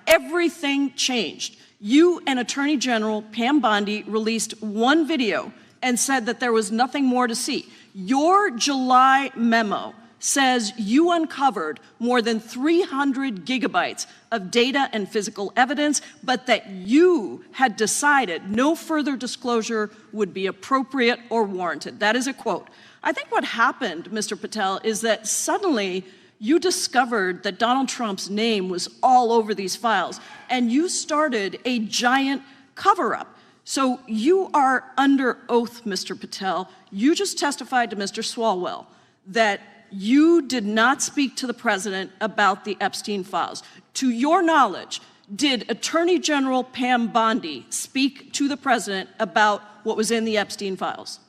everything changed. You and Attorney General Pam Bondi released one video and said that there was nothing more to see. Your July memo says you uncovered more than 300 gigabytes of data and physical evidence, but that you had decided no further disclosure would be appropriate or warranted. That is a quote. I think what happened, Mr. Patel, is that suddenly you discovered that Donald Trump's name was all over these files, and you started a giant cover-up. So you are under oath, Mr. Patel. You just testified to Mr. Swalwell that you did not speak to the president about the Epstein files. To your knowledge, did Attorney General Pam Bondi speak to the president about what was in the Epstein files?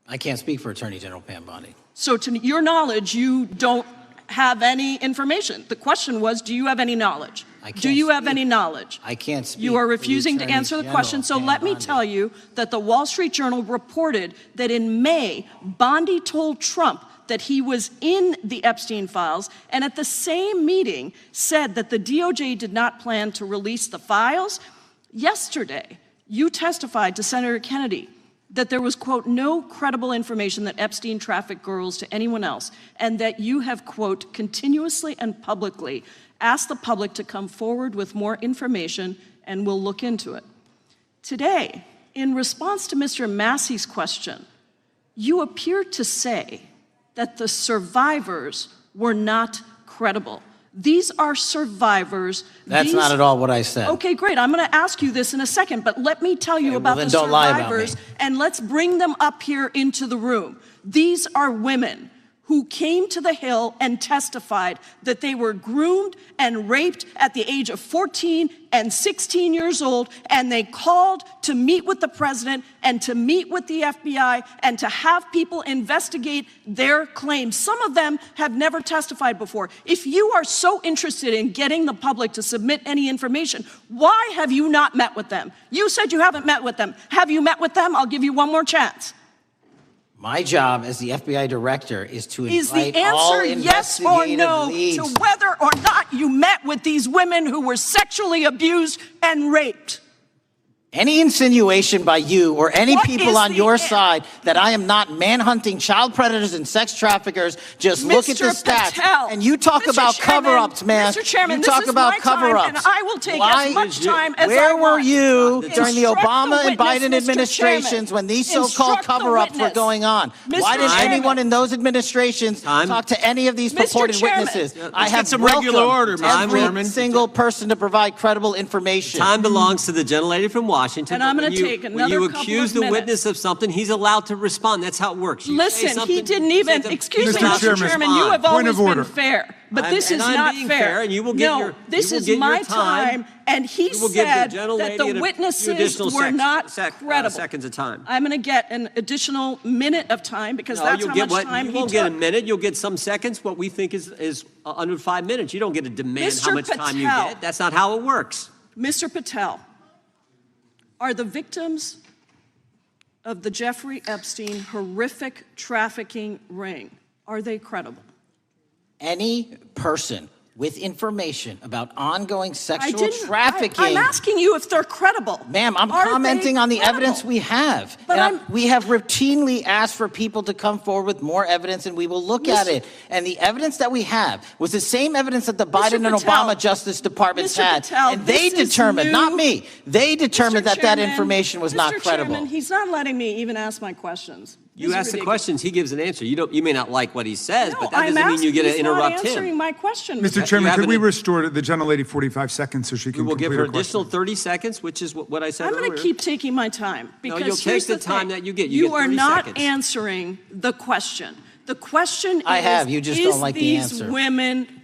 I can't speak for Attorney General Pam Bondi. So to your knowledge, you don't have any information. The question was, do you have any knowledge? Do you have any knowledge? I can't speak. You are refusing to answer the question, so let me tell you that the Wall Street Journal reported that in May, Bondi told Trump that he was in the Epstein files, and at the same meeting said that the DOJ did not plan to release the files. Yesterday, you testified to Senator Kennedy that there was, quote, no credible information that Epstein trafficked girls to anyone else, and that you have, quote, continuously and publicly asked the public to come forward with more information, and we'll look into it. Today, in response to Mr. Massey's question, you appear to say that the survivors were not credible. These are survivors. That's not at all what I said. Okay, great. I'm going to ask you this in a second, but let me tell you about the survivors, and let's bring them up here into the room. These are women who came to the Hill and testified that they were groomed and raped at the age of 14 and 16 years old, and they called to meet with the president and to meet with the FBI and to have people investigate their claims. Some of them have never testified before. If you are so interested in getting the public to submit any information, why have you not met with them? You said you haven't met with them. Have you met with them? I'll give you one more chance. My job as the FBI director is to invite all investigative leads. Is the answer yes or no to whether or not you met with these women who were sexually abused and raped? Any insinuation by you or any people on your side that I am not manhunting child predators and sex traffickers, just look at the stats. And you talk about cover-ups, man. Mr. Chairman, you talk about cover-ups. And I will take as much time as I Where want. were you during the Obama and Biden administrations when these so-called cover-ups were going on? Why didn't anyone in those administrations talk to any of these purported witnesses? I have some regular order, every single person to provide credible information. Time belongs to the gentlelady from Washington. And I'm going to take another couple of minutes. When you accuse the witness of something, he's allowed to respond. That's how it works. Listen, he didn't even, excuse me, Mr. Chairman, you have always been fair. But this is not fair. And you will get no, this is my time, and he said that the witnesses were not credible. Seconds of time. I'm going to get an additional minute of time because that's how much time he took. You won't get a minute. You'll get some seconds. What we think is under 5 minutes. You don't get to demand how much time you get. That's not how it works. Mr. Patel, are the victims of the Jeffrey Epstein horrific trafficking ring, are they credible? Any person with information about ongoing sexual trafficking. I'm asking you if they're credible. Ma'am, I'm commenting on the evidence we have. But we have routinely asked for people to come forward with more evidence, and we will look at it. And the evidence that we have was the same evidence that the Biden and Obama Justice Departments had. And they determined, not me, they determined that that information was not credible. Chairman, he's not letting me even ask my questions. You ask the questions, he gives an answer. You may not like what he says, but that doesn't mean you get to interrupt him. He's not answering my question. Mr. Chairman, could we restore the gentlelady 45 seconds so she can complete her question? We'll give her additional 30 seconds, which is what I said earlier. I'm going to keep taking my time. Because no, you'll take the time that you get. You are not answering the question. The question is, you just don't like the answer.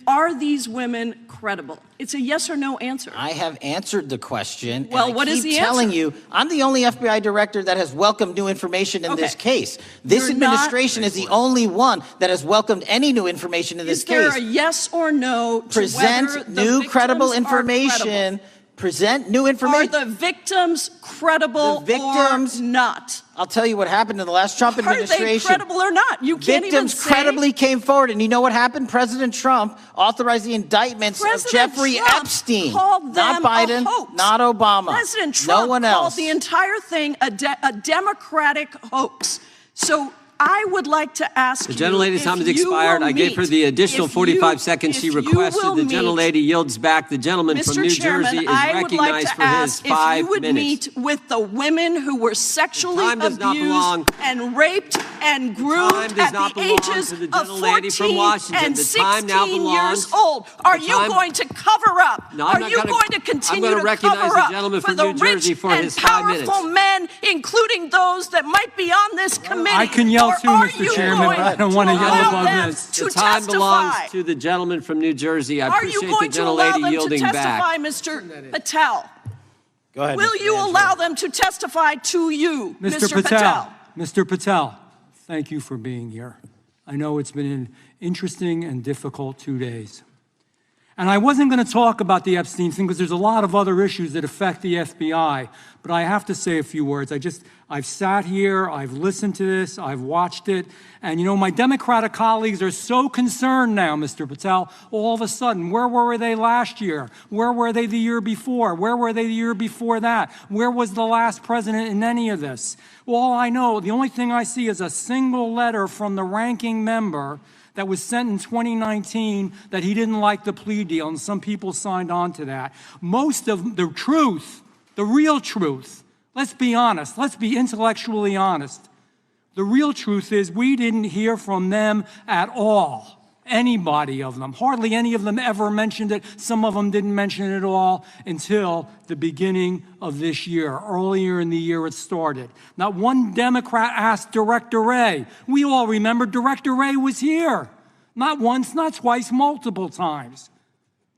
Are these women credible? It's a yes or no answer. I have answered the question. Well, what is the answer? I keep telling you, I'm the only FBI director that has welcomed new information in this case. This administration is the only one that has welcomed any new information in this case. Is there a yes or no to present whether the new credible victims are information? credible? present new information. Are the victims credible or not? I'll tell you what happened in the last Trump administration. Are they credible or not? You can't even say. Victims credibly came forward, and you know what happened? President Trump authorized the indictments of Jeffrey Epstein. Not Biden, not Obama. President Trump no one else. called the entire thing a Democratic hoax. So I would like to ask you. The gentlelady's time has expired. I gave her the additional 45 seconds she requested. The gentlelady yields back. The gentleman from New Jersey is recognized for his 5 minutes. If you would meet with the women who were sexually abused and raped and groomed at the ages of 14 and 16 years old. Are you going to cover up? Are you going to continue to cover up for the rich and powerful men, including those that might be on this committee? I can yell too, Mr. Chairman, but I don't want to yell above this. The time belongs to the gentleman from New Jersey. I appreciate the gentlelady yielding back. Are you going to allow them to testify, Mr. Patel? Go ahead. Will you allow them to testify to you, Mr. Patel? Mr. Patel, thank you for being here. I know it's been an interesting and difficult 2 days. And I wasn't going to talk about the Epstein thing because there's a lot of other issues that affect the FBI, but I have to say a few words. I've sat here, I've listened to this, I've watched it, and my Democratic colleagues are so concerned now, Mr. Patel, all of a sudden. Where were they last year? Where were they the year before? Where were they the year before that? Where was the last president in any of this? All I know, the only thing I see is a single letter from the ranking member that was sent in 2019 that he didn't like the plea deal, and some people signed on to that. Most of the truth, the real truth, let's be honest, let's be intellectually honest. The real truth is we didn't hear from them at all, anybody of them. Hardly any of them ever mentioned it. Some of them didn't mention it at all until the beginning of this year. Earlier in the year it started. Not one Democrat asked Director Wray. We all remember Director Wray was here. Not once, not twice, multiple times.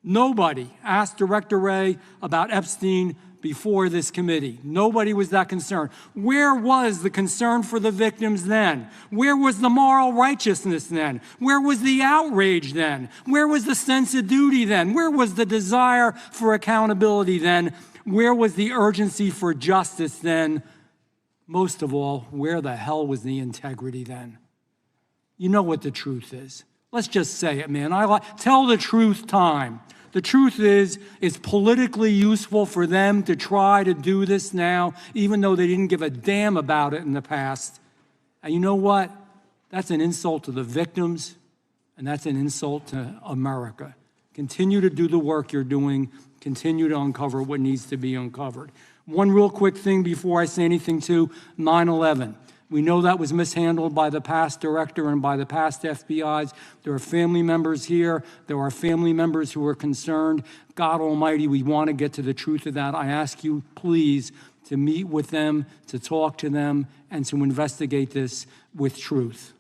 Nobody asked Director Wray about Epstein before this committee. Nobody was that concerned. Where was the concern for the victims then? Where was the moral righteousness then? Where was the outrage then? Where was the sense of duty then? Where was the desire for accountability then? Where was the urgency for justice then? Most of all, where the hell was the integrity then? You know what the truth is. Let's just say it, man. Tell the truth time. The truth is, it's politically useful for them to try to do this now, even though they didn't give a damn about it in the past. And you know what? That's an insult to the victims, and that's an insult to America. Continue to do the work you're doing. Continue to uncover what needs to be uncovered. One real quick thing before I say anything to 9/11. We know that was mishandled by the past director and by the past FBIs. There are family members here. There are family members who are concerned. God Almighty, we want to get to the truth of that. I ask you, please, to meet with them, to talk to them, and to investigate this with truth.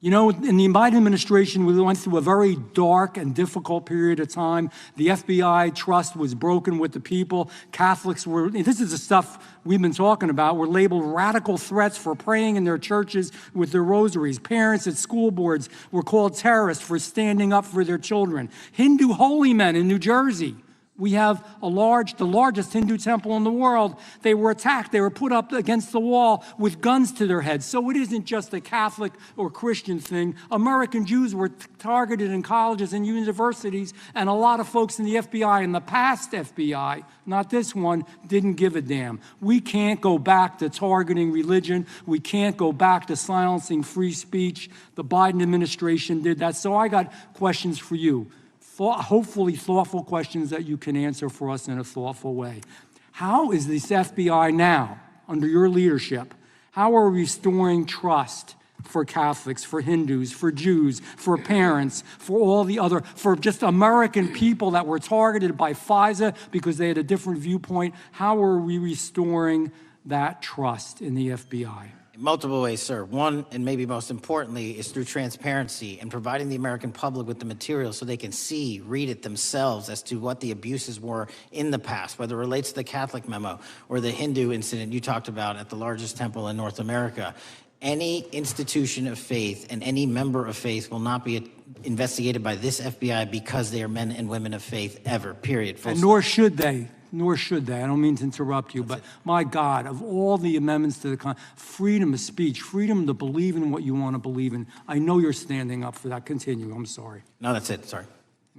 In the Biden administration, we went through a very dark and difficult period of time. The FBI trust was broken with the people. Catholics this is the stuff we've been talking about, were labeled radical threats for praying in their churches with their rosaries. Parents at school boards were called terrorists for standing up for their children. Hindu holy men in New Jersey. We have the largest Hindu temple in the world. They were attacked. They were put up against the wall with guns to their heads. So it isn't just a Catholic or Christian thing. American Jews were targeted in colleges and universities, and a lot of folks in the FBI, in the past FBI, not this one, didn't give a damn. We can't go back to targeting religion. We can't go back to silencing free speech. The Biden administration did that. So I got questions for you. Hopefully thoughtful questions that you can answer for us in a thoughtful way. How is this FBI now, under your leadership, how are we restoring trust for Catholics, for Hindus, for Jews, for parents, for all the other, for just American people that were targeted by FISA because they had a different viewpoint? How are we restoring that trust in the FBI? Multiple ways, sir. One, and maybe most importantly, is through transparency and providing the American public with the material so they can see, read it themselves as to what the abuses were in the past, whether it relates to the Catholic memo or the Hindu incident you talked about at the largest temple in North America. any institution of faith and any member of faith will not be investigated by this FBI because they are men and women of faith ever, period. And nor should they. Nor should they. I don't mean to interrupt you, but my God, of all the amendments to the freedom of speech, freedom to believe in what you want to believe in, I know you're standing up for that. Continue. I'm sorry. No, that's it. Sorry.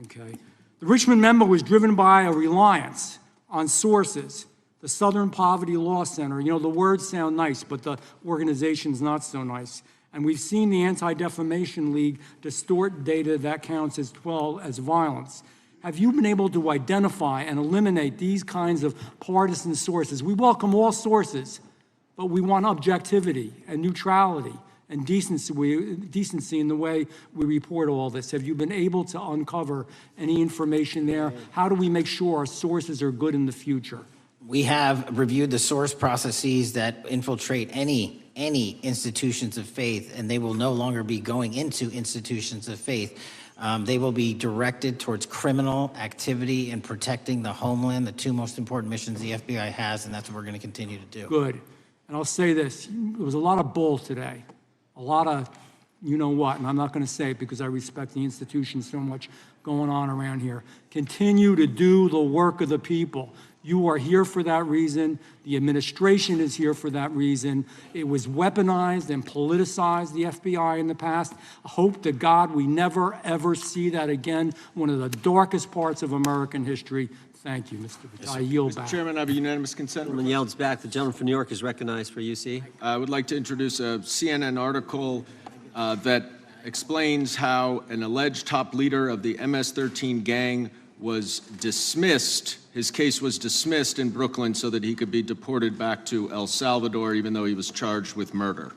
Okay. The Richmond memo was driven by a reliance on sources. The Southern Poverty Law Center, you know, the words sound nice, but the organization's not so nice. And we've seen the Anti-Defamation League distort data that counts as violence. Have you been able to identify and eliminate these kinds of partisan sources? We welcome all sources, but we want objectivity and neutrality and decency in the way we report all this. Have you been able to uncover any information there? How do we make sure our sources are good in the future? We have reviewed the source processes that infiltrate any institutions of faith, and they will no longer be going into institutions of faith. They will be directed towards criminal activity and protecting the homeland, the two most important missions the FBI has, and that's what we're going to continue to do. Good. And I'll say this. There was a lot of bull today, a lot of you-know-what, and I'm not going to say it because I respect the institution so much going on around here. Continue to do the work of the people. You are here for that reason. The administration is here for that reason. It was weaponized and politicized, the FBI, in the past. I hope to God we never, ever see that again. One of the darkest parts of American history. Thank you, Mr. Patel. I yield back. Mr. Chairman, I have a unanimous consent. Gentleman yields back. The gentleman from New York is recognized for UC. I would like to introduce a CNN article that explains how an alleged top leader of the MS-13 gang was dismissed. His case was dismissed in Brooklyn so that he could be deported back to El Salvador, even though he was charged with murder.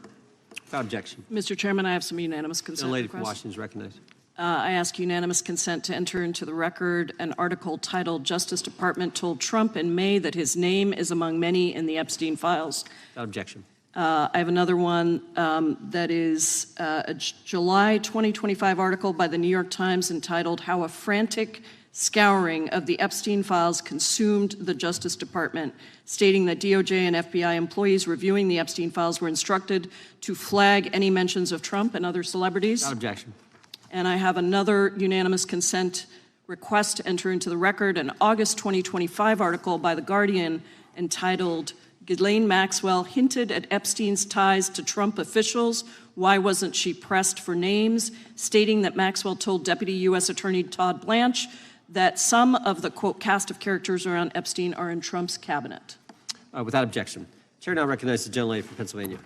Without objection. Mr. Chairman, I have some unanimous consent The lady from requests. Washington is recognized. I ask unanimous consent to enter into the record an article titled "Justice Department Told Trump in May that his name is among many in the Epstein files." Without objection. I have another one that is a July 2025 article by the New York Times entitled "How a Frantic Scouring of the Epstein files consumed the Justice Department," stating that DOJ and FBI employees reviewing the Epstein files were instructed to flag any mentions of Trump and other celebrities. Without objection. And I have another unanimous consent request to enter into the record an August 2025 article by The Guardian entitled "Ghislaine Maxwell Hinted at Epstein's Ties to Trump Officials. Why Wasn't She Pressed for Names?" stating that Maxwell told Deputy U.S. Attorney Todd Blanche that some of the, quote, cast of characters around Epstein are in Trump's cabinet. Without objection. Chair now recognizes the gentlelady from Pennsylvania.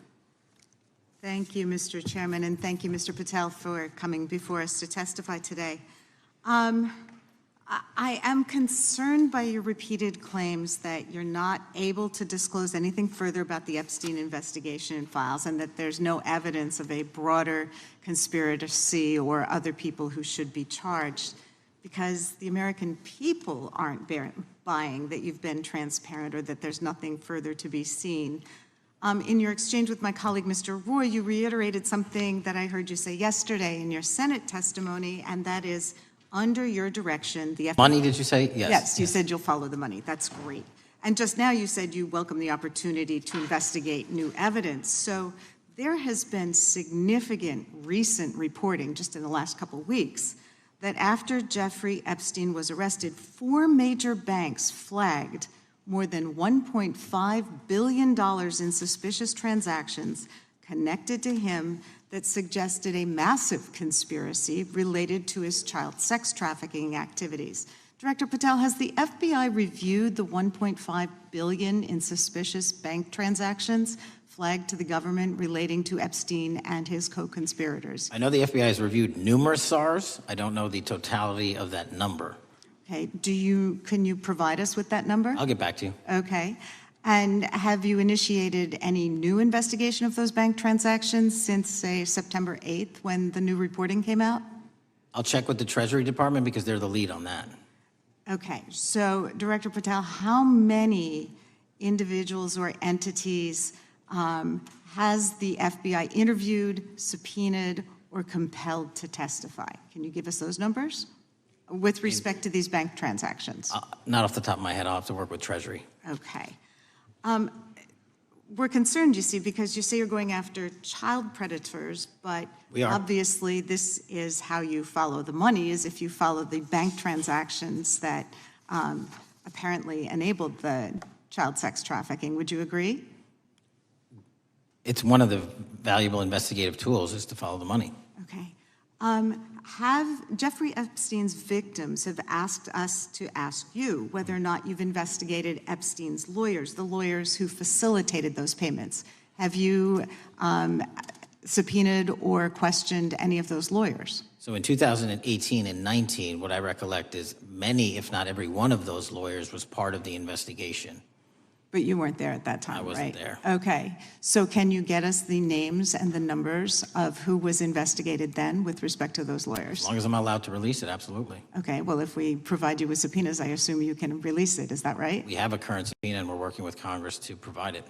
Thank you, Mr. Chairman, and thank you, Mr. Patel, for coming before us to testify today. I am concerned by your repeated claims that you're not able to disclose anything further about the Epstein investigation and files, and that there's no evidence of a broader conspiracy or other people who should be charged, because the American people aren't buying that you've been transparent or that there's nothing further to be seen. In your exchange with my colleague, Mr. Roy, you reiterated something that I heard you say yesterday in your Senate testimony, and that is, under your direction, the FBI... Money, did you say? Yes. Yes, you said you'll follow the money. That's great. And just now you said you welcome the opportunity to investigate new evidence. So there has been significant recent reporting just in the last couple of weeks that after Jeffrey Epstein was arrested, 4 major banks flagged more than $1.5 billion in suspicious transactions connected to him that suggested a massive conspiracy related to his child sex trafficking activities. Director Patel, has the FBI reviewed the $1.5 billion in suspicious bank transactions flagged to the government relating to Epstein and his co-conspirators? I know the FBI has reviewed numerous SARs. I don't know the totality of that number. Okay, can you provide us with that number? I'll get back to you. Okay. And have you initiated any new investigation of those bank transactions since, say, September 8th, when the new reporting came out? I'll check with the Treasury Department because they're the lead on that. Okay, so Director Patel, how many individuals or entities has the FBI interviewed, subpoenaed, or compelled to testify? Can you give us those numbers with respect to these bank transactions? Not off the top of my head. I'll have to work with Treasury. Okay. we're concerned, you see, because you say you're going after child predators, but We are. obviously this is how you follow the money, is if you follow the bank transactions that apparently enabled the child sex trafficking. Would you agree? It's one of the valuable investigative tools is to follow the money. Okay. Have Jeffrey Epstein's victims have asked us to ask you whether or not you've investigated Epstein's lawyers, the lawyers who facilitated those payments. Have you subpoenaed or questioned any of those lawyers? So in 2018 and 19, what I recollect is many, if not every one of those lawyers was part of the investigation. But you weren't there at that time, right? I wasn't there. Okay. So can you get us the names and the numbers of who was investigated then with respect to those lawyers? As long as I'm allowed to release it, absolutely. Okay. Well, if we provide you with subpoenas, I assume you can release it. Is that right? We have a current subpoena and we're working with Congress to provide it.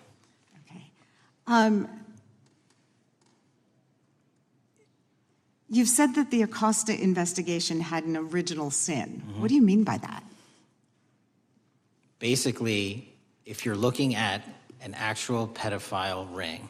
Okay. You've said that the Acosta investigation had an original sin. Mm-hmm. What do you mean by that? Basically, if you're looking at an actual pedophile ring,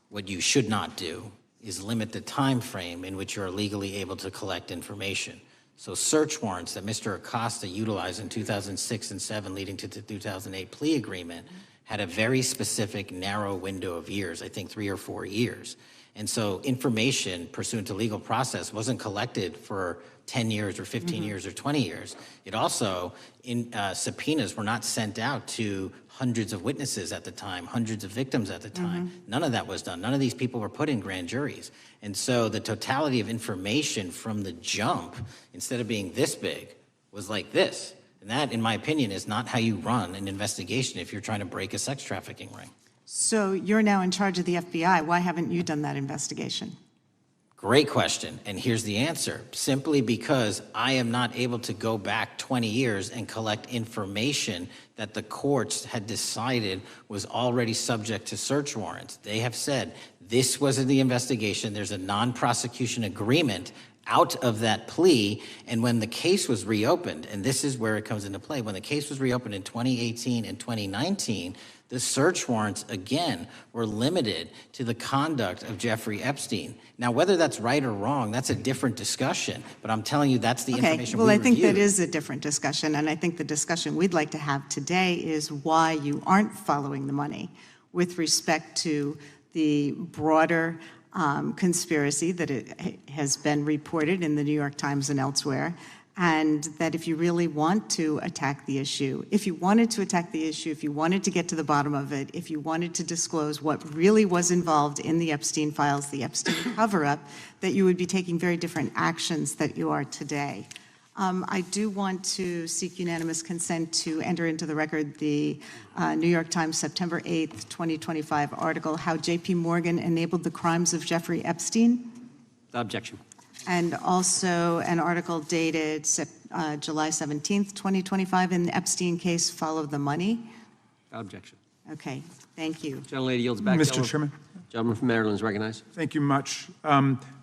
what you should not do is limit the time frame in which you're legally able to collect information. So search warrants that Mr. Acosta utilized in 2006 and 7 leading to the 2008 plea agreement had a very specific narrow window of years, I think 3 or 4 years. And so information pursuant to legal process wasn't collected for 10 years or 15 years or 20 years. It also, subpoenas were not sent out to hundreds of witnesses at the time, hundreds of victims at the time. None of that was done. None of these people were put in grand juries. And so the totality of information from the jump, instead of being this big, was like this. And that, in my opinion, is not how you run an investigation if you're trying to break a sex trafficking ring. So you're now in charge of the FBI. Why haven't you done that investigation? Great question, and here's the answer. Simply because I am not able to go back 20 years and collect information that the courts had decided was already subject to search warrants. They have said, this wasn't the investigation, there's a non-prosecution agreement out of that plea, and when the case was reopened, and this is where it comes into play, when the case was reopened in 2018 and 2019, the search warrants, again, were limited to the conduct of Jeffrey Epstein. Now, whether that's right or wrong, that's a different discussion, but I'm telling you that's the information we I think reviewed. that is a different discussion, and I think the discussion we'd like to have today is why you aren't following the money with respect to the broader conspiracy that it has been reported in the New York Times and elsewhere, and that if you really want to attack the issue, if you wanted to attack the issue, if you wanted to get to the bottom of it, if you wanted to disclose what really was involved in the Epstein files, the Epstein cover-up, that you would be taking very different actions that you are today. I do want to seek unanimous consent to enter into the record the New York Times September 8th, 2025 article, How J.P. Morgan Enabled the Crimes of Jeffrey Epstein. Objection. And also an article dated July 17th, 2025 in the Epstein case, Follow the Money. Objection. Okay, thank you. Gentlelady yields back. Mr. Chairman. Gentleman from Maryland is recognized. Thank you much.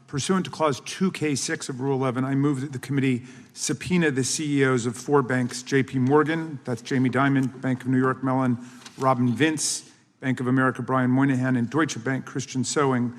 Pursuant to Clause 2K6 of Rule 11, I move that the committee subpoena the CEOs of 4 banks, J.P. Morgan, that's Jamie Dimon, Bank of New York Mellon, Robin Vince, Bank of America, Brian Moynihan, and Deutsche Bank, Christian Sowing,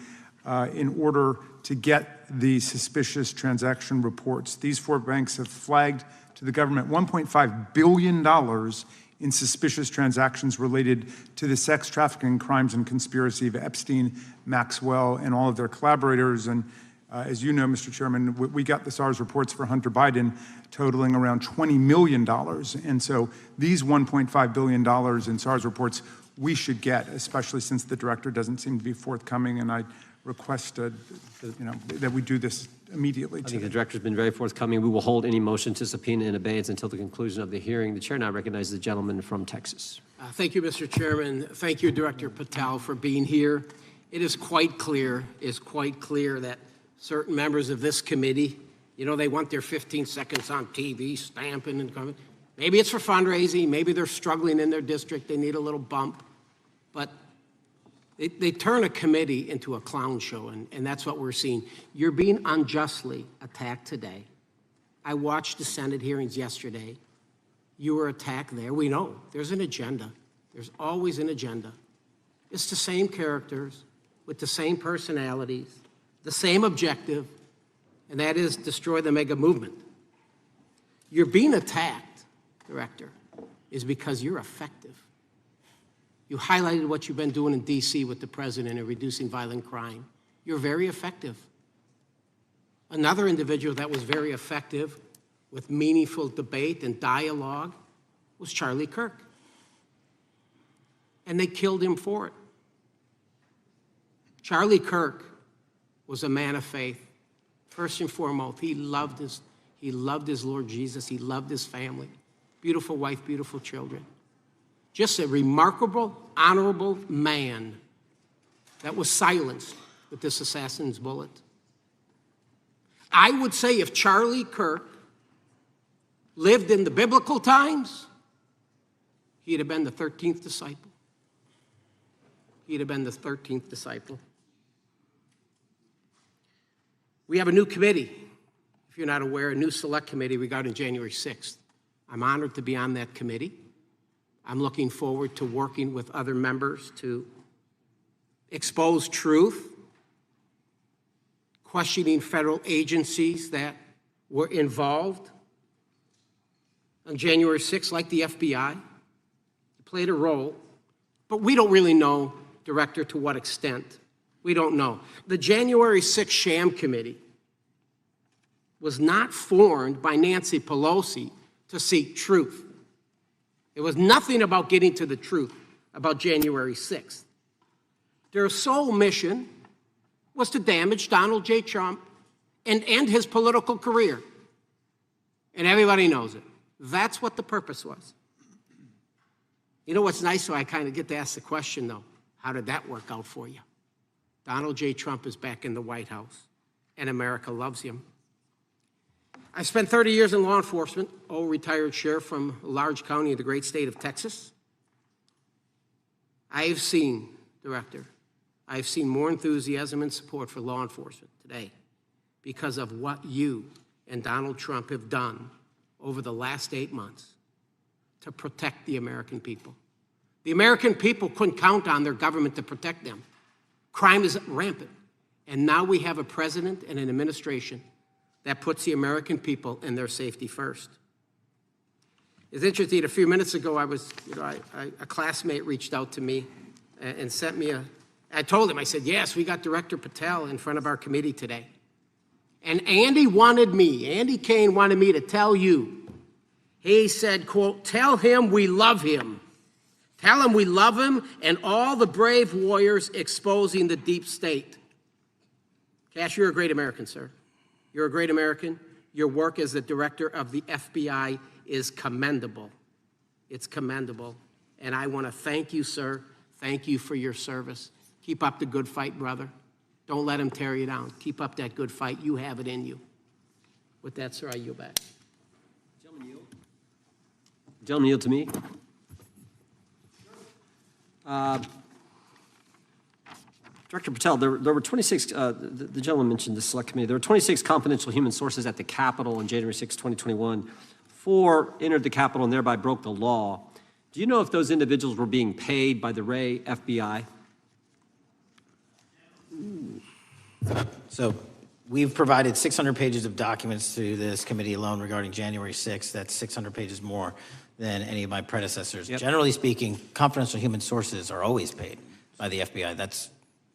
in order to get the suspicious transaction reports. These 4 banks have flagged to the government $1.5 billion in suspicious transactions related to the sex trafficking crimes and conspiracy of Epstein, Maxwell, and all of their collaborators. And as you know, Mr. Chairman, we got the SARS reports for Hunter Biden totaling around $20 million. And so these $1.5 billion in SARS reports we should get, especially since the director doesn't seem to be forthcoming. And I request that we do this immediately. I think the director's been very forthcoming. We will hold any motion to subpoena in abeyance until the conclusion of the hearing. The chair now recognizes the gentleman from Texas. Thank you, Mr. Chairman. Thank you, Director Patel, for being here. It is quite clear that certain members of this committee, they want their 15 seconds on TV, stamping and coming. Maybe it's for fundraising. Maybe they're struggling in their district. They need a little bump. But they turn a committee into a clown show, and that's what we're seeing. You're being unjustly attacked today. I watched the Senate hearings yesterday. You were attacked there. We know there's an agenda. There's always an agenda. It's the same characters with the same personalities, the same objective, and that is destroy the mega movement. You're being attacked, Director, is because you're effective. You highlighted what you've been doing in D.C. with the president and reducing violent crime. You're very effective. Another individual that was very effective with meaningful debate and dialogue was Charlie Kirk. And they killed him for it. Charlie Kirk was a man of faith. First and foremost, he loved his Lord Jesus. He loved his family. Beautiful wife, beautiful children. Just a remarkable, honorable man that was silenced with this assassin's bullet. I would say if Charlie Kirk lived in the biblical times, he'd have been the 13th disciple. He'd have been the 13th disciple. We have a new committee, if you're not aware, a new select committee regarding January 6th. I'm honored to be on that committee. I'm looking forward to working with other members to expose truth, questioning federal agencies that were involved on January 6th, like the FBI. They played a role, but we don't really know, Director, to what extent. We don't know. The January 6th sham committee was not formed by Nancy Pelosi to seek truth. It was nothing about getting to the truth about January 6th. Their sole mission was to damage Donald J. Trump and end his political career. And everybody knows it. That's what the purpose was. You know what's nice, so I kind of get to ask the question, though, how did that work out for you? Donald J. Trump is back in the White House, and America loves him. I spent 30 years in law enforcement, retired sheriff from a large county in the great state of Texas. I've seen, Director, I've seen more enthusiasm and support for law enforcement today because of what you and Donald Trump have done over the last 8 months to protect the American people. The American people couldn't count on their government to protect them. Crime is rampant. And now we have a president and an administration that puts the American people and their safety first. It's interesting, a few minutes ago, a classmate reached out to me and sent me I told him, I said, yes, we got Director Patel in front of our committee today. And Andy Kane wanted me to tell you, he said, quote, tell him we love him. Tell him we love him and all the brave warriors exposing the deep state. Kash, you're a great American, sir. You're a great American. Your work as the director of the FBI is commendable. It's commendable. And I want to thank you, sir. Thank you for your service. Keep up the good fight, brother. Don't let him tear you down. Keep up that good fight. You have it in you. With that, sir, I yield back. Gentleman yield to me. Director Patel, there were 26, the gentleman mentioned the select committee, there were 26 confidential human sources at the Capitol on January 6, 2021. 4 entered the Capitol and thereby broke the law. Do you know if those individuals were being paid by the Ray FBI? So we've provided 600 pages of documents to this committee alone regarding January 6th. That's 600 pages more than any of my predecessors. Yep. Generally speaking, confidential human sources are always paid by the FBI. That's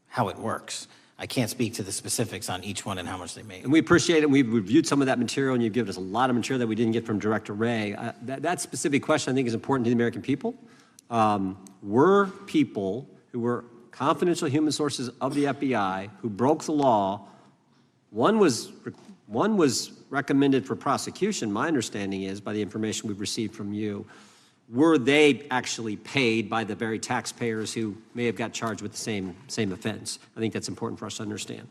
how it works. I can't speak to the specifics on each one and how much they make. And we appreciate it. We've reviewed some of that material, and you've given us a lot of material that we didn't get from Director Ray. That specific question, I think, is important to the American people. Were people who were confidential human sources of the FBI who broke the law, one was recommended for prosecution, my understanding is, by the information we've received from you. Were they actually paid by the very taxpayers who may have got charged with the same offense? I think that's important for us to understand.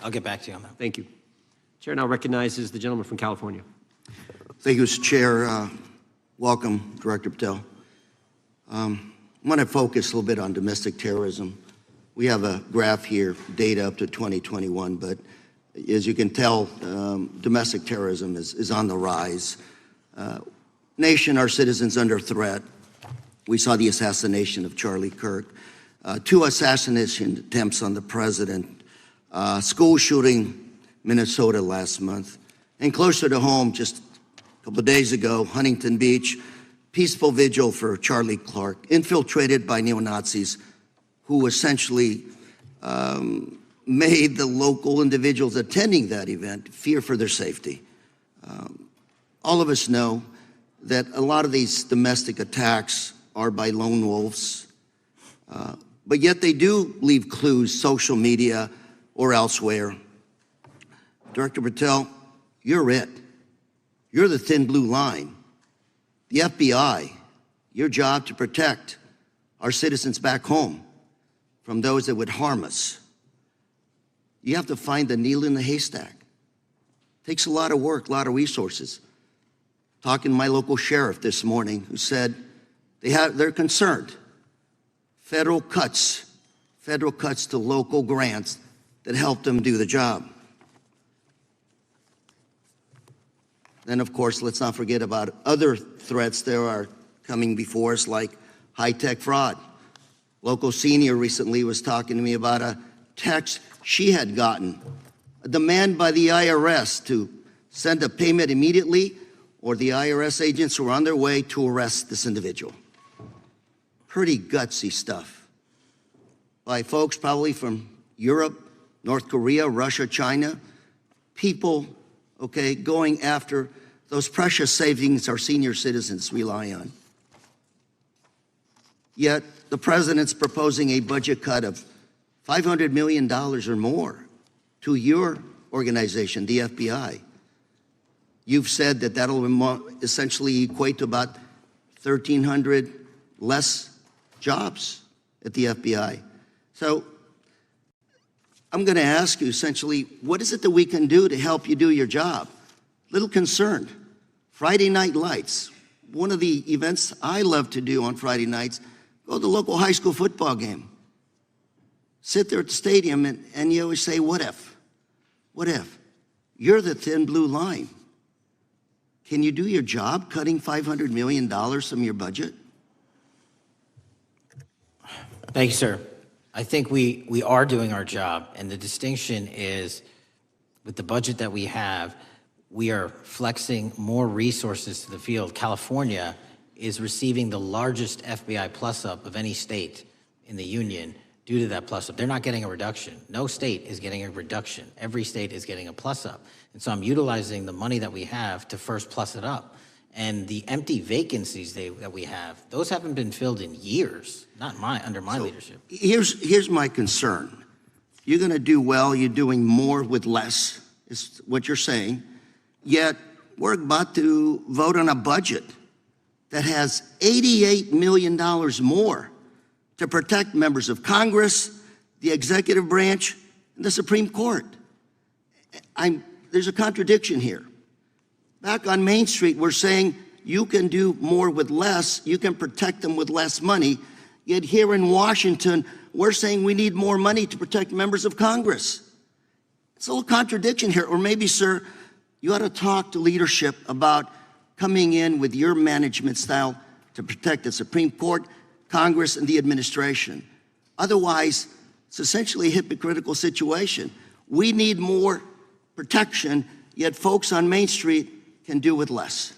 I'll get back to you on that. Thank you. Chair now recognizes the gentleman from California. Thank you, Mr. Chair. Welcome, Director Patel. I'm going to focus a little bit on domestic terrorism. We have a graph here, data up to 2021, but as you can tell, domestic terrorism is on the rise. Nation, our citizens under threat. We saw the assassination of Charlie Kirk. 2 assassination attempts on the president, school shooting, Minnesota last month, and closer to home, just a couple of days ago, Huntington Beach, peaceful vigil for Charlie Clark, infiltrated by neo-Nazis who essentially made the local individuals attending that event fear for their safety. All of us know that a lot of these domestic attacks are by lone wolves, but yet they do leave clues, social media or elsewhere. Director Patel, you're it. You're the thin blue line. The FBI, your job to protect our citizens back home from those that would harm us. You have to find the needle in the haystack. Takes a lot of work, a lot of resources. Talking to my local sheriff this morning who said they're concerned. Federal cuts to local grants that help them do the job. Then, of course, let's not forget about other threats that are coming before us, like high-tech fraud. Local senior recently was talking to me about a text she had gotten, a demand by the IRS to send a payment immediately, or the IRS agents were on their way to arrest this individual. Pretty gutsy stuff by folks probably from Europe, North Korea, Russia, China, people, okay, going after those precious savings our senior citizens rely on. Yet the president's proposing a budget cut of $500 million or more to your organization, the FBI. You've said that that'll essentially equate to about 1,300 less jobs at the FBI. So I'm going to ask you essentially, what is it that we can do to help you do your job? Little concerned. Friday night lights. One of the events I love to do on Friday nights, go to the local high school football game. Sit there at the stadium and you always say, what if? What if? You're the thin blue line. Can you do your job cutting $500 million from your budget? Thank you, sir. I think we are doing our job, and the distinction is with the budget that we have, we are flexing more resources to the field. California is receiving the largest FBI plus-up of any state in the union due to that plus-up. They're not getting a reduction. No state is getting a reduction. Every state is getting a plus-up. And so I'm utilizing the money that we have to first plus it up. And the empty vacancies that we have, those haven't been filled in years, not under my leadership. Here's my concern. You're going to do well, you're doing more with less, is what you're saying. Yet we're about to vote on a budget that has $88 million more to protect members of Congress, the executive branch, and the Supreme Court. There's a contradiction here. Back on Main Street, we're saying you can do more with less, you can protect them with less money, yet here in Washington, we're saying we need more money to protect members of Congress. It's a little contradiction here, or maybe, sir, you ought to talk to leadership about coming in with your management style to protect the Supreme Court, Congress, and the administration. Otherwise, it's essentially a hypocritical situation. We need more protection, yet folks on Main Street can do with less.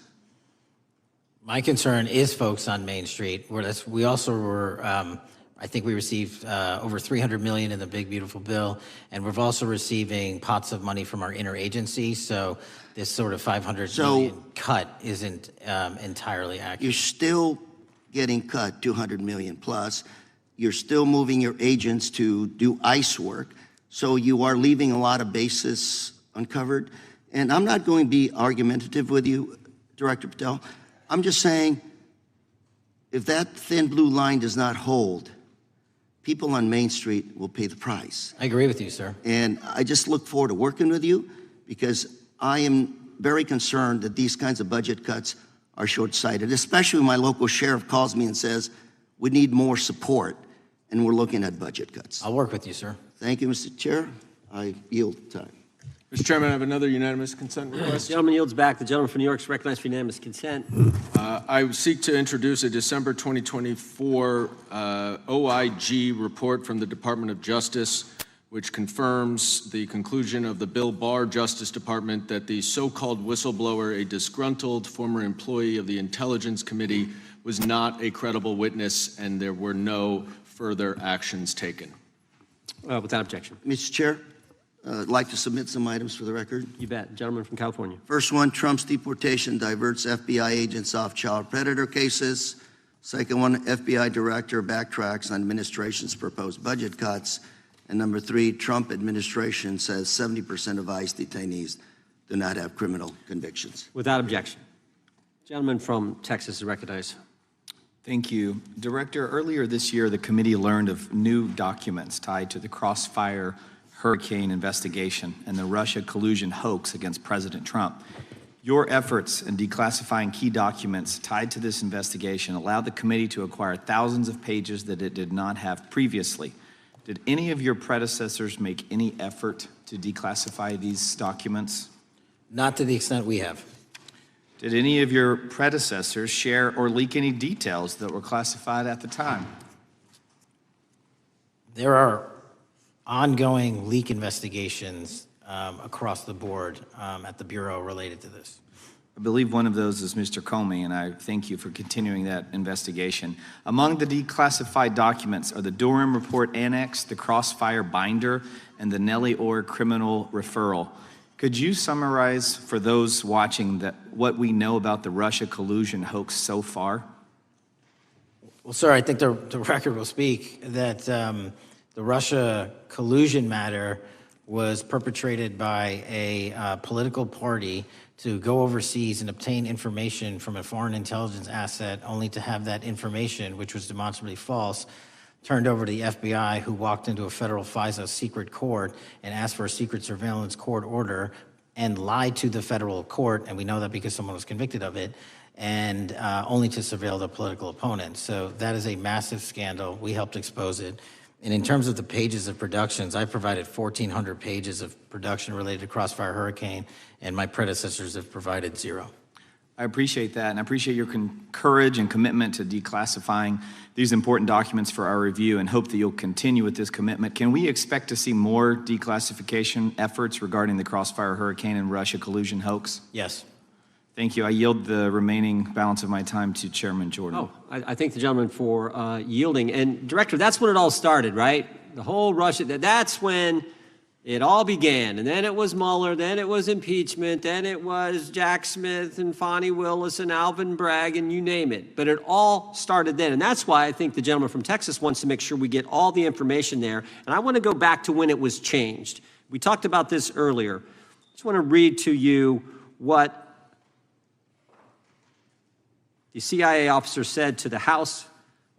My concern is folks on Main Street. We also were, I think we received over $300 million in the big, beautiful bill, and we're also receiving pots of money from our interagency, so this sort of $500 million cut isn't entirely accurate. You're still getting cut $200 million plus. You're still moving your agents to do ICE work, so you are leaving a lot of bases uncovered. And I'm not going to be argumentative with you, Director Patel. I'm just saying, if that thin blue line does not hold, people on Main Street will pay the price. I agree with you, sir. And I just look forward to working with you because I am very concerned that these kinds of budget cuts are short-sighted, especially when my local sheriff calls me and says, we need more support, and we're looking at budget cuts. I'll work with you, sir. Thank you, Mr. Chair. I yield time. Mr. Chairman, I have another unanimous consent request. The gentleman yields back. The gentleman from New York is recognized for unanimous consent. I seek to introduce a December 2024 OIG report from the Department of Justice, which confirms the conclusion of the Bill Barr Justice Department that the so-called whistleblower, a disgruntled former employee of the Intelligence Committee, was not a credible witness and there were no further actions taken. Without objection. Mr. Chair, I'd like to submit some items for the record. You bet. Gentleman from California. First one, Trump's deportation diverts FBI agents off child predator cases. Second one, FBI director backtracks on administration's proposed budget cuts. And number three, Trump administration says 70% of ICE detainees do not have criminal convictions. Without objection. Gentleman from Texas is recognized. Thank you. Director, earlier this year, the committee learned of new documents tied to the Crossfire Hurricane investigation and the Russia collusion hoax against President Trump. Your efforts in declassifying key documents tied to this investigation allowed the committee to acquire thousands of pages that it did not have previously. Did any of your predecessors make any effort to declassify these documents? Not to the extent we have. Did any of your predecessors share or leak any details that were classified at the time? There are ongoing leak investigations across the board at the Bureau related to this. I believe one of those is Mr. Comey, and I thank you for continuing that investigation. Among the declassified documents are the Durham Report Annex, the Crossfire Binder, and the Nellie Orr Criminal Referral. Could you summarize for those watching what we know about the Russia collusion hoax so far? Well, sir, I think the record will speak that the Russia collusion matter was perpetrated by a political party to go overseas and obtain information from a foreign intelligence asset, only to have that information, which was demonstrably false, turned over to the FBI, who walked into a federal FISA secret court and asked for a secret surveillance court order and lied to the federal court, and we know that because someone was convicted of it, and only to surveil the political opponent. So that is a massive scandal. We helped expose it. And in terms of the pages of productions, I provided 1,400 pages of production related to Crossfire Hurricane, and my predecessors have provided 0. I appreciate that, and I appreciate your courage and commitment to declassifying these important documents for our review, and hope that you'll continue with this commitment. Can we expect to see more declassification efforts regarding the Crossfire Hurricane and Russia collusion hoax? Yes. Thank you. I yield the remaining balance of my time to Chairman Jordan. Oh, I thank the gentleman for yielding. And Director, that's when it all started, right? The whole Russia, that's when it all began. And then it was Mueller, then it was impeachment, then it was Jack Smith and Fonnie Willis and Alvin Bragg and you name it. But it all started then. And that's why I think the gentleman from Texas wants to make sure we get all the information there. And I want to go back to when it was changed. We talked about this earlier. I just want to read to you what the CIA officer said to the House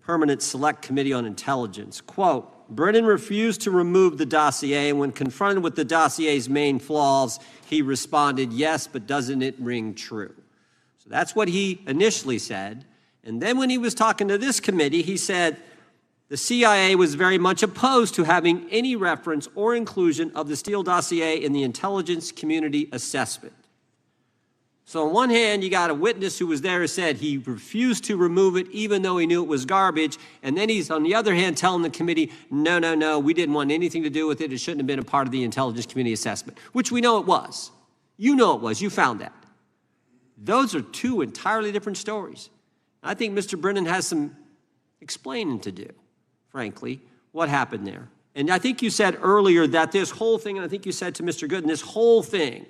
Permanent Select Committee on Intelligence, quote, Brennan refused to remove the dossier, and when confronted with the dossier's main flaws, he responded, yes, but doesn't it ring true? So that's what he initially said. And then when he was talking to this committee, he said the CIA was very much opposed to having any reference or inclusion of the Steele dossier in the intelligence community assessment. So on one hand, you got a witness who was there who said he refused to remove it even though he knew it was garbage. And then he's, on the other hand, telling the committee, no, we didn't want anything to do with it. It shouldn't have been a part of the intelligence community assessment, which we know it was. You know it was. You found that. Those are two entirely different stories. I think Mr. Brennan has some explaining to do, frankly, what happened there. And I think you said earlier that this whole thing, and I think you said to Mr. Gooden, this whole thing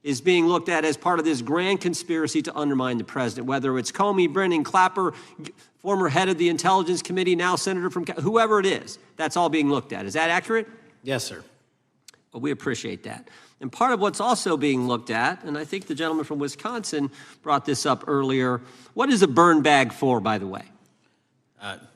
is being looked at as part of this grand conspiracy to undermine the president, whether it's Comey, Brennan, Clapper, former head of the Intelligence Committee, now senator from, whoever it is, that's all being looked at. Is that accurate? Yes, sir. Well, we appreciate that. And part of what's also being looked at, and I think the gentleman from Wisconsin brought this up earlier, what is a burn bag for, by the way?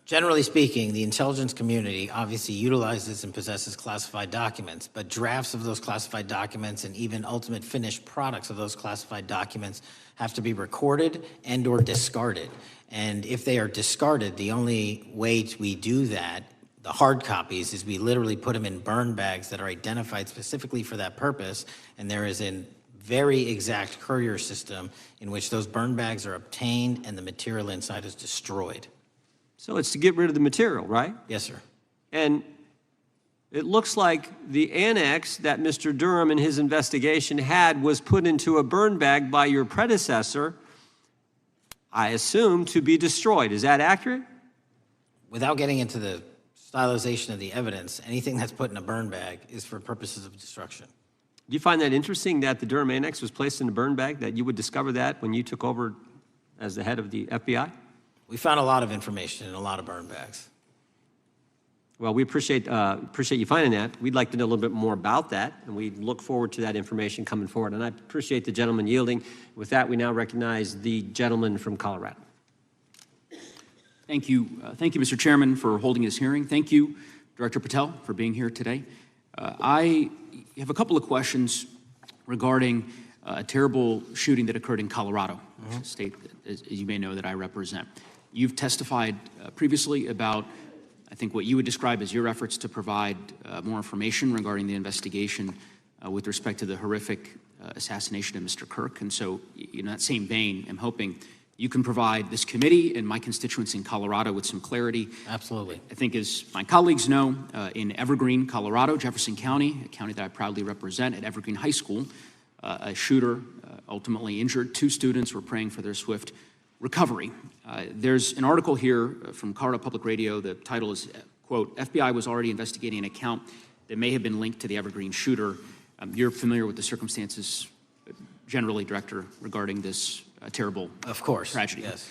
Generally speaking, the intelligence community obviously utilizes and possesses classified documents, but drafts of those classified documents and even ultimate finished products of those classified documents have to be recorded and or discarded. And if they are discarded, the only way we do that the hard copies is we literally put them in burn bags that are identified specifically for that purpose, and there is a very exact courier system in which those burn bags are obtained and the material inside is destroyed. So it's to get rid of the material, right? Yes, sir. And it looks like the annex that Mr. Durham in his investigation had was put into a burn bag by your predecessor, I assume, to be destroyed. Is that accurate? Without getting into the stylization of the evidence, anything that's put in a burn bag is for purposes of destruction. Do you find that interesting that the Durham annex was placed in a burn bag, that you would discover that when you took over as the head of the FBI? We found a lot of information in a lot of burn bags. Well, we appreciate you finding that. We'd like to know a little bit more about that, and we look forward to that information coming forward. And I appreciate the gentleman yielding. With that, we now recognize the gentleman from Colorado. Thank you, Mr. Chairman, for holding this hearing. Thank you, Director Patel, for being here today. I have a couple of questions regarding a terrible shooting that occurred in Colorado, a state, as you may know, that I represent. You've testified previously about, I think, what you would describe as your efforts to provide more information regarding the investigation with respect to the horrific assassination of Mr. Kirk. And so, in that same vein, I'm hoping you can provide this committee and my constituents in Colorado with some clarity. Absolutely. I think, as my colleagues know, in Evergreen, Colorado, Jefferson County, a county that I proudly represent, at Evergreen High School, a shooter ultimately injured 2 students. Were praying for their swift recovery. There's an article here from Colorado Public Radio. The title is, quote, FBI was already investigating an account that may have been linked to the Evergreen shooter. You're familiar with the circumstances generally, Director, regarding this terrible tragedy. Yes.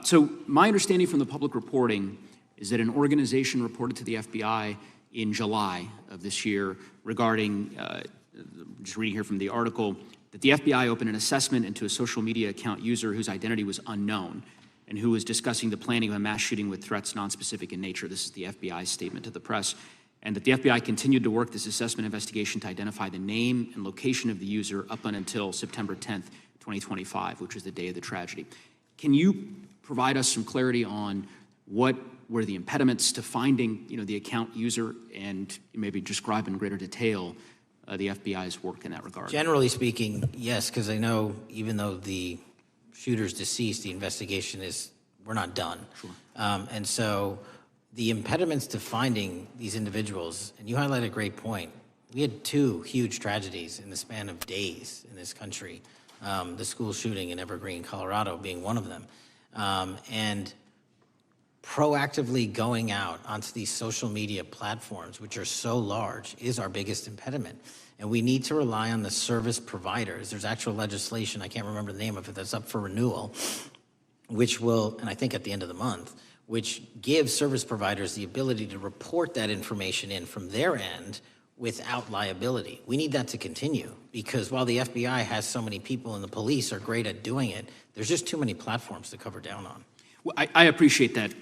So my understanding from the public reporting is that an organization reported to the FBI in July of this year regarding, just reading here from the article, that the FBI opened an assessment into a social media account user whose identity was unknown and who was discussing the planning of a mass shooting with threats nonspecific in nature. This is the FBI's statement to the press. And that the FBI continued to work this assessment investigation to identify the name and location of the user up until September 10th, 2025, which was the day of the tragedy. Can you provide us some clarity on what were the impediments to finding, the account user, and maybe describe in greater detail the FBI's work in that regard? Generally speaking, yes, because I know even though the shooter's deceased, the investigation we're not done. Sure. And so the impediments to finding these individuals, and you highlight a great point. We had 2 huge tragedies in the span of days in this country. The school shooting in Evergreen, Colorado being one of them. And proactively going out onto these social media platforms, which are so large, is our biggest impediment. And we need to rely on the service providers. There's actual legislation, I can't remember the name of it, that's up for renewal, which will, and I think at the end of the month, which gives service providers the ability to report that information in from their end without liability. We need that to continue, because while the FBI has so many people and the police are great at doing it, there's just too many platforms to cover down on. Well, I appreciate that,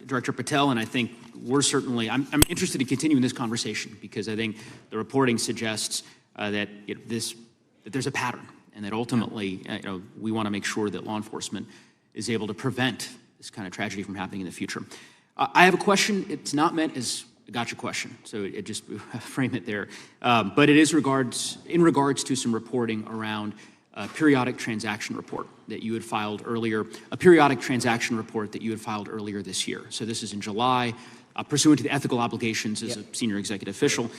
Director Patel, and I think we're certainly, I'm interested in continuing this conversation, because I think the reporting suggests that there's a pattern, and that ultimately, we want to make sure that law enforcement is able to prevent this kind of tragedy from happening in the future. I have a question. It's not meant as a gotcha question, so it just frame it there. But it is in regards to some reporting around a periodic transaction report that you had filed earlier, this year. So this is in July, pursuant to the ethical obligations as a senior executive official.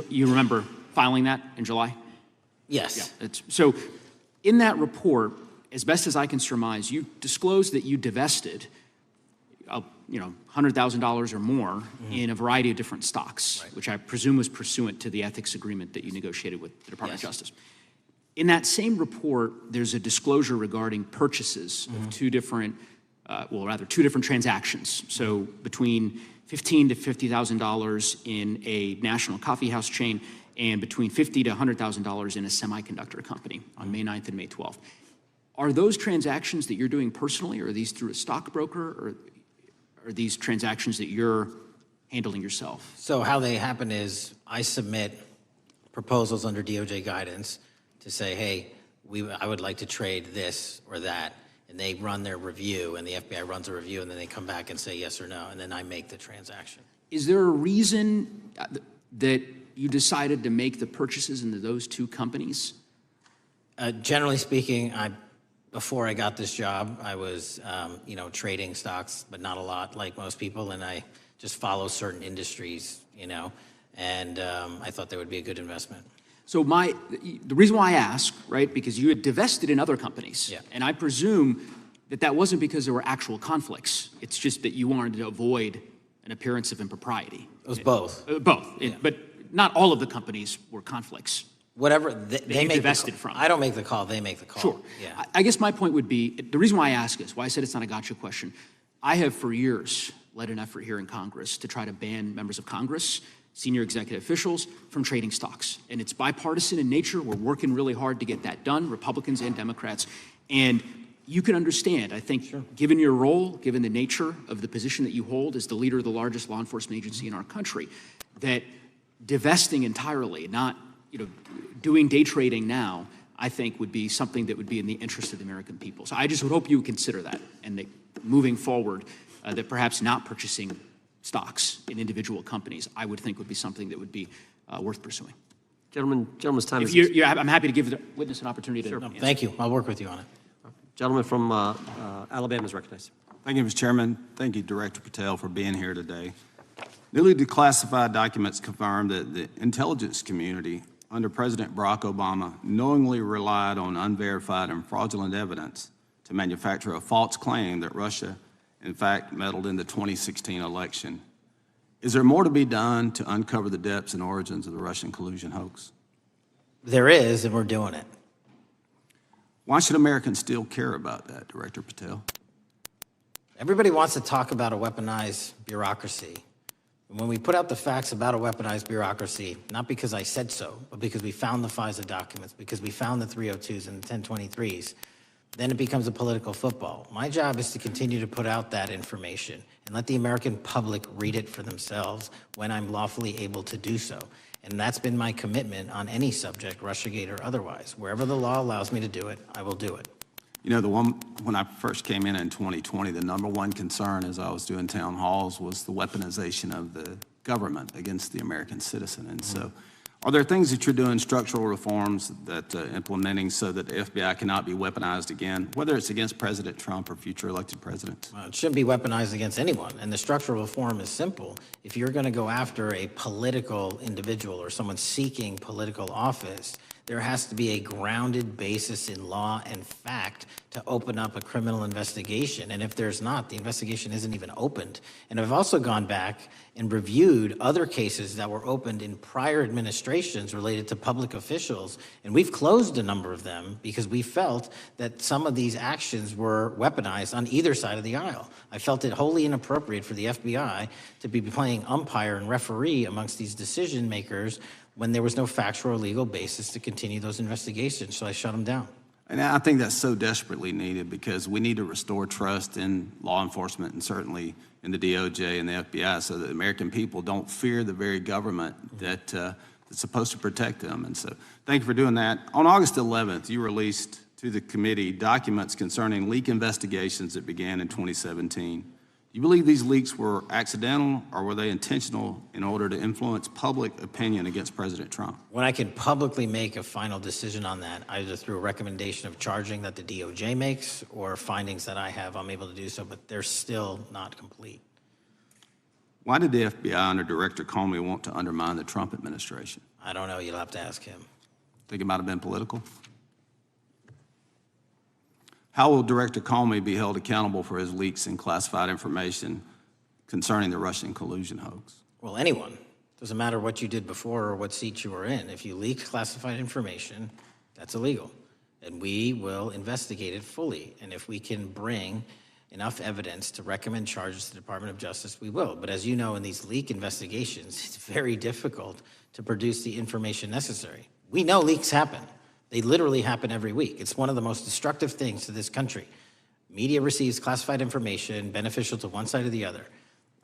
You remember filing that in July? Yes. Yeah, so in that report, as best as I can surmise, you disclosed that you divested $100,000 or more in a variety of different stocks, which I presume was pursuant to the ethics agreement that you negotiated with the Department of Justice. In that same report, there's a disclosure regarding purchases of 2 different transactions. So between $15,000 to $50,000 in a national coffee house chain, and between $50,000 to $100,000 in a semiconductor company on May 9th and May 12th. Are those transactions that you're doing personally, or are these through a stockbroker, or are these transactions that you're handling yourself? So how they happen is I submit proposals under DOJ guidance to say, hey, I would like to trade this or that. and they run their review, and the FBI runs a review, and then they come back and say yes or no, and then I make the transaction. Is there a reason that you decided to make the purchases into those two companies? Generally speaking, before I got this job, I was, trading stocks, but not a lot, like most people, and I just follow certain industries, and I thought they would be a good investment. So the reason why I ask, right, because you had divested in other companies, Yeah. and I presume that wasn't because there were actual conflicts. It's just that you wanted to avoid an appearance of impropriety. It was both. Both, Yeah. but not all of the companies were conflicts. Whatever they make divested from. I don't make the call, they make the call. Sure. Yeah. I guess my point would be, the reason why I ask is, why I said it's not a gotcha question. I have for years led an effort here in Congress to try to ban members of Congress, senior executive officials, from trading stocks. And it's bipartisan in nature. We're working really hard to get that done, Republicans and Democrats. And you can understand, I think, given your role, given the nature of the position that you hold as the leader of the largest law enforcement agency in our country, that divesting entirely, not doing day trading now, I think would be something that would be in the interest of the American people. So I just would hope you would consider that, and that moving forward, that perhaps not purchasing stocks in individual companies, I would think would be something that would be worth pursuing. Gentleman's time is... I'm happy to give the witness an opportunity to answer. Thank you. I'll work with you on it. Gentleman from Alabama is recognized. Thank you, Mr. Chairman. Thank you, Director Patel, for being here today. Newly declassified documents confirm that the intelligence community under President Barack Obama knowingly relied on unverified and fraudulent evidence to manufacture a false claim that Russia, in fact, meddled in the 2016 election. Is there more to be done to uncover the depths and origins of the Russian collusion hoax? There is, and we're doing it. Why should Americans still care about that, Director Patel? Everybody wants to talk about a weaponized bureaucracy. And when we put out the facts about a weaponized bureaucracy, not because I said so, but because we found the FISA documents, because we found the 302s and the 1023s, then it becomes a political football. My job is to continue to put out that information and let the American public read it for themselves when I'm lawfully able to do so. And that's been my commitment on any subject, Russiagate or otherwise. Wherever the law allows me to do it, I will do it. When I first came in 2020, the number one concern as I was doing town halls was the weaponization of the government against the American citizen. And so are there things that you're doing, structural reforms that implementing so that the FBI cannot be weaponized again, whether it's against President Trump or future elected presidents? It shouldn't be weaponized against anyone. And the structural reform is simple. If you're going to go after a political individual or someone seeking political office, there has to be a grounded basis in law and fact to open up a criminal investigation. And if there's not, the investigation isn't even opened. And I've also gone back and reviewed other cases that were opened in prior administrations related to public officials. And we've closed a number of them because we felt that some of these actions were weaponized on either side of the aisle. I felt it wholly inappropriate for the FBI to be playing umpire and referee amongst these decision makers when there was no factual or legal basis to continue those investigations, so I shut them down. And I think that's so desperately needed because we need to restore trust in law enforcement and certainly in the DOJ and the FBI so that the American people don't fear the very government that's supposed to protect them. And so thank you for doing that. On August 11th, you released to the committee documents concerning leak investigations that began in 2017. Do you believe these leaks were accidental or were they intentional in order to influence public opinion against President Trump? When I can publicly make a final decision on that, either through a recommendation of charging that the DOJ makes or findings that I have, I'm able to do so, but they're still not complete. Why did the FBI under Director Comey want to undermine the Trump administration? I don't know. You'll have to ask him. Think it might have been political? How will Director Comey be held accountable for his leaks and classified information concerning the Russian collusion hoax? Well, anyone. Doesn't matter what you did before or what seat you were in. If you leak classified information, that's illegal. And we will investigate it fully. And if we can bring enough evidence to recommend charges to the Department of Justice, we will. But as you know, in these leak investigations, it's very difficult to produce the information necessary. We know leaks happen. They literally happen every week. It's one of the most destructive things to this country. Media receives classified information beneficial to one side or the other.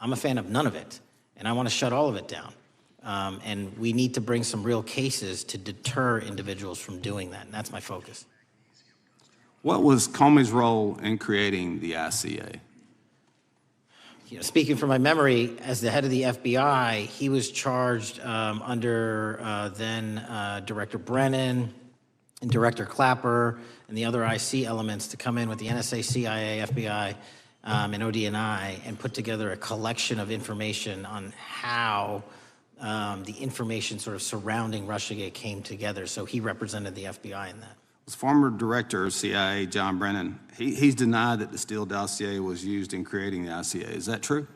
I'm a fan of none of it, and I want to shut all of it down. And we need to bring some real cases to deter individuals from doing that, and that's my focus. What was Comey's role in creating the ICA? You know, speaking from my memory, as the head of the FBI, he was charged under then Director Brennan and Director Clapper and the other IC elements to come in with the NSA, CIA, FBI, and ODNI and put together a collection of information on how the information sort of surrounding Russiagate came together. So he represented the FBI in that. Was former Director of CIA, John Brennan, he's denied that the Steele dossier was used in creating the ICA. Is that true?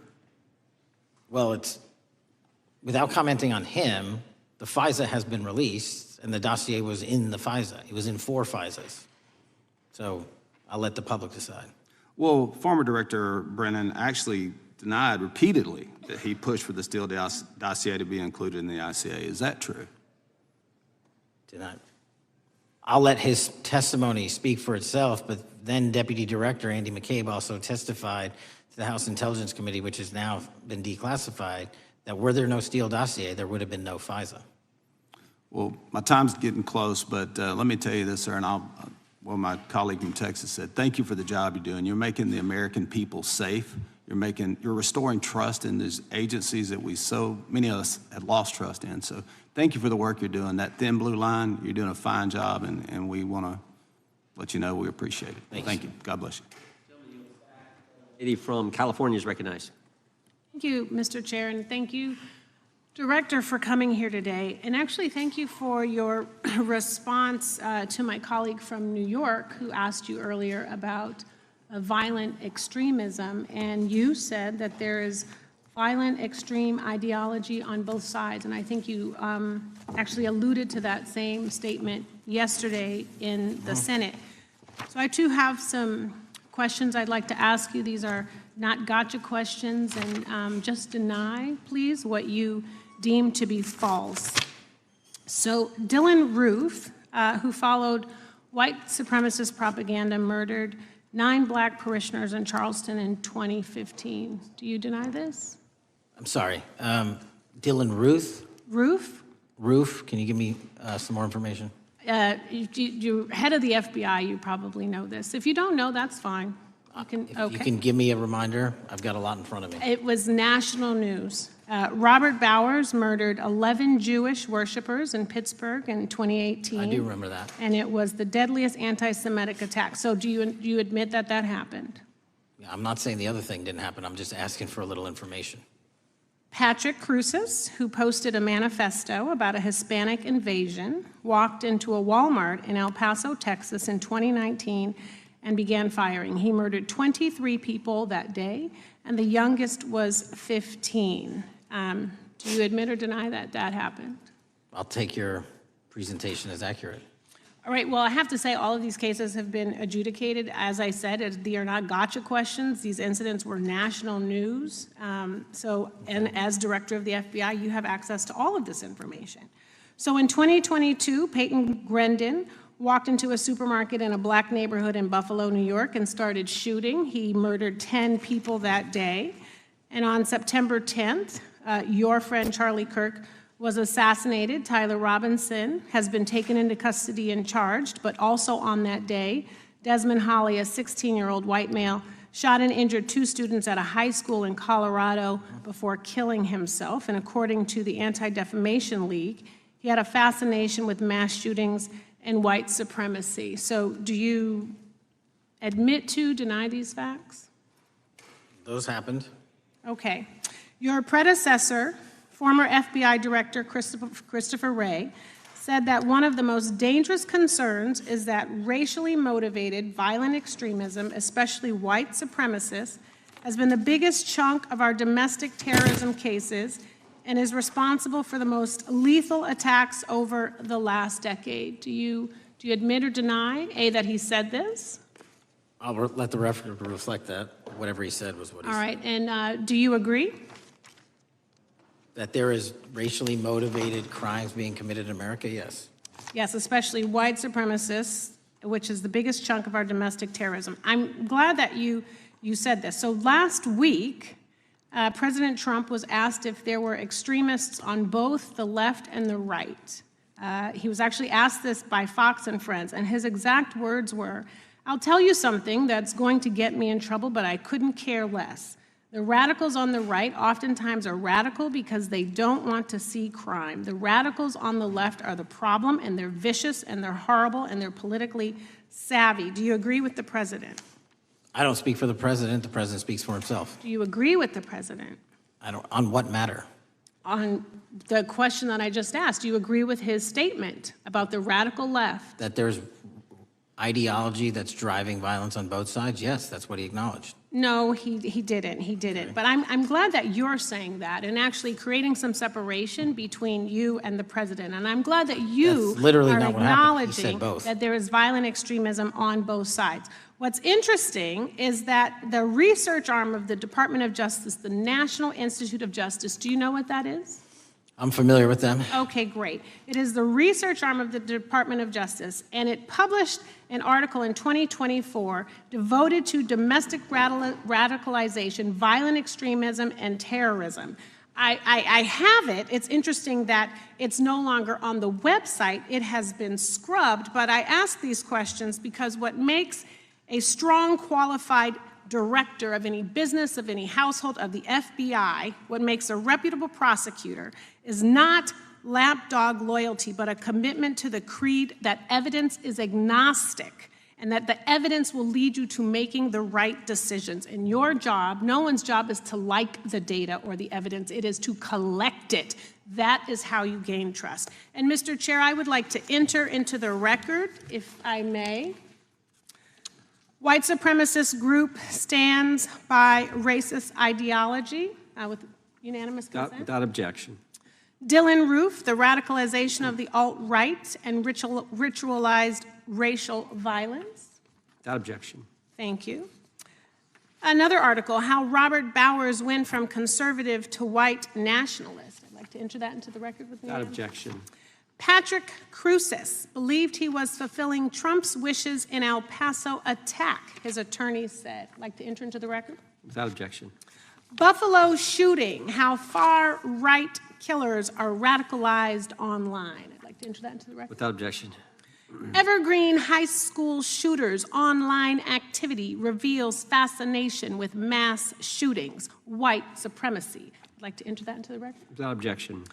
Well, it's, without commenting on him, the FISA has been released and the dossier was in the FISA. It was in 4 FISAs. So I'll let the public decide. Well, former Director Brennan actually denied repeatedly that he pushed for the Steele dossier to be included in the ICA. Is that true? Denied. I'll let his testimony speak for itself, but then Deputy Director Andy McCabe also testified to the House Intelligence Committee, which has now been declassified, that were there no Steele dossier, there would have been no FISA. Well, my time's getting close, but let me tell you this, sir, and well, my colleague from Texas said, thank you for the job you're doing. You're making the American people safe. You're restoring trust in these agencies that so many of us had lost trust in. So thank you for the work you're doing. That thin blue line, you're doing a fine job, and we want to let you know we appreciate it. Thank you. God bless you. Lady from California is recognized. Thank you, Mr. Chair, and thank you, Director, for coming here today. And actually, thank you for your response to my colleague from New York who asked you earlier about violent extremism. And you said that there is violent extreme ideology on both sides. And I think you actually alluded to that same statement yesterday in the Senate. So I too have some questions I'd like to ask you. These are not gotcha questions, and just deny, please, what you deem to be false. So Dylan Roof, who followed white supremacist propaganda, murdered 9 black parishioners in Charleston in 2015. Do you deny this? I'm sorry, Dylan Ruth? Roof? Roof, can you give me some more information? You're head of the FBI, you probably know this. If you don't know, that's fine. You can give me a reminder, I've got a lot in front of me. It was national news. Robert Bowers murdered 11 Jewish worshipers in Pittsburgh in 2018. I do remember that. And it was the deadliest anti-Semitic attack. So do you admit that that happened? I'm not saying the other thing didn't happen, I'm just asking for a little information. Patrick Cruces, who posted a manifesto about a Hispanic invasion, walked into a Walmart in El Paso, Texas in 2019 and began firing. He murdered 23 people that day, and the youngest was 15. Do you admit or deny that that happened? I'll take your presentation as accurate. All right, well, I have to say all of these cases have been adjudicated. As I said, they are not gotcha questions. These incidents were national news. And as director of the FBI, you have access to all of this information. So in 2022, Peyton Grendon walked into a supermarket in a black neighborhood in Buffalo, New York, and started shooting. He murdered 10 people that day. And on September 10th, your friend Charlie Kirk was assassinated. Tyler Robinson has been taken into custody and charged, but also on that day, Desmond Holley, a 16-year-old white male, shot and injured 2 students at a high school in Colorado before killing himself. And according to the Anti-Defamation League, he had a fascination with mass shootings and white supremacy. So do you admit to, deny these facts? Those happened. Okay. Your predecessor, former FBI Director Christopher Wray, said that one of the most dangerous concerns is that racially motivated violent extremism, especially white supremacists, has been the biggest chunk of our domestic terrorism cases and is responsible for the most lethal attacks over the last decade. Do you admit or deny, A, that he said this? I'll let the record reflect that. Whatever he said was what he said. All right, and do you agree? That there is racially motivated crimes being committed in America, yes. Yes, especially white supremacists, which is the biggest chunk of our domestic terrorism. I'm glad that you said this. So last week, President Trump was asked if there were extremists on both the left and the right. He was actually asked this by Fox and Friends, and his exact words were, I'll tell you something that's going to get me in trouble, but I couldn't care less. The radicals on the right oftentimes are radical because they don't want to see crime. The radicals on the left are the problem, and they're vicious, and they're horrible, and they're politically savvy. Do you agree with the president? I don't speak for the president. The president speaks for himself. Do you agree with the president? I don't. On what matter? On the question that I just asked, do you agree with his statement about the radical left? That there's ideology that's driving violence on both sides? Yes, that's what he acknowledged. No, he didn't. He didn't. But I'm glad that you're saying that and actually creating some separation between you and the president. And I'm glad that you That's literally are not what happened. He said acknowledging both. that there is violent extremism on both sides. What's interesting is that the research arm of the Department of Justice, the National Institute of Justice, do you know what that is? I'm familiar with them. Okay, great. It is the research arm of the Department of Justice, and it published an article in 2024 devoted to domestic radicalization, violent extremism, and terrorism. I have it. It's interesting that it's no longer on the website. It has been scrubbed, but I ask these questions because what makes a strong, qualified director of any business, of any household, of the FBI, what makes a reputable prosecutor is not lapdog loyalty, but a commitment to the creed that evidence is agnostic and that the evidence will lead you to making the right decisions. And your job, no one's job is to like the data or the evidence, it is to collect it. That is how you gain trust. And Mr. Chair, I would like to enter into the record, if I may. White supremacist group stands by racist ideology with unanimous consent. Without objection. Dylan Roof, the radicalization of the alt-right and ritualized racial violence. Without objection. Thank you. Another article, how Robert Bowers went from conservative to white nationalist. I'd like to enter that into the record with me. Without objection. Patrick Cruces believed he was fulfilling Trump's wishes in El Paso attack, his attorneys said. I'd like to enter into the record. Without objection. Buffalo shooting, how far-right killers are radicalized online. I'd like to enter that into the record. Without objection. Evergreen High School shooters' online activity reveals fascination with mass shootings, white supremacy. I'd like to enter that into the record. Without objection.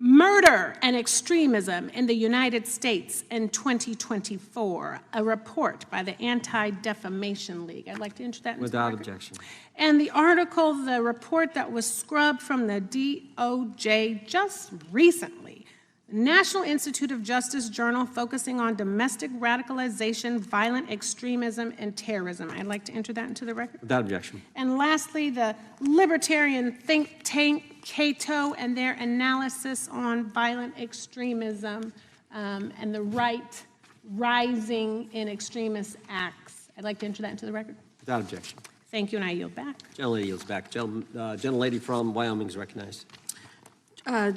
Murder and extremism in the United States in 2024, a report by the Anti-Defamation League. I'd like to enter that into Without the record. objection. And the article, the report that was scrubbed from the DOJ just recently, the National Institute of Justice Journal focusing on domestic radicalization, violent extremism, and terrorism. I'd like to enter that into the record. Without objection. And lastly, the libertarian think tank Cato and their analysis on violent extremism and the right rising in extremist acts. I'd like to enter that into the record. Without objection. Thank you, and I yield back. Gentlelady yields back. Gentlelady from Wyoming is recognized.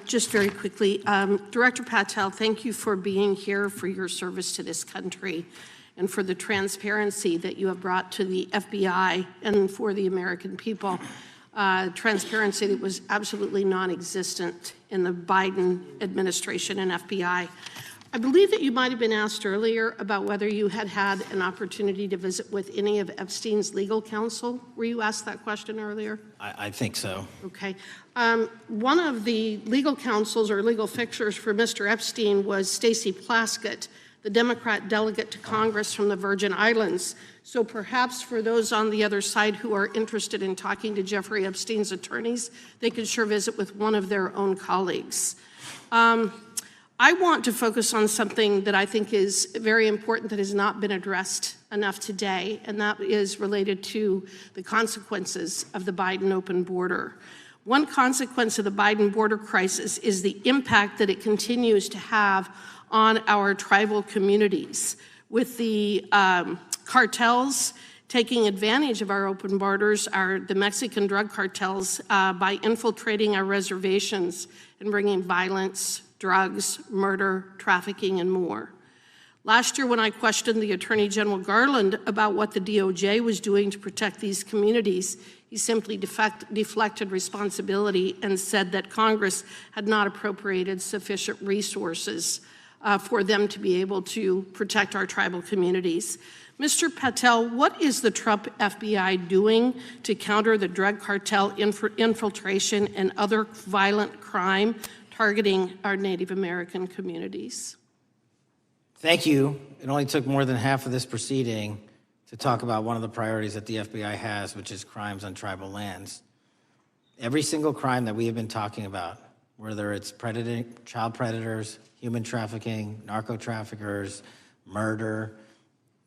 Just very quickly, Director Patel, thank you for being here, for your service to this country, and for the transparency that you have brought to the FBI and for the American people. Transparency that was absolutely non-existent in the Biden administration and FBI. I believe that you might have been asked earlier about whether you had had an opportunity to visit with any of Epstein's legal counsel. Were you asked that question earlier? I think so. Okay. One of the legal counsels or legal fixers for Mr. Epstein was Stacey Plaskett, the Democrat delegate to Congress from the Virgin Islands. So perhaps for those on the other side who are interested in talking to Jeffrey Epstein's attorneys, they could sure visit with one of their own colleagues. I want to focus on something that I think is very important that has not been addressed enough today, and that is related to the consequences of the Biden open border. One consequence of the Biden border crisis is the impact that it continues to have on our tribal communities, with the cartels taking advantage of our open borders, the Mexican drug cartels, by infiltrating our reservations and bringing violence, drugs, murder, trafficking, and more. Last year, when I questioned the Attorney General Garland about what the DOJ was doing to protect these communities, he simply deflected responsibility and said that Congress had not appropriated sufficient resources for them to be able to protect our tribal communities. Mr. Patel, what is the Trump FBI doing to counter the drug cartel infiltration and other violent crime targeting our Native American communities? Thank you. It only took more than half of this proceeding to talk about one of the priorities that the FBI has, which is crimes on tribal lands. Every single crime that we have been talking about, whether it's child predators, human trafficking, narco traffickers, murder,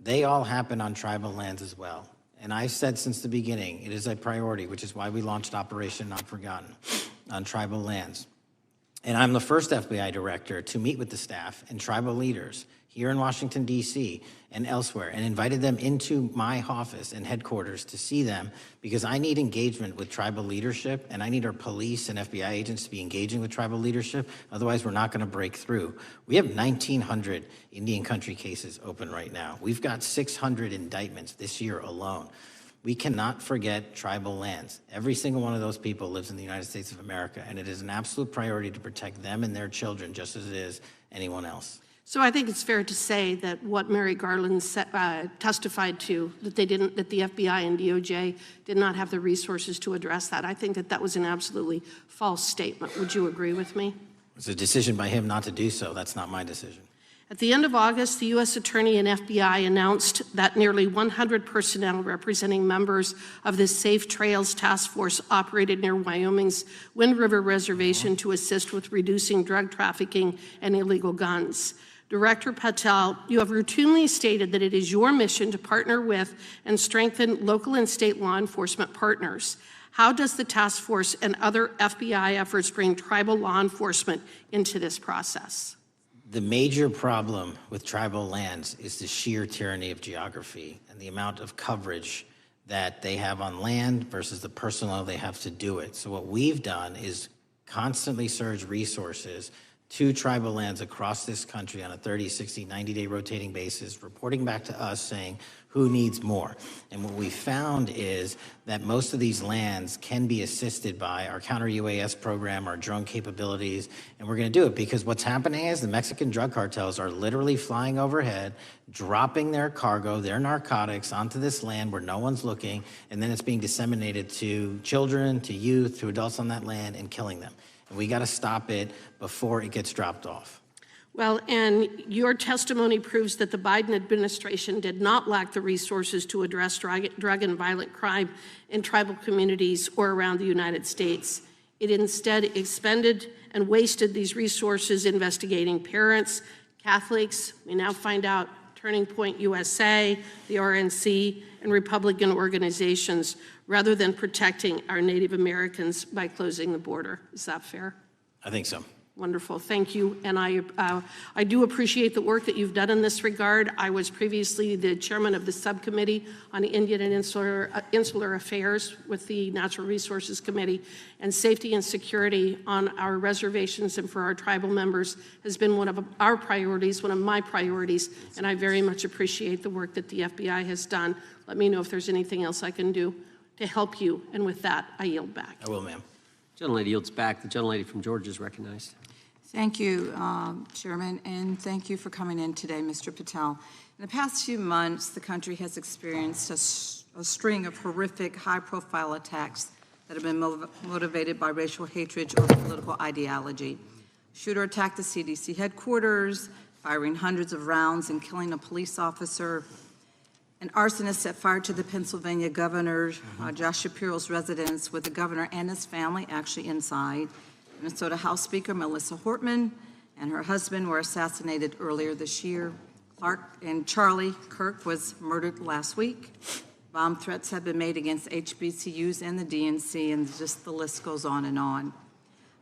they all happen on tribal lands as well. And I've said since the beginning, it is a priority, which is why we launched Operation Not Forgotten on tribal lands. And I'm the first FBI director to meet with the staff and tribal leaders here in Washington, D.C. and elsewhere, and invited them into my office and headquarters to see them, because I need engagement with tribal leadership, and I need our police and FBI agents to be engaging with tribal leadership. Otherwise, we're not going to break through. We have 1,900 Indian country cases open right now. We've got 600 indictments this year alone. We cannot forget tribal lands. Every single one of those people lives in the United States of America, and it is an absolute priority to protect them and their children just as it is anyone else. So I think it's fair to say that what Mary Garland testified to, that the FBI and DOJ did not have the resources to address that. I think that was an absolutely false statement. Would you agree with me? It's a decision by him not to do so. That's not my decision. At the end of August, the U.S. Attorney and FBI announced that nearly 100 personnel representing members of the Safe Trails Task Force operated near Wyoming's Wind River Reservation to assist with reducing drug trafficking and illegal guns. Director Patel, you have routinely stated that it is your mission to partner with and strengthen local and state law enforcement partners. How does the task force and other FBI efforts bring tribal law enforcement into this process? The major problem with tribal lands is the sheer tyranny of geography and the amount of coverage that they have on land versus the personnel they have to do it. So what we've done is constantly surge resources to tribal lands across this country on a 30, 60, 90-day rotating basis, reporting back to us saying who needs more. And what we found is that most of these lands can be assisted by our counter-UAS program, our drone capabilities, and we're going to do it because what's happening is the Mexican drug cartels are literally flying overhead, dropping their cargo, their narcotics onto this land where no one's looking, and then it's being disseminated to children, to youth, to adults on that land, and killing them. And we got to stop it before it gets dropped off. Well, and your testimony proves that the Biden administration did not lack the resources to address drug and violent crime in tribal communities or around the United States. It instead expended and wasted these resources investigating parents, Catholics, we now find out Turning Point USA, the RNC, and Republican organizations, rather than protecting our Native Americans by closing the border. Is that fair? I think so. Wonderful, thank you. And I do appreciate the work that you've done in this regard. I was previously the chairman of the subcommittee on Indian and Insular Affairs with the Natural Resources Committee, and safety and security on our reservations and for our tribal members has been one of our priorities, one of my priorities, and I very much appreciate the work that the FBI has done. Let me know if there's anything else I can do to help you, and with that, I yield back. I will, ma'am. Gentlelady yields back. The gentlelady from Georgia is recognized. Thank you, Chairman, and thank you for coming in today, Mr. Patel. In the past few months, the country has experienced a string of horrific, high-profile attacks that have been motivated by racial hatred or political ideology. Shooter attacked the CDC headquarters, firing hundreds of rounds and killing a police officer. An arsonist set fire to the Pennsylvania governor, Josh Shapiro's residence, with the governor and his family actually inside. Minnesota House Speaker Melissa Hortman and her husband were assassinated earlier this year. Clark and Charlie Kirk was murdered last week. Bomb threats have been made against HBCUs and the DNC, and just the list goes on and on.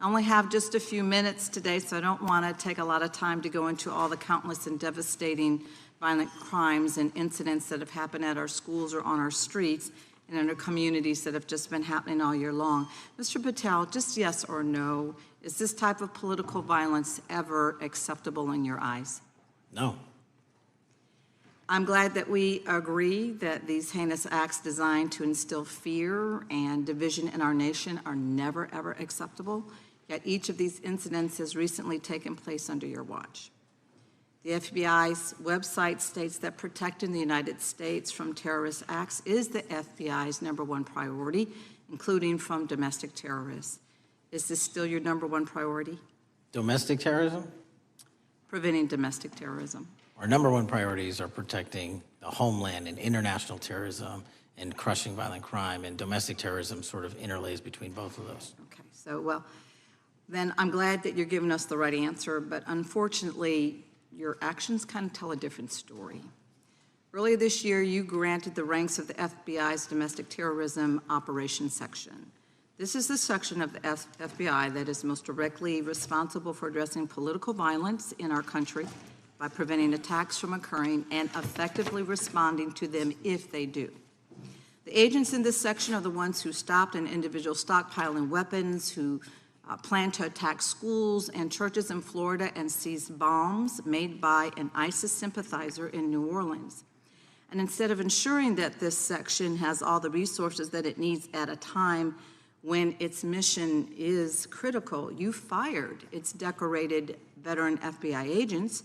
I only have just a few minutes today, so I don't want to take a lot of time to go into all the countless and devastating violent crimes and incidents that have happened at our schools or on our streets and in our communities that have just been happening all year long. Mr. Patel, just yes or no, is this type of political violence ever acceptable in your eyes? No. I'm glad that we agree that these heinous acts designed to instill fear and division in our nation are never, ever acceptable, yet each of these incidents has recently taken place under your watch. The FBI's website states that protecting the United States from terrorist acts is the FBI's #1 priority, including from domestic terrorists. Is this still your #1 priority? Domestic terrorism? Preventing domestic terrorism. Our #1 priorities are protecting the homeland and international terrorism and crushing violent crime, and domestic terrorism sort of interlays between both of those. Okay, so, well, then I'm glad that you're giving us the right answer, but unfortunately, your actions kind of tell a different story. Earlier this year, you granted the ranks of the FBI's Domestic Terrorism Operations Section. This is the section of the FBI that is most directly responsible for addressing political violence in our country by preventing attacks from occurring and effectively responding to them if they do. The agents in this section are the ones who stopped an individual stockpiling weapons, who planned to attack schools and churches in Florida and seized bombs made by an ISIS sympathizer in New Orleans. And instead of ensuring that this section has all the resources that it needs at a time when its mission is critical, you fired its decorated veteran FBI agents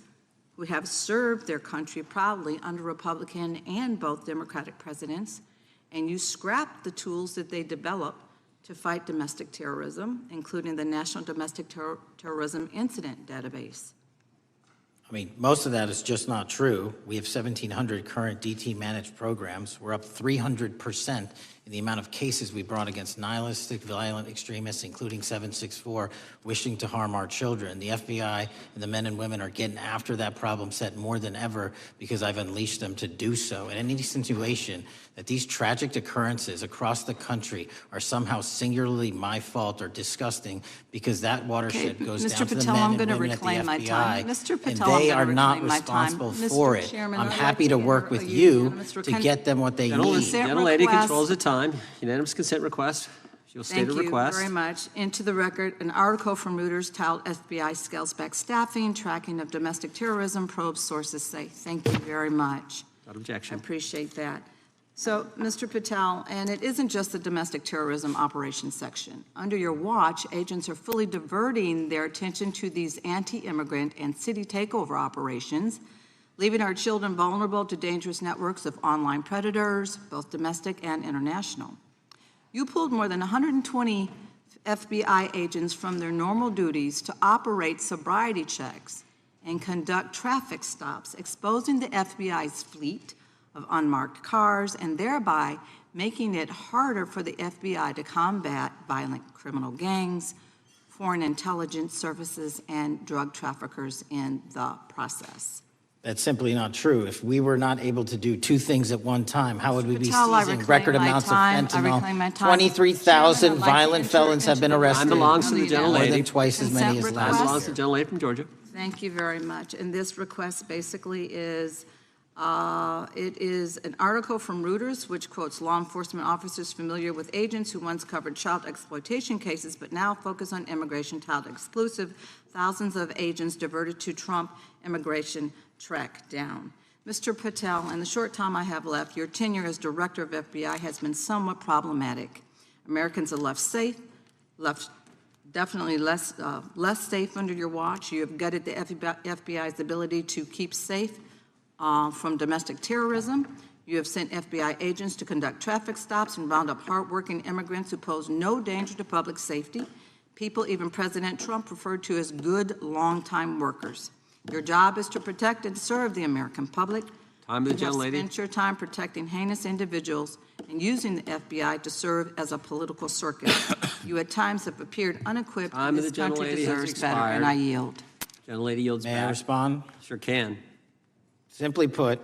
who have served their country proudly under Republican and both Democratic presidents, and you scrapped the tools that they developed to fight domestic terrorism, including the National Domestic Terrorism Incident Database. I mean, most of that is just not true. We have 1,700 current DT managed programs. We're up 300% in the amount of cases we brought against nihilistic, violent extremists, including 764, wishing to harm our children. The FBI and the men and women are getting after that problem set more than ever because I've unleashed them to do so. And any insinuation that these tragic occurrences across the country are somehow singularly my fault or disgusting because that watershed goes down to the men and women at the FBI, Mr. Patel, and they are not responsible for it. I'm happy to work with you to get them what they need. Gentlelady controls the time. Unanimous consent request. You'll state a request. Thank you very much. Into the record, an article from Reuters titled FBI Scales Back Staffing, Tracking of Domestic Terrorism, Probes Sources Say. Thank you very much. Without objection. I appreciate that. So, Mr. Patel, and it isn't just the domestic terrorism operations section. Under your watch, agents are fully diverting their attention to these anti-immigrant and city takeover operations, leaving our children vulnerable to dangerous networks of online predators, both domestic and international. You pulled more than 120 FBI agents from their normal duties to operate sobriety checks and conduct traffic stops, exposing the FBI's fleet of unmarked cars and thereby making it harder for the FBI to combat violent criminal gangs, foreign intelligence services, and drug traffickers in the process. That's simply not true. If we were not able to do two things at one time, how would we be seizing record amounts of fentanyl? 23,000 violent felons have been arrested. Time belongs to the gentlelady. More than twice as many as last year. Time belongs to the gentlelady from Georgia. Thank you very much. And this request basically is, it is an article from Reuters, which quotes law enforcement officers familiar with agents who once covered child exploitation cases, but now focus on immigration child exclusive. Thousands of agents diverted to Trump immigration track down. Mr. Patel, in the short time I have left, your tenure as director of FBI has been somewhat problematic. Americans are left safe, definitely less safe under your watch. You have gutted the FBI's ability to keep safe from domestic terrorism. You have sent FBI agents to conduct traffic stops and round up hardworking immigrants who pose no danger to public safety. People even President Trump referred to as good, long-time workers. Your job is to protect and serve the American public. Time of the gentlelady. You have spent your time protecting heinous individuals and using the FBI to serve as a political circus. You at times have appeared unequipped. Time of the this country gentlelady has deserves better, and I yield. Gentlelady yields back. May I respond? Sure can. Simply put,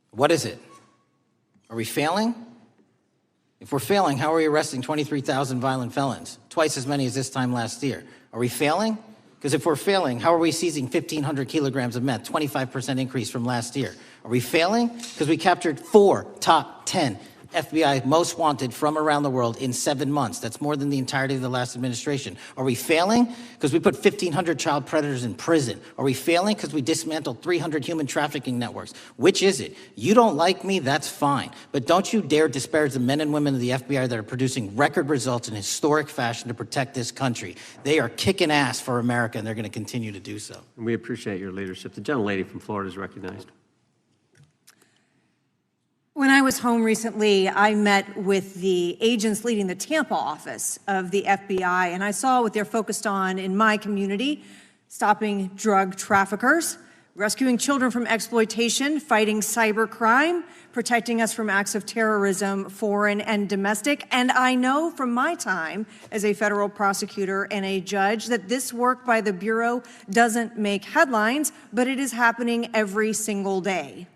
what is it? Are we failing? If we're failing, how are we arresting 23,000 violent felons? Twice as many as this time last year. Are we failing? Because if we're failing, how are we seizing 1,500 kilograms of meth, 25% increase from last year? Are we failing? Because we captured 4 top 10 FBI most wanted from around the world in 7 months. That's more than the entirety of the last administration. Are we failing because we put 1,500 child predators in prison? Are we failing because we dismantled 300 human trafficking networks? Which is it? You don't like me, that's fine. But don't you dare disparage the men and women of the FBI that are producing record results in historic fashion to protect this country. They are kicking ass for America, and they're going to continue to do so. And we appreciate your leadership. The gentlelady from Florida is recognized. When I was home recently, I met with the agents leading the Tampa office of the FBI, and I saw what they're focused on in my community: stopping drug traffickers, rescuing children from exploitation, fighting cybercrime, protecting us from acts of terrorism, foreign and domestic. And I know from my time as a federal prosecutor and a judge that this work by the Bureau doesn't make headlines, but it is happening every single day.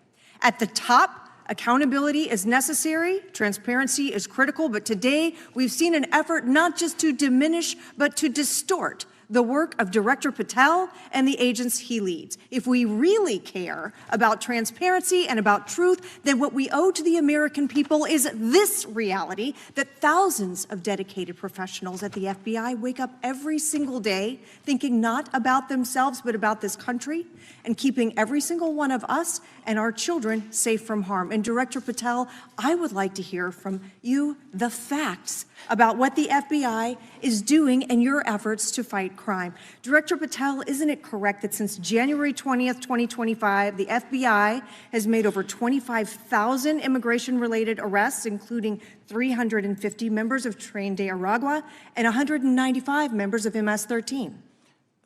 At the top, accountability is necessary, transparency is critical, but today we've seen an effort not just to diminish, but to distort the work of Director Patel and the agents he leads. If we really care about transparency and about truth, then what we owe to the American people is this reality: that thousands of dedicated professionals at the FBI wake up every single day thinking not about themselves, but about this country, and keeping every single one of us and our children safe from harm. And Director Patel, I would like to hear from you the facts about what the FBI is doing in your efforts to fight crime. Director Patel, isn't it correct that since January 20th, 2025, the FBI has made over 25,000 immigration-related arrests, including 350 members of Tren de Aragua and 195 members of MS-13?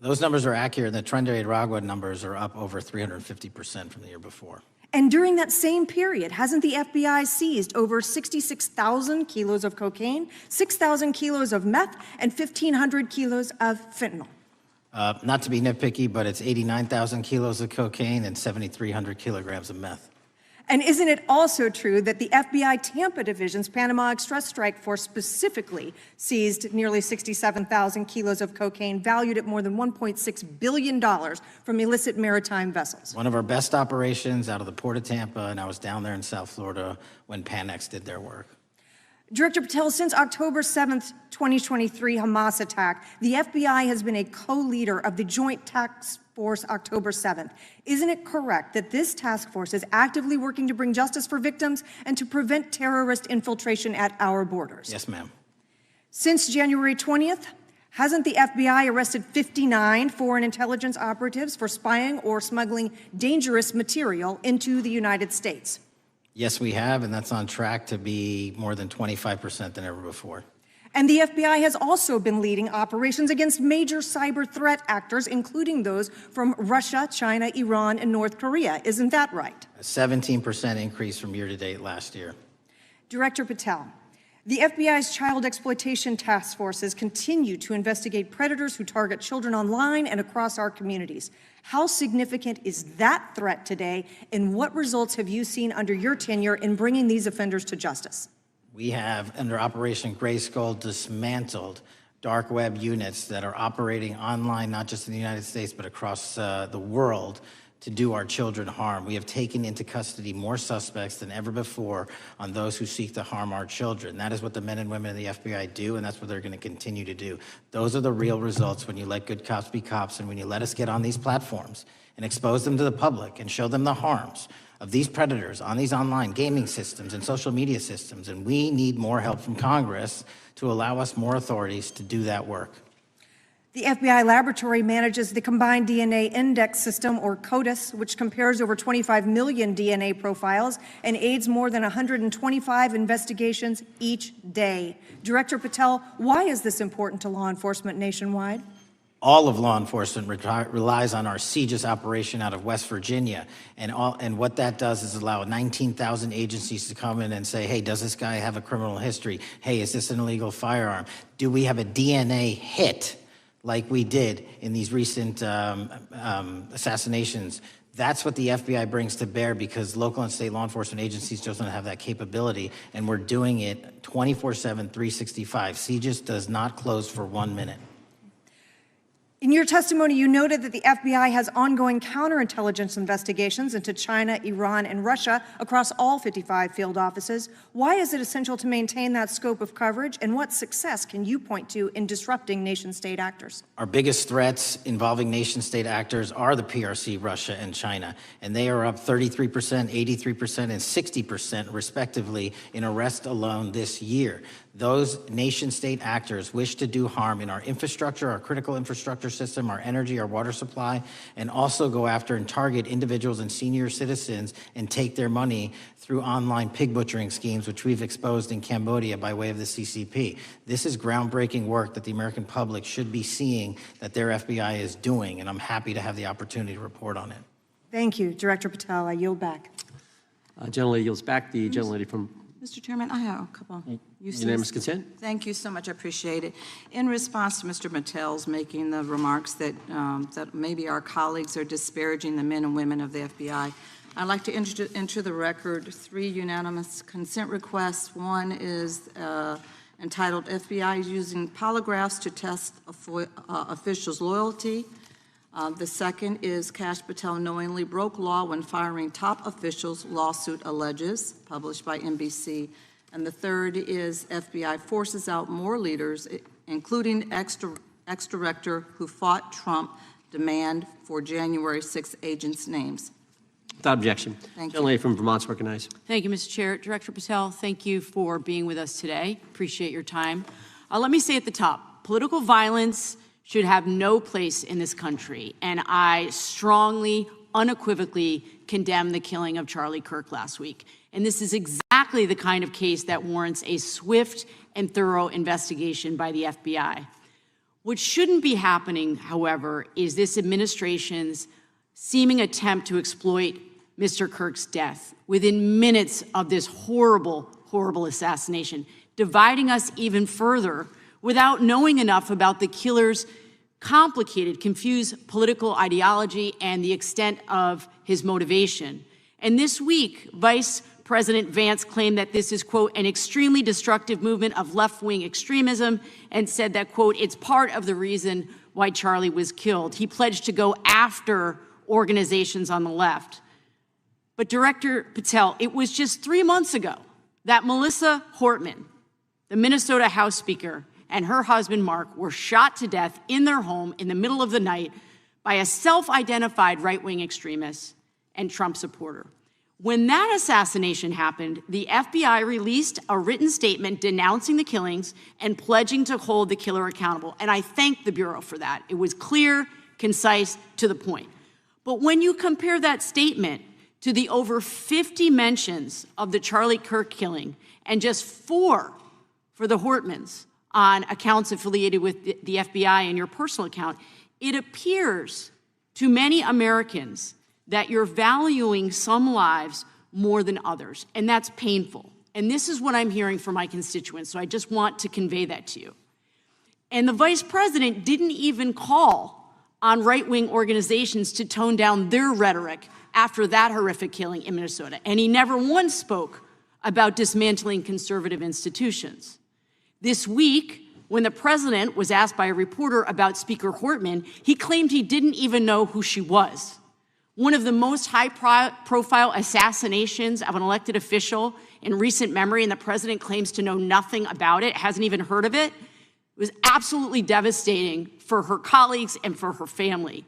Those numbers are accurate. The Tren de Aragua numbers are up over 350% from the year before. And during that same period, hasn't the FBI seized over 66,000 kilos of cocaine, 6,000 kilos of meth, and 1,500 kilos of fentanyl? Not to be nitpicky, but it's 89,000 kilos of cocaine and 7,300 kilograms of meth. And isn't it also true that the FBI Tampa Division's Panama Express Strike Force specifically seized nearly 67,000 kilos of cocaine valued at more than $1.6 billion from illicit maritime vessels? One of our best operations out of the Port of Tampa, and I was down there in South Florida when Panex did their work. Director Patel, since October 7th, 2023 Hamas attack, the FBI has been a co-leader of the Joint Task Force October 7th. Isn't it correct that this task force is actively working to bring justice for victims and to prevent terrorist infiltration at our borders? Yes, ma'am. Since January 20th, hasn't the FBI arrested 59 foreign intelligence operatives for spying or smuggling dangerous material into the United States? Yes, we have, and that's on track to be more than 25% than ever before. And the FBI has also been leading operations against major cyber threat actors, including those from Russia, China, Iran, and North Korea. Isn't that right? A 17% increase from year-to-date last year. Director Patel, the FBI's child exploitation task forces continue to investigate predators who target children online and across our communities. How significant is that threat today, and what results have you seen under your tenure in bringing these offenders to justice? We have, under Operation Grayskull, dismantled dark web units that are operating online, not just in the United States, but across the world, to do our children harm. We have taken into custody more suspects than ever before on those who seek to harm our children. That is what the men and women of the FBI do, and that's what they're going to continue to do. Those are the real results when you let good cops be cops, and when you let us get on these platforms and expose them to the public and show them the harms of these predators on these online gaming systems and social media systems. And we need more help from Congress to allow us more authorities to do that work. The FBI laboratory manages the Combined DNA Index System, or CODIS, which compares over 25 million DNA profiles and aids more than 125 investigations each day. Director Patel, why is this important to law enforcement nationwide? All of law enforcement relies on our CJIS operation out of West Virginia. And what that does is allow 19,000 agencies to come in and say, hey, does this guy have a criminal history? Hey, is this an illegal firearm? Do we have a DNA hit like we did in these recent assassinations? That's what the FBI brings to bear, because local and state law enforcement agencies just don't have that capability, and we're doing it 24/7, 365. CJIS does not close for 1 minute. In your testimony, you noted that the FBI has ongoing counterintelligence investigations into China, Iran, and Russia across all 55 field offices. Why is it essential to maintain that scope of coverage, and what success can you point to in disrupting nation-state actors? Our biggest threats involving nation-state actors are the PRC, Russia, and China, and they are up 33%, 83%, and 60% respectively in arrests alone this year. Those nation-state actors wish to do harm in our infrastructure, our critical infrastructure system, our energy, our water supply, and also go after and target individuals and senior citizens and take their money through online pig butchering schemes, which we've exposed in Cambodia by way of the CCP. This is groundbreaking work that the American public should be seeing that their FBI is doing, and I'm happy to have the opportunity to report on it. Thank you, Director Patel. I yield back. Gentlelady yields back. The gentlelady from Mr. Chairman, I have a couple. Unanimous consent. Thank you so much. I appreciate it. In response to Mr. Patel's making the remarks that that maybe our colleagues are disparaging the men and women of the FBI, I'd like to enter the record 3 unanimous consent requests. One is entitled FBI is using polygraphs to test officials' loyalty. The second is Kash Patel knowingly broke law when firing top officials, lawsuit alleges, published by NBC. And the third is FBI forces out more leaders, including ex-director who fought Trump, demand for January 6 agents' names. Without objection. Thank you. Gentlelady from Vermont's recognized. Thank you, Mr. Chair. Director Patel, thank you for being with us today. Appreciate your time. Let me say at the top, political violence should have no place in this country, and I strongly, unequivocally condemn the killing of Charlie Kirk last week. And this is exactly the kind of case that warrants a swift and thorough investigation by the FBI. What shouldn't be happening, however, is this administration's seeming attempt to exploit Mr. Kirk's death within minutes of this horrible, horrible assassination, dividing us even further without knowing enough about the killer's complicated, confused political ideology and the extent of his motivation. And this week, Vice President Vance claimed that this is, quote, an extremely destructive movement of left-wing extremism, and said that, quote, it's part of the reason why Charlie was killed. He pledged to go after organizations on the left. But Director Patel, it was just 3 months ago that Melissa Hortman, the Minnesota House Speaker, and her husband, Mark, were shot to death in their home in the middle of the night by a self-identified right-wing extremist and Trump supporter. When that assassination happened, the FBI released a written statement denouncing the killings and pledging to hold the killer accountable. And I thank the Bureau for that. It was clear, concise, to the point. But when you compare that statement to the over 50 mentions of the Charlie Kirk killing and just 4 for the Hortmans on accounts affiliated with the FBI and your personal account, it appears to many Americans that you're valuing some lives more than others, and that's painful. And this is what I'm hearing from my constituents, so I just want to convey that to you. And the Vice President didn't even call on right-wing organizations to tone down their rhetoric after that horrific killing in Minnesota, and he never once spoke about dismantling conservative institutions. This week, when the president was asked by a reporter about Speaker Hortman, he claimed he didn't even know who she was. One of the most high-profile assassinations of an elected official in recent memory, and the president claims to know nothing about it, hasn't even heard of it. It was absolutely devastating for her colleagues and for her family.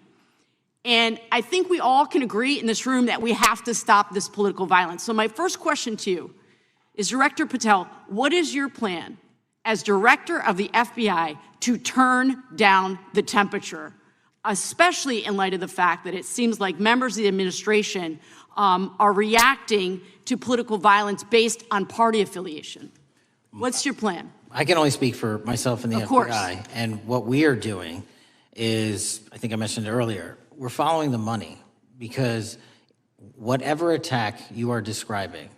And I think we all can agree in this room that we have to stop this political violence. So my first question to you is, Director Patel, what is your plan as director of the FBI to turn down the temperature, especially in light of the fact that it seems like members of the administration are reacting to political violence based on party affiliation? What's your plan? I can only speak for myself and the Of course. FBI. And what we are doing is, I think I mentioned earlier, we're following the money, because whatever attack you are describing,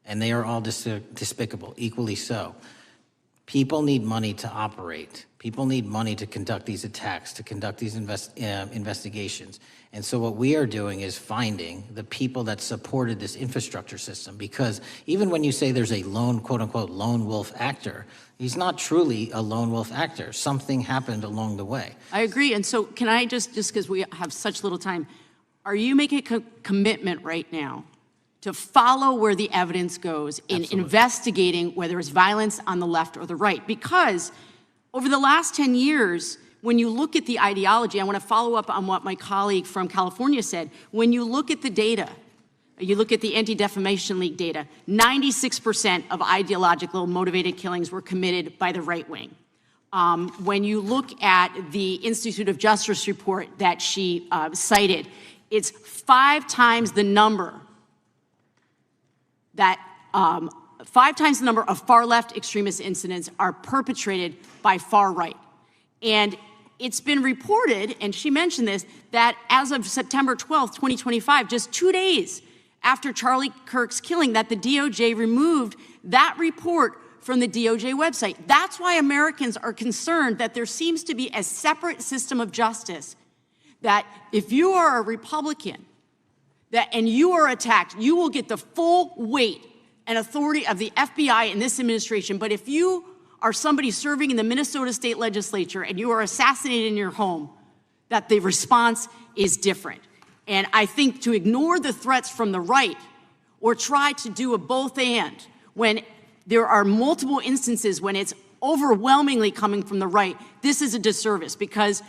and they are all despicable, equally so, people need money to operate. People need money to conduct these attacks, to conduct these investigations. And so what we are doing is finding the people that supported this infrastructure system, because even when you say there's a lone, quote unquote, lone wolf actor, he's not truly a lone wolf actor. Something happened along the way. I agree. And so can I just because we have such little time, are you making a commitment right now to follow where the evidence goes in Absolutely. investigating whether it's violence on the left or the right? Because over the last 10 years, when you look at the ideology, I want to follow up on what my colleague from California said. When you look at the data, you look at the Anti-Defamation League data, 96% of ideological motivated killings were committed by the right wing. When you look at the Institute of Justice report that she cited, it's 5 times the number that 5 times the number of far-left extremist incidents are perpetrated by far right. And it's been reported, and she mentioned this, that as of September 12th, 2025, just 2 days after Charlie Kirk's killing, that the DOJ removed that report from the DOJ website. That's why Americans are concerned that there seems to be a separate system of justice, that if you are a Republican and you are attacked, you will get the full weight and authority of the FBI in this administration. But if you are somebody serving in the Minnesota State Legislature and you are assassinated in your home, that the response is different. And I think to ignore the threats from the right or try to do a both and when there are multiple instances when it's overwhelmingly coming from the right, this is a disservice, because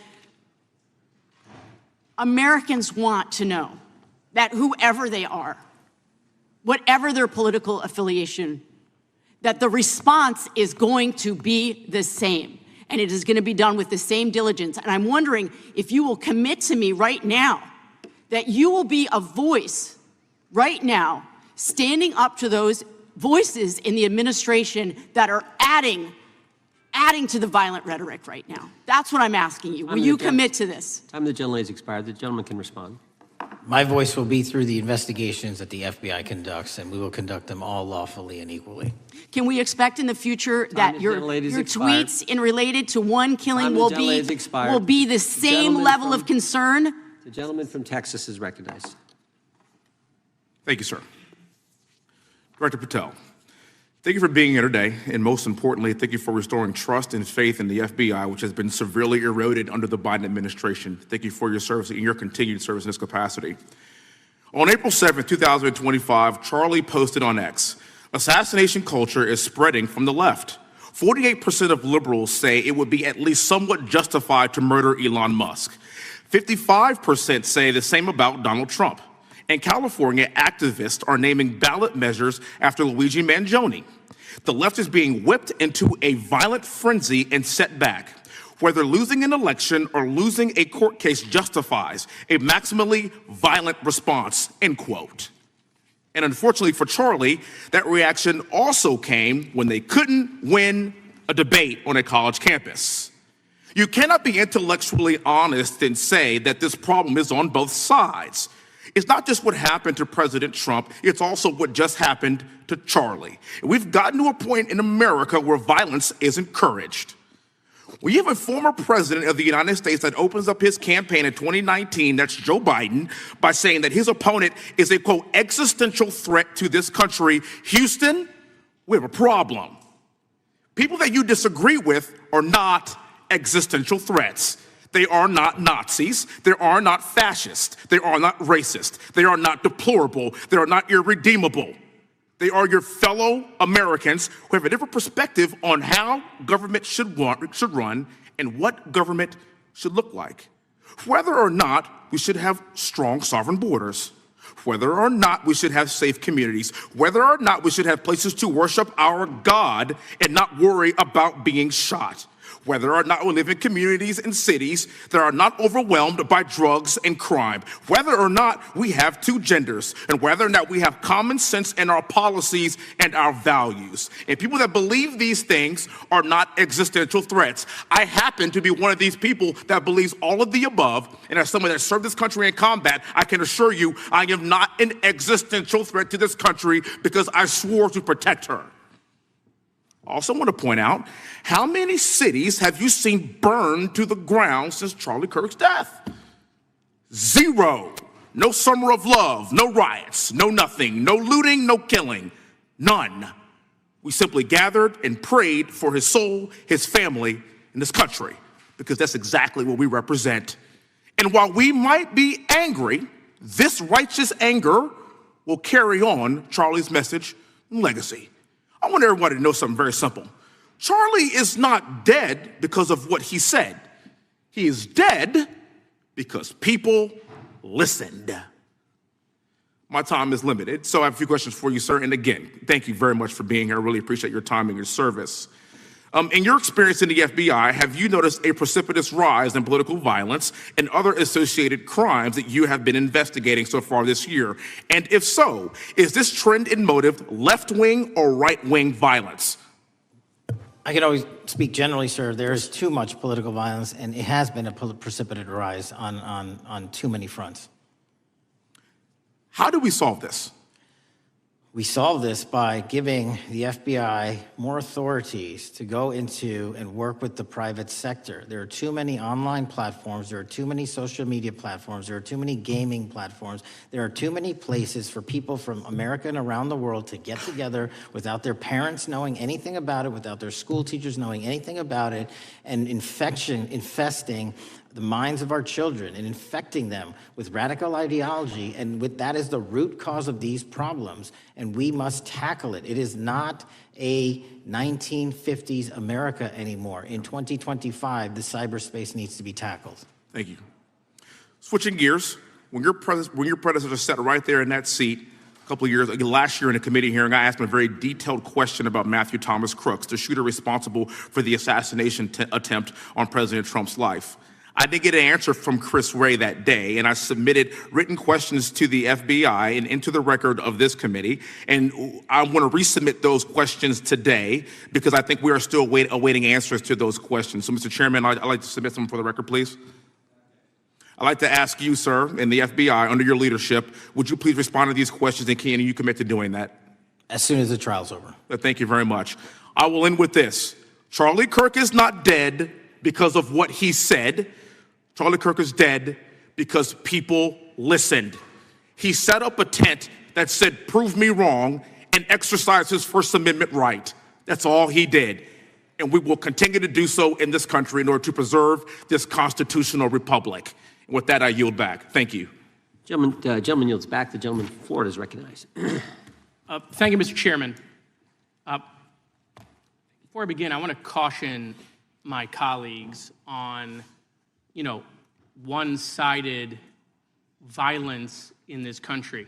Americans want to know that whoever they are, whatever their political affiliation, that the response is going to be the same, and it is going to be done with the same diligence. And I'm wondering if you will commit to me right now that you will be a voice right now standing up to those voices in the administration that are adding to the violent rhetoric right now. That's what I'm asking you. Will you commit to this? Time of the gentlelady has expired. The gentleman can respond. My voice will be through the investigations that the FBI conducts, and we will conduct them all lawfully and equally. Can we expect in the future that your tweets in related to one killing will be the same level of concern? The gentleman from Texas is recognized. Thank you, sir. Director Patel, thank you for being here today, and most importantly, thank you for restoring trust and faith in the FBI, which has been severely eroded under the Biden administration. Thank you for your service and your continued service in this capacity. On April 7th, 2025, Charlie posted on X, "Assassination culture is spreading from the left. 48% of liberals say it would be at least somewhat justified to murder Elon Musk. 55% say the same about Donald Trump. In California, activists are naming ballot measures after Luigi Mangione. The left is being whipped into a violent frenzy and set back. Whether losing an election or losing a court case justifies a maximally violent response," end quote. And unfortunately for Charlie, that reaction also came when they couldn't win a debate on a college campus. You cannot be intellectually honest and say that this problem is on both sides. It's not just what happened to President Trump, it's also what just happened to Charlie. We've gotten to a point in America where violence is encouraged. When you have a former president of the United States that opens up his campaign in 2019, that's Joe Biden, by saying that his opponent is a, quote, existential threat to this country, Houston, we have a problem. People that you disagree with are not existential threats. They are not Nazis. They are not fascist. They are not racist. They are not deplorable. They are not irredeemable. They are your fellow Americans who have a different perspective on how government should run and what government should look like. Whether or not we should have strong sovereign borders, whether or not we should have safe communities, whether or not we should have places to worship our God and not worry about being shot, whether or not we live in communities and cities that are not overwhelmed by drugs and crime, whether or not we have 2 genders, and whether or not we have common sense in our policies and our values. And people that believe these things are not existential threats. I happen to be one of these people that believes all of the above, and as someone that served this country in combat, I can assure you I am not an existential threat to this country because I swore to protect her. I also want to point out, how many cities have you seen burned to the ground since Charlie Kirk's death? 0. No summer of love, no riots, no nothing, no looting, no killing, none. We simply gathered and prayed for his soul, his family, and this country, because that's exactly what we represent. And while we might be angry, this righteous anger will carry on Charlie's message and legacy. I want everybody to know something very simple. Charlie is not dead because of what he said. He is dead because people listened. My time is limited, so I have a few questions for you, sir. And again, thank you very much for being here. I really appreciate your time and your service. In your experience in the FBI, have you noticed a precipitous rise in political violence and other associated crimes that you have been investigating so far this year? And if so, is this trend in motive left-wing or right-wing violence? I can always speak generally, sir. There is too much political violence, and it has been a precipitous rise on too many fronts. How do we solve this? We solve this by giving the FBI more authorities to go into and work with the private sector. There are too many online platforms. There are too many social media platforms. There are too many gaming platforms. There are too many places for people from America and around the world to get together without their parents knowing anything about it, without their school teachers knowing anything about it, and infesting the minds of our children and infecting them with radical ideology, and with that is the root cause of these problems, and we must tackle it. It is not a 1950s America anymore. In 2025, the cyberspace needs to be tackled. Thank you. Switching gears, when your predecessor sat right there in that seat a couple of years, last year in a committee hearing, I asked him a very detailed question about Matthew Thomas Crooks, the shooter responsible for the assassination attempt on President Trump's life. I did get an answer from Chris Wray that day, and I submitted written questions to the FBI and into the record of this committee, and I want to resubmit those questions today because I think we are still awaiting answers to those questions. So, Mr. Chairman, I'd like to submit them for the record, please. I'd like to ask you, sir, and the FBI, under your leadership, would you please respond to these questions, and can you commit to doing that? As soon as the trial's over. Thank you very much. I will end with this. Charlie Kirk is not dead because of what he said. Charlie Kirk is dead because people listened. He set up a tent that said, "Prove me wrong," and exercised his First Amendment right. That's all he did. And we will continue to do so in this country in order to preserve this constitutional republic. And with that, I yield back. Thank you. Gentleman yields back. The gentleman from Florida is recognized. Thank you, Mr. Chairman. Before I begin, I want to caution my colleagues on one-sided violence in this country.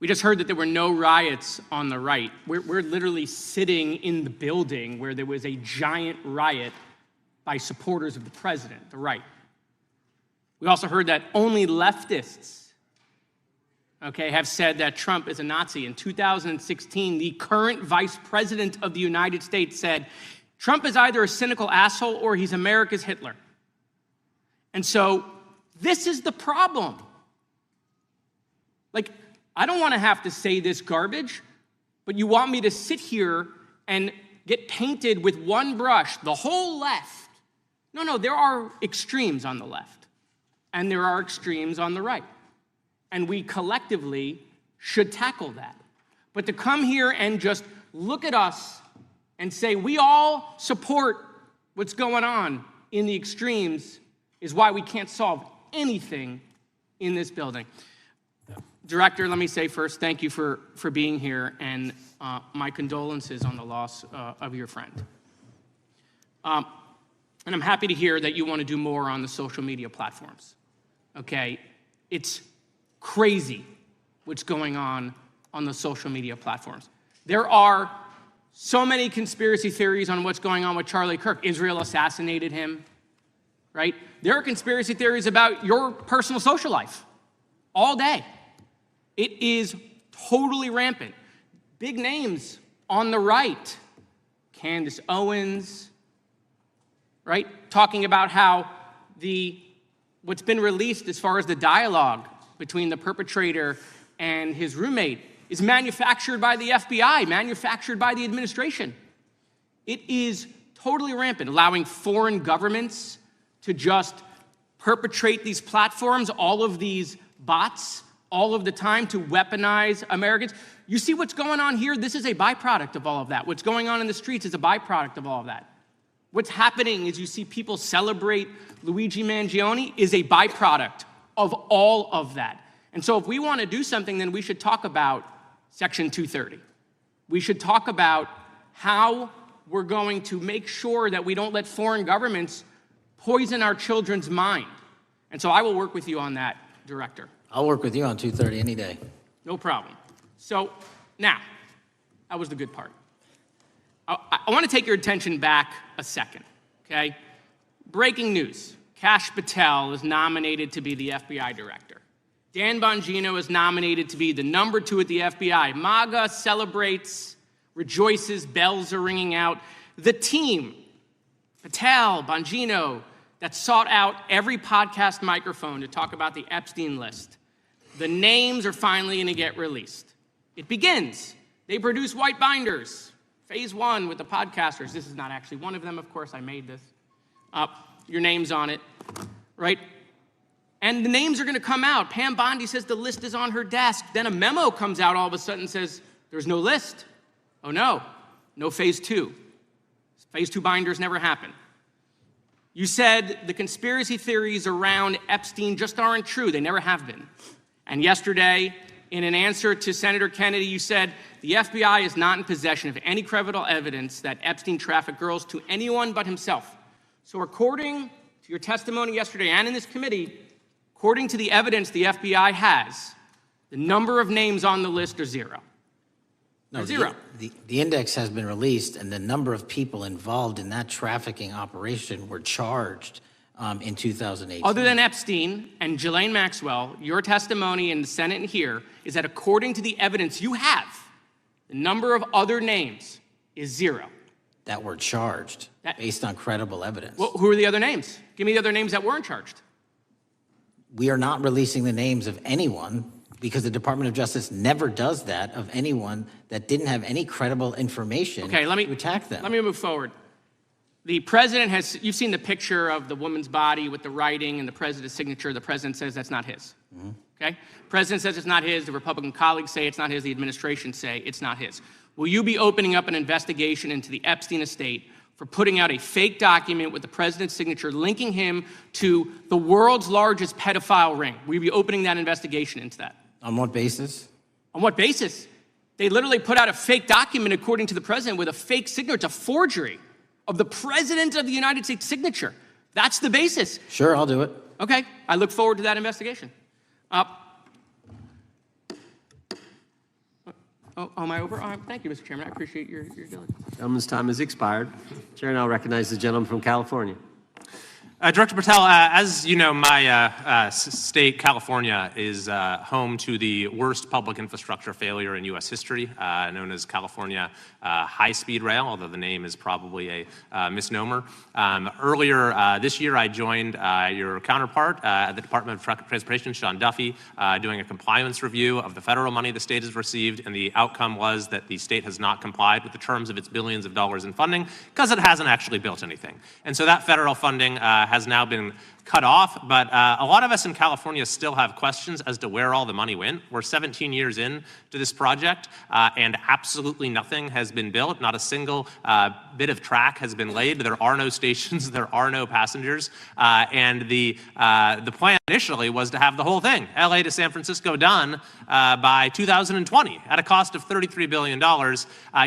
We just heard that there were no riots on the right. We're literally sitting in the building where there was a giant riot by supporters of the president, the right. We also heard that only leftists, have said that Trump is a Nazi. In 2016, the current vice president of the United States said, Trump is either a cynical asshole or he's America's Hitler. And so this is the problem. I don't want to have to say this garbage, but you want me to sit here and get painted with one brush, the whole left. No, there are extremes on the left, and there are extremes on the right. And we collectively should tackle that. But to come here and just look at us and say we all support what's going on in the extremes is why we can't solve anything in this building. Director, let me say first, thank you for being here, and my condolences on the loss of your friend. And I'm happy to hear that you want to do more on the social media platforms. It's crazy what's going on the social media platforms. There are so many conspiracy theories on what's going on with Charlie Kirk. Israel assassinated him, right? There are conspiracy theories about your personal social life all day. It is totally rampant. Big names on the right, Candace Owens, right? Talking about how what's been released as far as the dialogue between the perpetrator and his roommate is manufactured by the FBI, manufactured by the administration. It is totally rampant, allowing foreign governments to just perpetrate these platforms, all of these bots, all of the time to weaponize Americans. You see what's going on here? This is a byproduct of all of that. What's going on in the streets is a byproduct of all of that. What's happening is you see people celebrate Luigi Mangione is a byproduct of all of that. And so if we want to do something, then we should talk about Section 230. We should talk about how we're going to make sure that we don't let foreign governments poison our children's mind. And so I will work with you on that, Director. I'll work with you on 230 any day. No problem. So now, that was the good part. I want to take your attention back a second, okay? Breaking news. Kash Patel is nominated to be the FBI Director. Dan Bongino is nominated to be the number 2 at the FBI. MAGA celebrates, rejoices, bells are ringing out. The team, Patel, Bongino, that sought out every podcast microphone to talk about the Epstein list. The names are finally going to get released. It begins. They produce white binders. Phase 1 with the podcasters. This is not actually one of them, of course. I made this. Your name's on it, right? And the names are going to come out. Pam Bondi says the list is on her desk. Then a memo comes out all of a sudden and says, there's no list. Oh, no. No phase 2. Phase 2 binders never happen. You said the conspiracy theories around Epstein just aren't true. They never have been. And yesterday, in an answer to Senator Kennedy, you said the FBI is not in possession of any credible evidence that Epstein trafficked girls to anyone but himself. So according to your testimony yesterday and in this committee, according to the evidence the FBI has, the number of names on the list are 0. No, zero. The index has been released, and the number of people involved in that trafficking operation were charged in 2018. Other than Epstein and Ghislaine Maxwell, your testimony in the Senate and here is that according to the evidence you have, the number of other names is 0. That were charged based on credible evidence. Well, who are the other names? Give me the other names that weren't charged. We are not releasing the names of anyone because the Department of Justice never does that of anyone that didn't have any credible information to attack them. Let me move forward. The president has, you've seen the picture of the woman's body with the writing and the president's signature. The president says that's not his. Mm-hmm. Okay? President says it's not his. The Republican colleagues say it's not his. The administration say it's not his. Will you be opening up an investigation into the Epstein estate for putting out a fake document with the president's signature linking him to the world's largest pedophile ring? Will you be opening that investigation into that? On what basis? On what basis? They literally put out a fake document, according to the president, with a fake signature. It's a forgery of the president of the United States signature. That's the basis. Sure, I'll do it. Okay, I look forward to that investigation. Am I over? Thank you, Mr. Chairman. I appreciate your diligence. Gentleman's time has expired. Chair now recognizes the gentleman from California. Director Patel, as you know, my state, California, is home to the worst public infrastructure failure in U.S. history, known as California High-Speed Rail, although the name is probably a misnomer. Earlier this year, I joined your counterpart at the Department of Transportation, Sean Duffy, doing a compliance review of the federal money the state has received, and the outcome was that the state has not complied with the terms of its billions of dollars in funding because it hasn't actually built anything. And so that federal funding has now been cut off, but a lot of us in California still have questions as to where all the money went. We're 17 years in to this project, and absolutely nothing has been built. Not a single bit of track has been laid. There are no stations. There are no passengers. And the plan initially was to have the whole thing, LA to San Francisco, done by 2020 at a cost of $33 billion.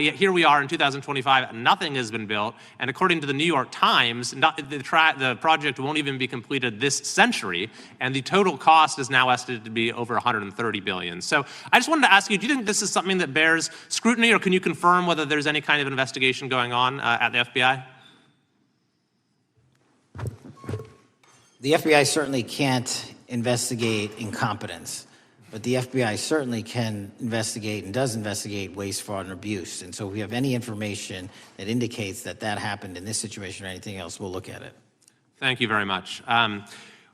Yet here we are in 2025, nothing has been built. And according to the New York Times, the project won't even be completed this century, and the total cost is now estimated to be over $130 billion. So I just wanted to ask you, do you think this is something that bears scrutiny, or can you confirm whether there's any kind of investigation going on at the FBI? The FBI certainly can't investigate incompetence, but the FBI certainly can investigate and does investigate waste, fraud, and abuse. And so if we have any information that indicates that that happened in this situation or anything else, we'll look at it. Thank you very much.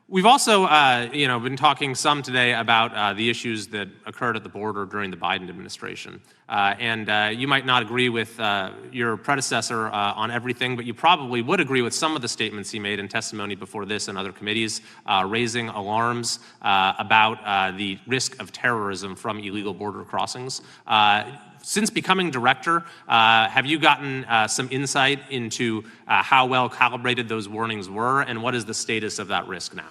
We've also, been talking some today about the issues that occurred at the border during the Biden administration. You might not agree with your predecessor on everything, but you probably would agree with some of the statements he made in testimony before this and other committees, raising alarms about the risk of terrorism from illegal border crossings. Since becoming director, have you gotten some insight into how well calibrated those warnings were, and what is the status of that risk now?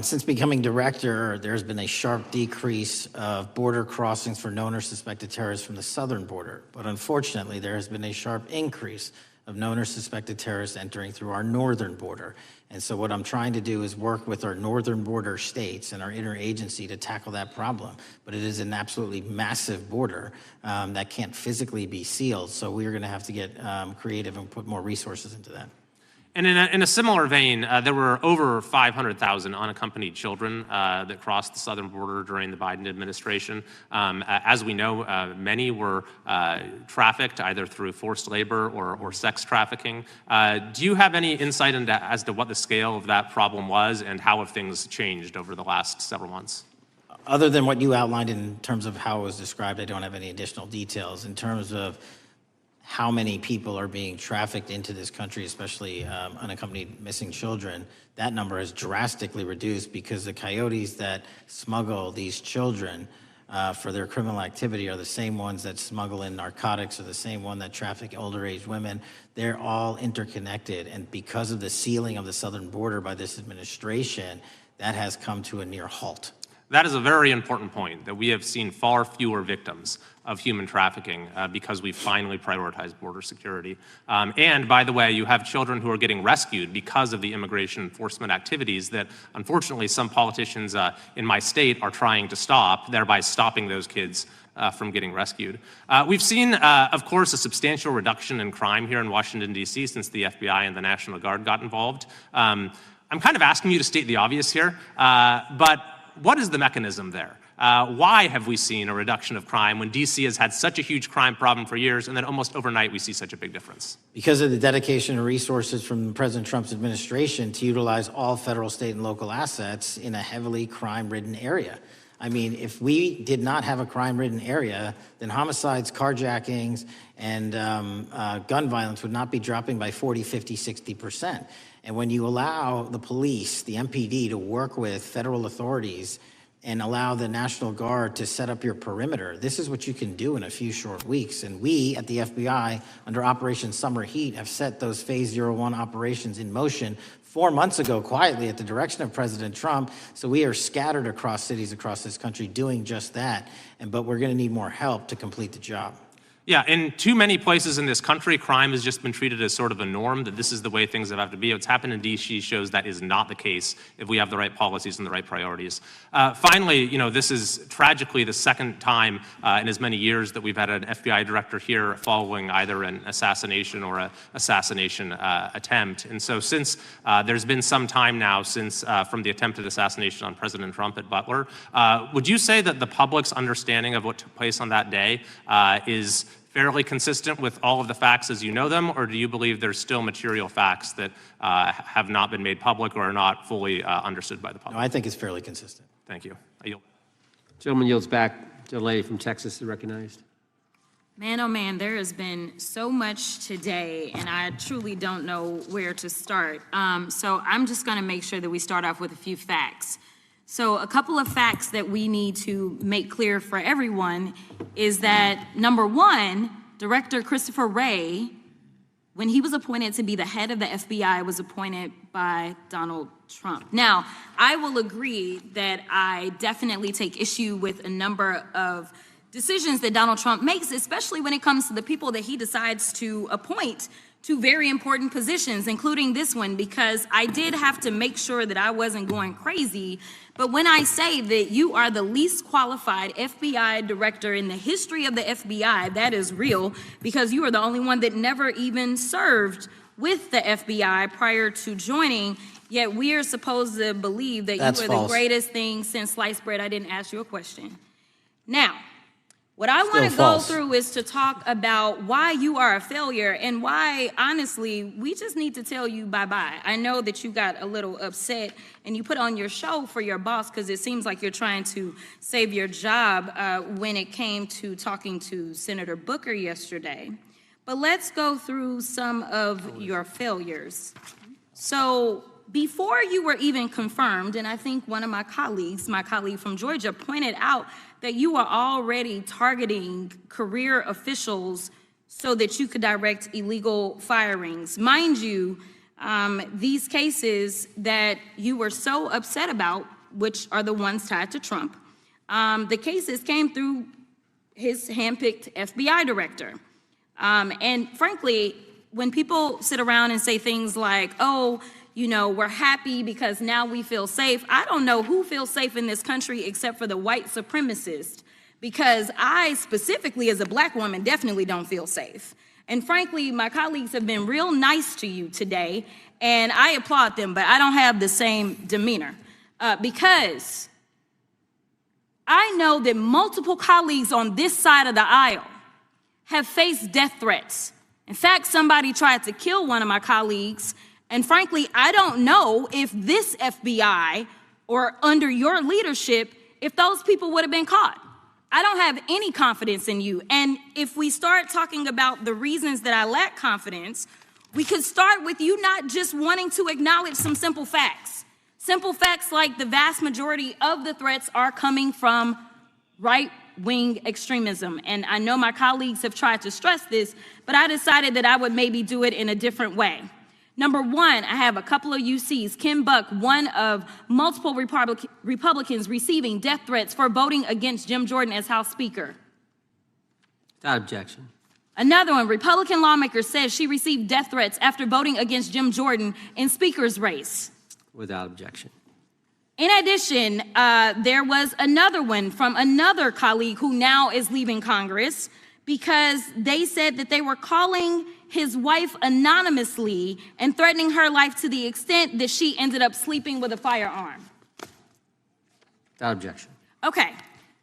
Since becoming director, there's been a sharp decrease of border crossings for known or suspected terrorists from the southern border. But unfortunately, there has been a sharp increase of known or suspected terrorists entering through our northern border. And so what I'm trying to do is work with our northern border states and our interagency to tackle that problem. But it is an absolutely massive border that can't physically be sealed. So we're going to have to get creative and put more resources into that. And in a similar vein, there were over 500,000 unaccompanied children that crossed the southern border during the Biden administration. As we know, many were trafficked either through forced labor or sex trafficking. Do you have any insight as to what the scale of that problem was and how have things changed over the last several months? Other than what you outlined in terms of how it was described, I don't have any additional details. In terms of how many people are being trafficked into this country, especially unaccompanied missing children, that number has drastically reduced because the coyotes that smuggle these children for their criminal activity are the same ones that smuggle in narcotics, or the same one that traffic older age women. They're all interconnected, and because of the sealing of the southern border by this administration, that has come to a near halt. That is a very important point, that we have seen far fewer victims of human trafficking because we've finally prioritized border security. And by the way, you have children who are getting rescued because of the immigration enforcement activities that unfortunately some politicians in my state are trying to stop, thereby stopping those kids from getting rescued. We've seen, of course, a substantial reduction in crime here in Washington, D.C. since the FBI and the National Guard got involved. I'm kind of asking you to state the obvious here, but what is the mechanism there? Why have we seen a reduction of crime when D.C. has had such a huge crime problem for years, and then almost overnight we see such a big difference? Because of the dedication and resources from President Trump's administration to utilize all federal, state, and local assets in a heavily crime-ridden area. I mean, if we did not have a crime-ridden area, then homicides, carjackings, and gun violence would not be dropping by 40, 50, 60%. And when you allow the police, the MPD, to work with federal authorities and allow the National Guard to set up your perimeter, this is what you can do in a few short weeks. And we at the FBI, under Operation Summer Heat, have set those Phase 01 operations in motion 4 months ago, quietly at the direction of President Trump. So we are scattered across cities across this country doing just that. But we're going to need more help to complete the job. Yeah, in too many places in this country, crime has just been treated as sort of a norm, that this is the way things have to be. What's happened in D.C. shows that is not the case if we have the right policies and the right priorities. Finally, this is tragically the second time in as many years that we've had an FBI director here following either an assassination or an assassination attempt. And so since there's been some time now since from the attempted assassination on President Trump at Butler, would you say that the public's understanding of what took place on that day is fairly consistent with all of the facts as you know them, or do you believe there's still material facts that have not been made public or are not fully understood by the public? No, I think it's fairly consistent. Thank you. I yield. Gentleman yields back. The lady from Texas is recognized. Man, oh man, there has been so much today, and I truly don't know where to start. So I'm just going to make sure that we start off with a few facts. So a couple of facts that we need to make clear for everyone is that, number one, Director Christopher Wray, when he was appointed to be the head of the FBI, was appointed by Donald Trump. Now, I will agree that I definitely take issue with a number of decisions that Donald Trump makes, especially when it comes to the people that he decides to appoint to very important positions, including this one, because I did have to make sure that I wasn't going crazy. But when I say that you are the least qualified FBI director in the history of the FBI, that is real, because you are the only one that never even served with the FBI prior to joining, yet we are supposed to believe that you are the greatest thing since sliced bread. I didn't ask you a question. Now, What I want to go false. through is to talk about why you are a failure and why, honestly, we just need to tell you bye-bye. I know that you got a little upset and you put on your show for your boss because it seems like you're trying to save your job when it came to talking to Senator Booker yesterday. But let's go through some of your failures. So before you were even confirmed, and I think one of my colleague from Georgia, pointed out that you were already targeting career officials so that you could direct illegal firings. Mind you, these cases that you were so upset about, which are the ones tied to Trump, the cases came through his handpicked FBI director. And frankly, when people sit around and say things like, oh, you know, we're happy because now we feel safe. I don't know who feels safe in this country except for the white supremacists, because I specifically as a black woman definitely don't feel safe. And frankly, my colleagues have been real nice to you today, and I applaud them, but I don't have the same demeanor because I know that multiple colleagues on this side of the aisle have faced death threats. In fact, somebody tried to kill one of my colleagues. And frankly, I don't know if this FBI or under your leadership, if those people would have been caught. I don't have any confidence in you. And if we start talking about the reasons that I lack confidence, we could start with you not just wanting to acknowledge some simple facts. Simple facts like the vast majority of the threats are coming from right-wing extremism. And I know my colleagues have tried to stress this, but I decided that I would maybe do it in a different way. Number one, I have a couple of UCs. Kim Buck, one of multiple Republicans receiving death threats for voting against Jim Jordan as House Speaker. Without objection. Another one, Republican lawmaker says she received death threats after voting against Jim Jordan in Speaker's race. Without objection. In addition, there was another one from another colleague who now is leaving Congress because they said that they were calling his wife anonymously and threatening her life to the extent that she ended up sleeping with a firearm. Without objection. Okay,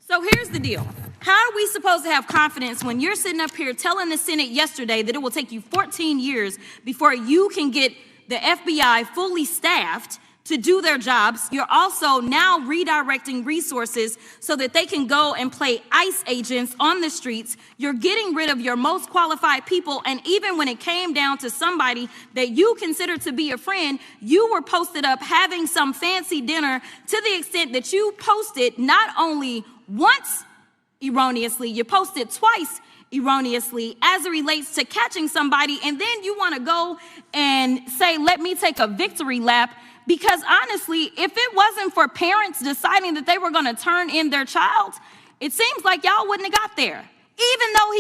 so here's the deal. How are we supposed to have confidence when you're sitting up here telling the Senate yesterday that it will take you 14 years before you can get the FBI fully staffed to do their jobs? You're also now redirecting resources so that they can go and play ICE agents on the streets. You're getting rid of your most qualified people, and even when it came down to somebody that you consider to be a friend, you were posted up having some fancy dinner to the extent that you posted not only once erroneously, you posted twice erroneously as it relates to catching somebody, and then you want to go and say, let me take a victory lap. Because honestly, if it wasn't for parents deciding that they were going to turn in their child, it seems like y'all wouldn't have got there, even though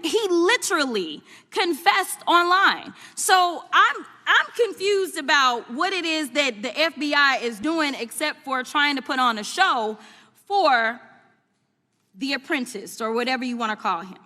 he literally confessed online. So I'm confused about what it is that the FBI is doing except for trying to put on a show for the apprentice or whatever you want to call him.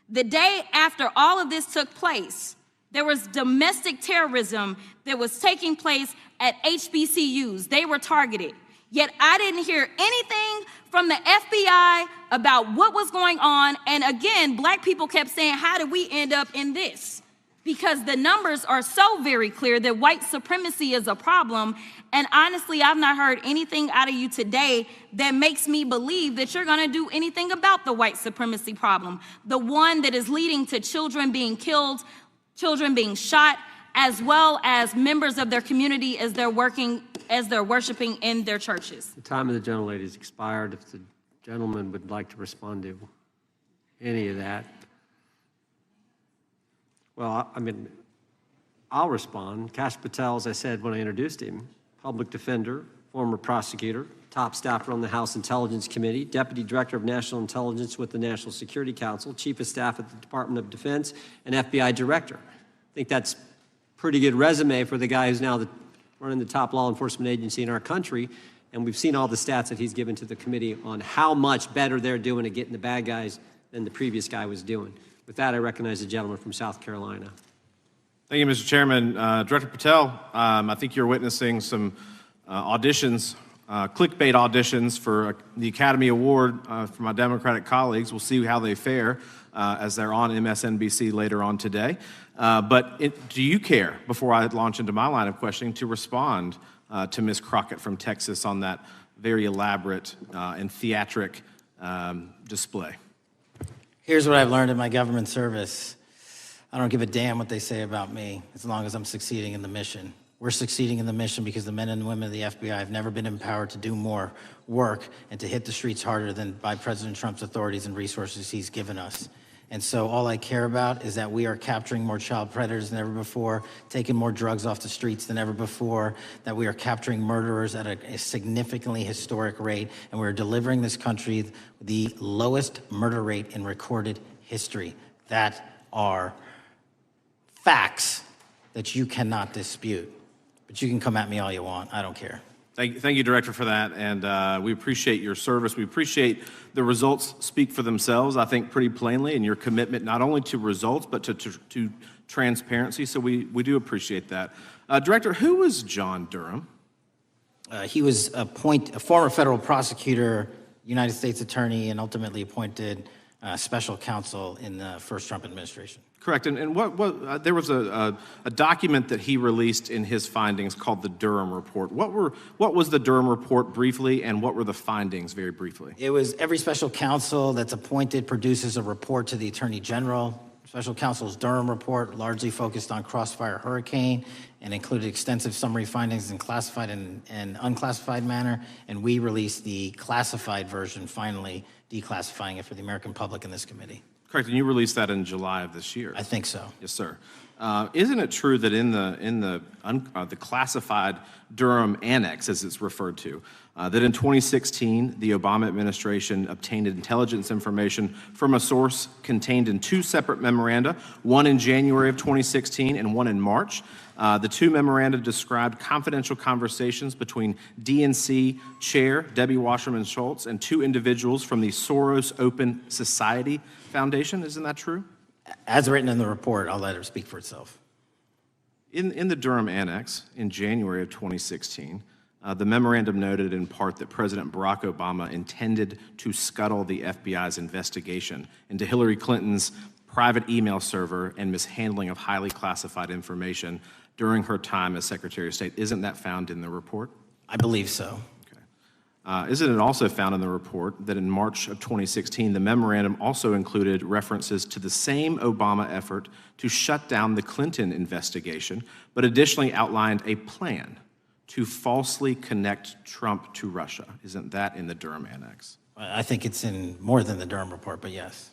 The day after all of this took place, there was domestic terrorism that was taking place at HBCUs. They were targeted. Yet I didn't hear anything from the FBI about what was going on. And again, black people kept saying, how did we end up in this? Because the numbers are so very clear that white supremacy is a problem. And honestly, I've not heard anything out of you today that makes me believe that you're going to do anything about the white supremacy problem, the one that is leading to children being killed, children being shot, as well as members of their community as they're worshiping in their churches. The time of the gentlelady has expired. If the gentleman would like to respond to any of that. Well, I mean, I'll respond. Kash Patel, as I said when I introduced him, public defender, former prosecutor, top staffer on the House Intelligence Committee, Deputy Director of National Intelligence with the National Security Council, Chief of Staff at the Department of Defense, and FBI Director. I think that's a pretty good resume for the guy who's now running the top law enforcement agency in our country. And we've seen all the stats that he's given to the committee on how much better they're doing at getting the bad guys than the previous guy was doing. With that, I recognize the gentleman from South Carolina. Thank you, Mr. Chairman. Director Patel, I think you're witnessing some auditions clickbait auditions for the Academy Award for my Democratic colleagues. We'll see how they fare as they're on MSNBC later on today. Do you care, before I launch into my line of questioning, to respond to Ms. Crockett from Texas on that very elaborate and theatric display? Here's what I've learned in my government service. I don't give a damn what they say about me as long as I'm succeeding in the mission. We're succeeding in the mission because the men and women of the FBI have never been empowered to do more work and to hit the streets harder than by President Trump's authorities and resources he's given us. And so all I care about is that we are capturing more child predators than ever before, taking more drugs off the streets than ever before, that we are capturing murderers at a significantly historic rate, and we're delivering this country the lowest murder rate in recorded history. That are facts that you cannot dispute. But you can come at me all you want. I don't care. Thank you, Director, for that, and we appreciate your service. We appreciate the results speak for themselves, I think, pretty plainly, and your commitment not only to results, but to transparency, so we do appreciate that. Director, who was John Durham? He was a former federal prosecutor, United States attorney, and ultimately appointed special counsel in the first Trump administration. Correct, and there was a document that he released in his findings called the Durham Report. What was the Durham Report briefly, and what were the findings very briefly? It was every special counsel that's appointed produces a report to the Attorney General. Special counsel's Durham Report largely focused on Crossfire Hurricane and included extensive summary findings in classified and unclassified manner, and we released the classified version, finally declassifying it for the American public in this committee. Correct, and you released that in July of this year. I think so. Yes, sir. Isn't it true that in the classified Durham Annex, as it's referred to, that in 2016, the Obama administration obtained intelligence information from a source contained in two separate memoranda, one in January of 2016 and one in March? The two memoranda described confidential conversations between DNC Chair Debbie Wasserman Schultz and two individuals from the Soros Open Society Foundation. Isn't that true? As written in the report, I'll let her speak for itself. In the Durham Annex in January of 2016, the memorandum noted in part that President Barack Obama intended to scuttle the FBI's investigation into Hillary Clinton's private email server and mishandling of highly classified information during her time as Secretary of State. Isn't that found in the report? I believe so. Isn't it also found in the report that in March of 2016, the memorandum also included references to the same Obama effort to shut down the Clinton investigation, but additionally outlined a plan to falsely connect Trump to Russia? Isn't that in the Durham Annex? I think it's in more than the Durham Report, but yes.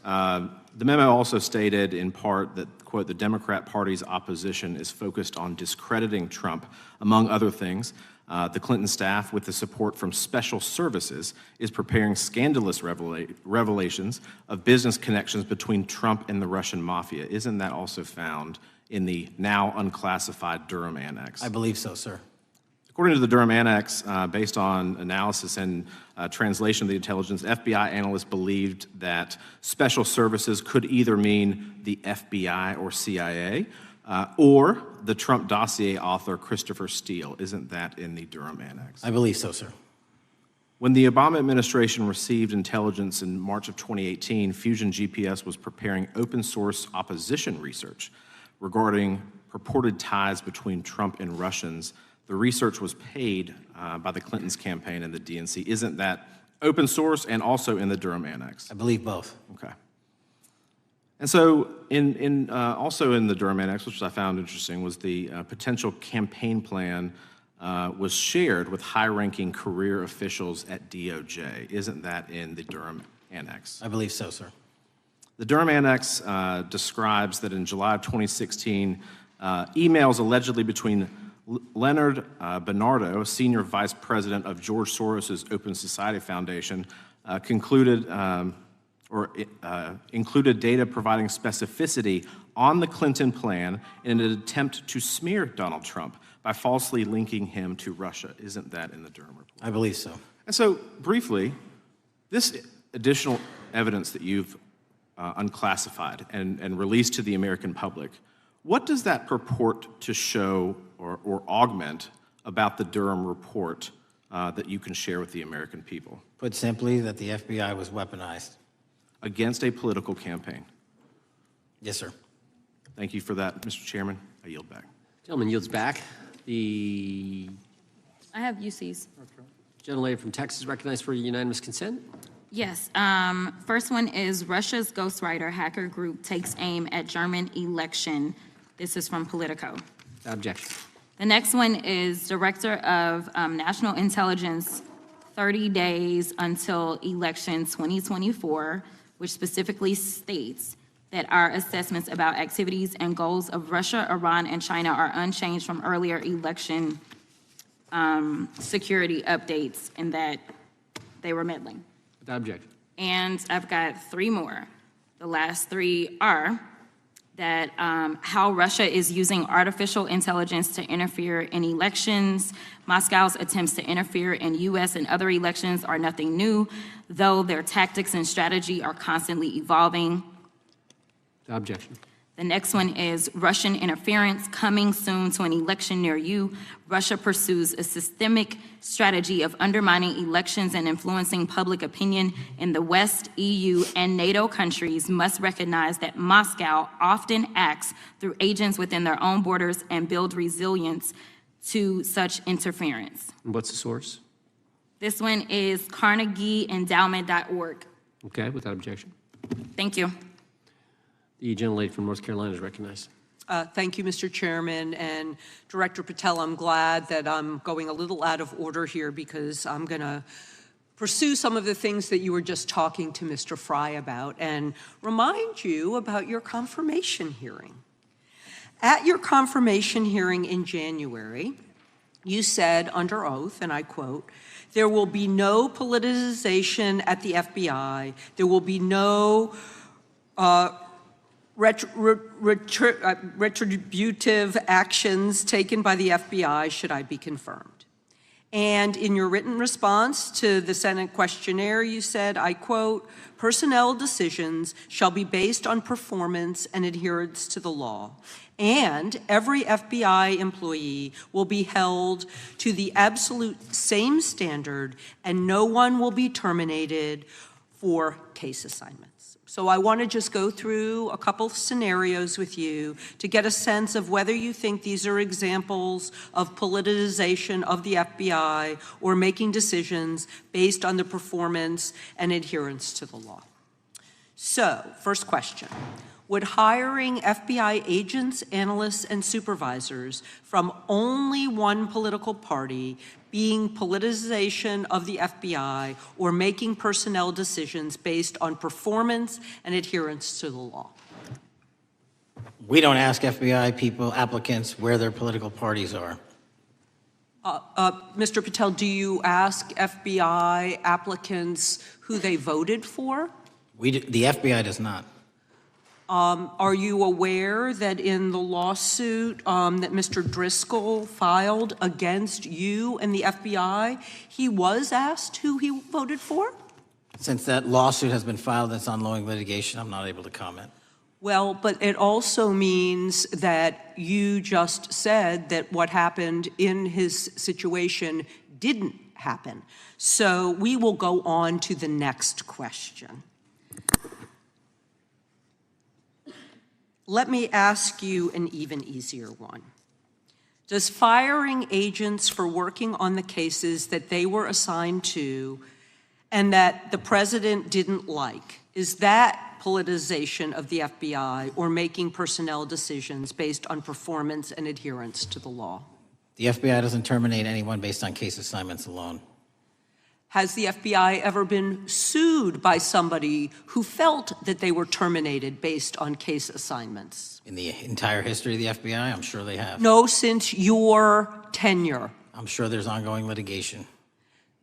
The memo also stated in part that, quote, the Democrat Party's opposition is focused on discrediting Trump, among other things. The Clinton staff, with the support from special services, is preparing scandalous revelations of business connections between Trump and the Russian mafia. Isn't that also found in the now unclassified Durham Annex? I believe so, sir. According to the Durham Annex, based on analysis and translation of the intelligence, FBI analysts believed that special services could either mean the FBI or CIA, or the Trump dossier author Christopher Steele. Isn't that in the Durham Annex? I believe so, sir. When the Obama administration received intelligence in March of 2018, Fusion GPS was preparing open source opposition research regarding purported ties between Trump and Russians. The research was paid by the Clintons campaign and the DNC. Isn't that open source and also in the Durham Annex? I believe both. Okay. And so also in the Durham Annex, which I found interesting, was the potential campaign plan was shared with high-ranking career officials at DOJ. Isn't that in the Durham Annex? I believe so, sir. The Durham Annex describes that in July of 2016, emails allegedly between Leonard Bernardo, senior vice president of George Soros' Open Society Foundation, included data providing specificity on the Clinton plan in an attempt to smear Donald Trump by falsely linking him to Russia. Isn't that in the Durham Report? I believe so. And so, briefly, this additional evidence that you've unclassified and released to the American public, what does that purport to show or augment about the Durham Report that you can share with the American people? Put simply, that the FBI was weaponized. Against a political campaign. Yes, sir. Thank you for that, Mr. Chairman. I yield back. Gentleman yields back. The I have UCs. gentlelady from Texas recognized for unanimous consent. Yes. First one is Russia's ghostwriter hacker group takes aim at German election. This is from Politico. Objection. The next one is Director of National Intelligence, 30 days until election 2024, which specifically states that our assessments about activities and goals of Russia, Iran, and China are unchanged from earlier election security updates, and that they were meddling. Without objection. And I've got three more. The last three are that how Russia is using artificial intelligence to interfere in elections. Moscow's attempts to interfere in U.S. and other elections are nothing new, though their tactics and strategy are constantly evolving. Without objection. The next one is Russian interference coming soon to an election near you. Russia pursues a systemic strategy of undermining elections and influencing public opinion in the West. EU and NATO countries must recognize that Moscow often acts through agents within their own borders and build resilience to such interference. And what's the source? This one is CarnegieEndowment.org. Okay, without objection. Thank you. The gentlelady from North Carolina is recognized. Thank you, Mr. Chairman. And Director Patel, I'm glad that I'm going a little out of order here because I'm going to pursue some of the things that you were just talking to Mr. Fry about and remind you about your confirmation hearing. At your confirmation hearing in January, you said under oath, and I quote, "There will be no politicization at the FBI. There will be no retributive actions taken by the FBI should I be confirmed." And in your written response to the Senate questionnaire, you said, I quote, "Personnel decisions shall be based on performance and adherence to the law. And every FBI employee will be held to the absolute same standard, and no one will be terminated for case assignments." So I want to just go through a couple scenarios with you to get a sense of whether you think these are examples of politicization of the FBI or making decisions based on the performance and adherence to the law. So, first question. Would hiring FBI agents, analysts, and supervisors from only one political party being politicization of the FBI or making personnel decisions based on performance and adherence to the law? We don't ask FBI people, applicants, where their political parties are. Mr. Patel, do you ask FBI applicants who they voted for? The FBI does not. Are you aware that in the lawsuit that Mr. Driscoll filed against you and the FBI, he was asked who he voted for? Since that lawsuit has been filed, that's ongoing litigation, I'm not able to comment. Well, but it also means that you just said that what happened in his situation didn't happen. So we will go on to the next question. Let me ask you an even easier one. Does firing agents for working on the cases that they were assigned to and that the president didn't like, is that politicization of the FBI or making personnel decisions based on performance and adherence to the law? The FBI doesn't terminate anyone based on case assignments alone. Has the FBI ever been sued by somebody who felt that they were terminated based on case assignments? In the entire history of the FBI, I'm sure they have. No, since your tenure. I'm sure there's ongoing litigation.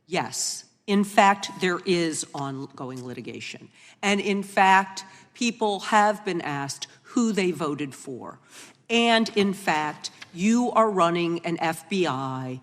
Yes. In fact, there is ongoing litigation. And in fact, people have been asked who they voted for. And in fact, you are running an FBI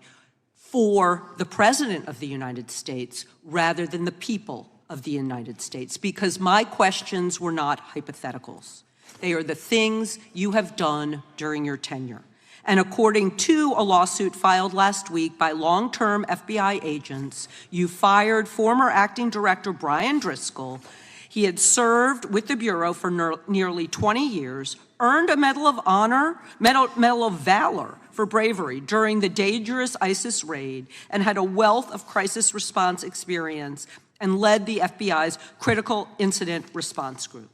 for the President of the United States rather than the people of the United States, because my questions were not hypotheticals. They are the things you have done during your tenure. And according to a lawsuit filed last week by long-term FBI agents, you fired former acting director Brian Driscoll. He had served with the Bureau for nearly 20 years, earned a Medal of Honor, Medal of Valor for bravery during the dangerous ISIS raid, and had a wealth of crisis response experience and led the FBI's Critical Incident Response Group.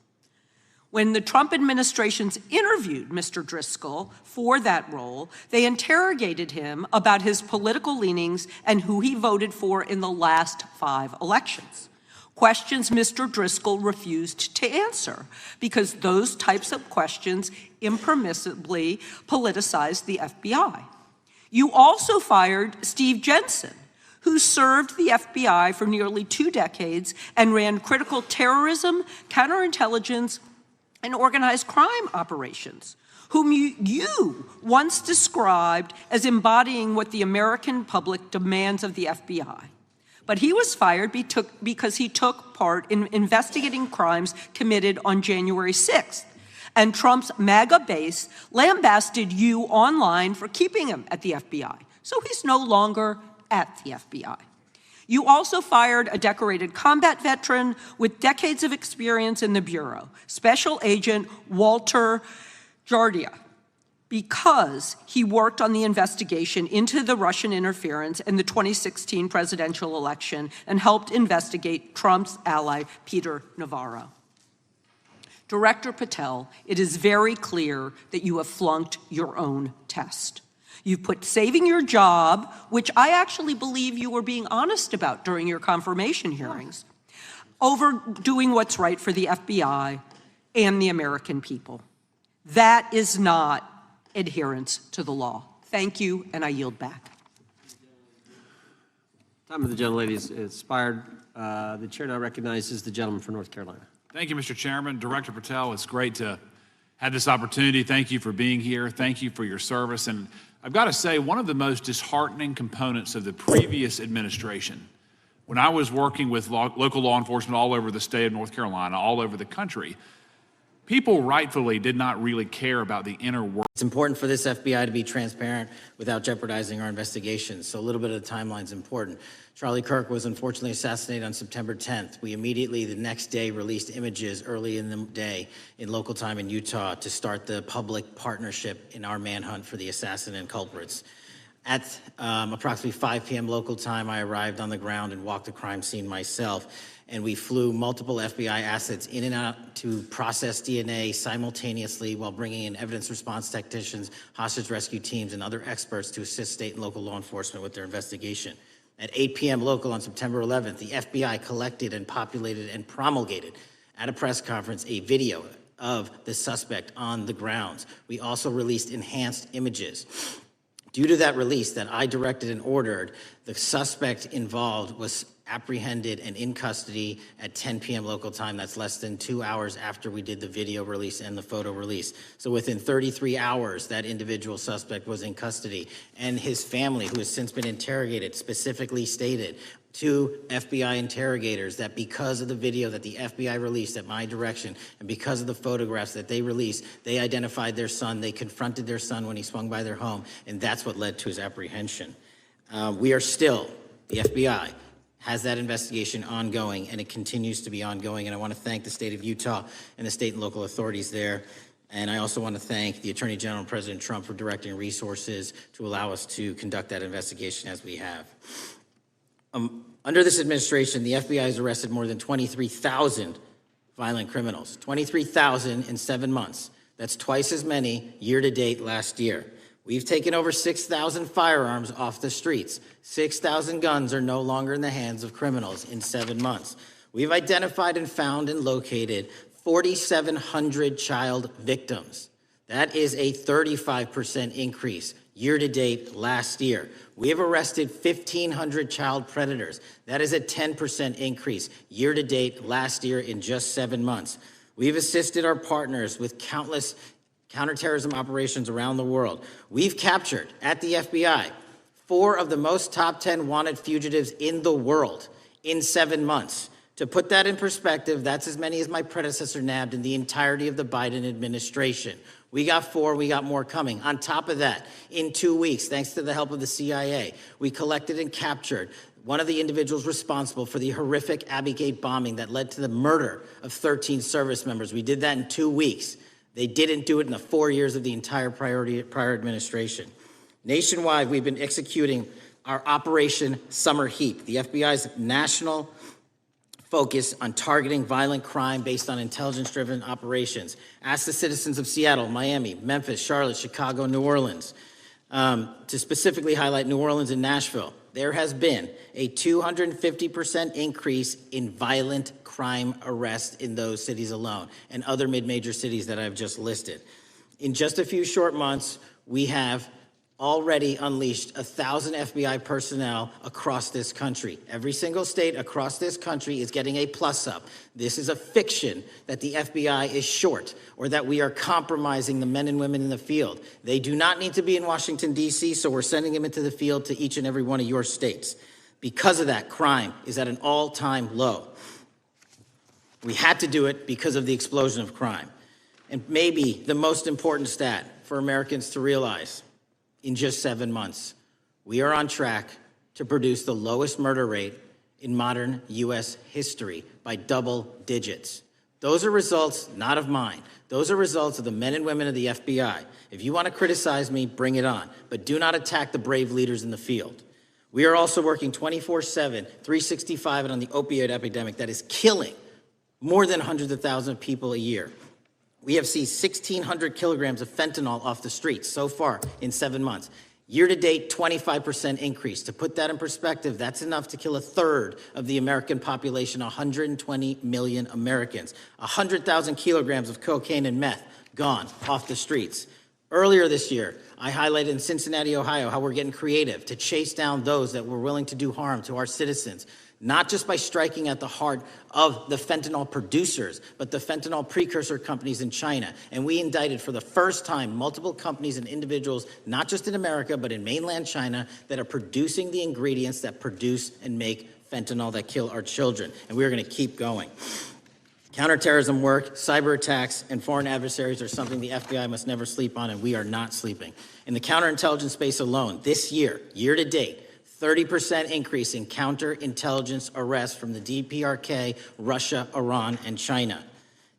When the Trump administrations interviewed Mr. Driscoll for that role, they interrogated him about his political leanings and who he voted for in the last 5 elections. Questions Mr. Driscoll refused to answer because those types of questions impermissibly politicized the FBI. You also fired Steve Jensen, who served the FBI for nearly 2 decades and ran critical terrorism, counterintelligence, and organized crime operations, whom you once described as embodying what the American public demands of the FBI. But he was fired because he took part in investigating crimes committed on January 6th. And Trump's MAGA base lambasted you online for keeping him at the FBI. So he's no longer at the FBI. You also fired a decorated combat veteran with decades of experience in the Bureau, Special Agent Walter Jardia, because he worked on the investigation into the Russian interference in the 2016 presidential election and helped investigate Trump's ally, Peter Navarro. Director Patel, it is very clear that you have flunked your own test. You've put saving your job, which I actually believe you were being honest about during your confirmation hearings, over doing what's right for the FBI and the American people. That is not adherence to the law. Thank you, and I yield back. Time of the gentlelady is expired. The chair now recognizes the gentleman from North Carolina. Thank you, Mr. Chairman. Director Patel, it's great to have this opportunity. Thank you for being here. Thank you for your service. And I've got to say, one of the most disheartening components of the previous administration, when I was working with local law enforcement all over the state of North Carolina, all over the country, people rightfully did not really care about the inner work. It's important for this FBI to be transparent without jeopardizing our investigations, so a little bit of the timeline is important. Charlie Kirk was unfortunately assassinated on September 10th. We immediately, the next day, released images early in the day in local time in Utah to start the public partnership in our manhunt for the assassin and culprits. At approximately 5 p.m. local time, I arrived on the ground and walked the crime scene myself, and we flew multiple FBI assets in and out to process DNA simultaneously while bringing in evidence response technicians, hostage rescue teams, and other experts to assist state and local law enforcement with their investigation. At 8 p.m. local on September 11th, the FBI collected and populated and promulgated at a press conference a video of the suspect on the grounds. We also released enhanced images. Due to that release that I directed and ordered, the suspect involved was apprehended and in custody at 10 p.m. local time. That's less than 2 hours after we did the video release and the photo release. So within 33 hours, that individual suspect was in custody, and his family, who has since been interrogated, specifically stated to FBI interrogators that because of the video that the FBI released at my direction and because of the photographs that they released, they identified their son, they confronted their son when he swung by their home, and that's what led to his apprehension. We are still, the FBI has that investigation ongoing, and it continues to be ongoing, and I want to thank the state of Utah and the state and local authorities there. And I also want to thank the Attorney General and President Trump for directing resources to allow us to conduct that investigation as we have. Under this administration, the FBI has arrested more than 23,000 violent criminals. 23,000 in 7 months. That's twice as many year to date last year. We've taken over 6,000 firearms off the streets. 6,000 guns are no longer in the hands of criminals in 7 months. We've identified and found and located 4,700 child victims. That is a 35% increase year to date last year. We have arrested 1,500 child predators. That is a 10% increase year to date last year in just 7 months. We've assisted our partners with countless counterterrorism operations around the world. We've captured, at the FBI, 4 of the most top 10 wanted fugitives in the world in 7 months. To put that in perspective, that's as many as my predecessor nabbed in the entirety of the Biden administration. We got 4, we got more coming. On top of that, in 2 weeks, thanks to the help of the CIA, we collected and captured one of the individuals responsible for the horrific Abbey Gate bombing that led to the murder of 13 service members. We did that in 2 weeks. They didn't do it in the 4 years of the entire prior administration. Nationwide, we've been executing our Operation Summer Heat, the FBI's national focus on targeting violent crime based on intelligence-driven operations. Ask the citizens of Seattle, Miami, Memphis, Charlotte, Chicago, New Orleans, to specifically highlight New Orleans and Nashville. There has been a 250% increase in violent crime arrests in those cities alone, and other mid-major cities that I've just listed. In just a few short months, we have already unleashed 1,000 FBI personnel across this country. Every single state across this country is getting a plus up. This is a fiction that the FBI is short or that we are compromising the men and women in the field. They do not need to be in Washington, D.C., so we're sending them into the field to each and every one of your states. Because of that, crime is at an all-time low. We had to do it because of the explosion of crime. And maybe the most important stat for Americans to realize: in just 7 months, we are on track to produce the lowest murder rate in modern U.S. history by double digits. Those are results not of mine. Those are results of the men and women of the FBI. If you want to criticize me, bring it on, but do not attack the brave leaders in the field. We are also working 24/7, 365 on the opioid epidemic that is killing more than hundreds of thousands of people a year. We have seized 1,600 kilograms of fentanyl off the streets so far in 7 months. Year-to-date, 25% increase. To put that in perspective, that's enough to kill a third of the American population, 120 million Americans. 100,000 kilograms of cocaine and meth gone off the streets. Earlier this year, I highlighted in Cincinnati, Ohio, how we're getting creative to chase down those that were willing to do harm to our citizens, not just by striking at the heart of the fentanyl producers, but the fentanyl precursor companies in China. And we indicted for the first time multiple companies and individuals, not just in America, but in mainland China, that are producing the ingredients that produce and make fentanyl that kill our children. And we're going to keep going. Counterterrorism work, cyber attacks, and foreign adversaries are something the FBI must never sleep on, and we are not sleeping. In the counterintelligence space alone, this year, year to date, 30% increase in counterintelligence arrests from the DPRK, Russia, Iran, and China.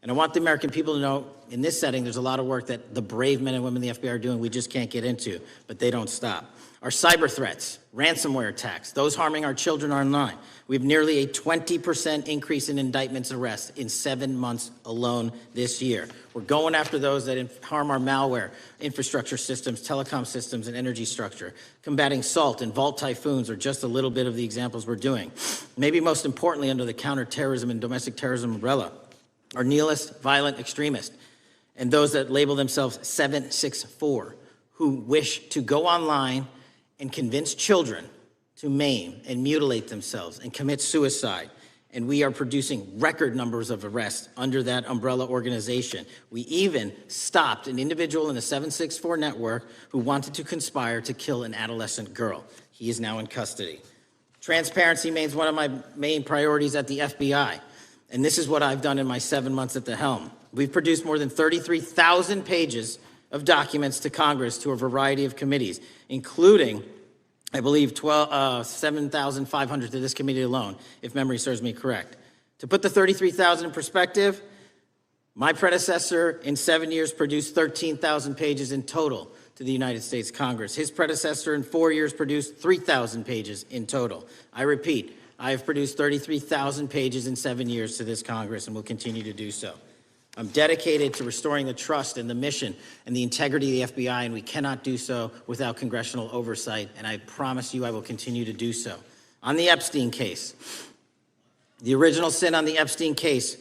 And I want the American people to know, in this setting, there's a lot of work that the brave men and women in the FBI are doing we just can't get into, but they don't stop. Our cyber threats, ransomware attacks, those harming our children online. We have nearly a 20% increase in indictments and arrests in 7 months alone this year. We're going after those that harm our malware, infrastructure systems, telecom systems, and energy structure. Combating SALT and Vault typhoons are just a little bit of the examples we're doing. Maybe most importantly, under the counterterrorism and domestic terrorism umbrella, are nihilist, violent extremists, and those that label themselves 764, who wish to go online and convince children to maim and mutilate themselves and commit suicide. And we are producing record numbers of arrests under that umbrella organization. We even stopped an individual in the 764 network who wanted to conspire to kill an adolescent girl. He is now in custody. Transparency remains one of my main priorities at the FBI. And this is what I've done in my 7 months at the helm. We've produced more than 33,000 pages of documents to Congress to a variety of committees, including, I believe, 7,500 to this committee alone, if memory serves me correct. To put the 33,000 in perspective, my predecessor in 7 years produced 13,000 pages in total to the United States Congress. His predecessor in 4 years produced 3,000 pages in total. I repeat, I have produced 33,000 pages in 7 years to this Congress and will continue to do so. I'm dedicated to restoring the trust and the mission and the integrity of the FBI, and we cannot do so without congressional oversight, and I promise you I will continue to do so. On the Epstein case, the original sin on the Epstein case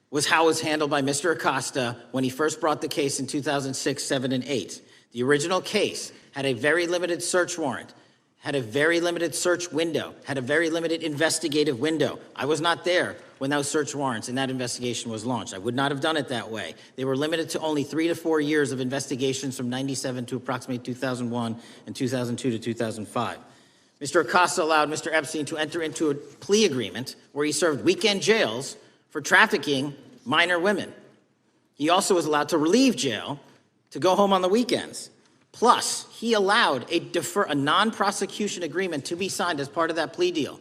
was how it was handled by Mr. Acosta when he first brought the case in 2006, 7, and 8. The original case had a very limited search warrant, had a very limited search window, had a very limited investigative window. I was not there when those search warrants and that investigation was launched. I would not have done it that way. They were limited to only 3 to 4 years of investigations from 97 to approximately 2001 and 2002 to 2005. Mr. Acosta allowed Mr. Epstein to enter into a plea agreement where he served weekend jails for trafficking minor women. He also was allowed to leave jail to go home on the weekends. Plus, he allowed a non-prosecution agreement to be signed as part of that plea deal,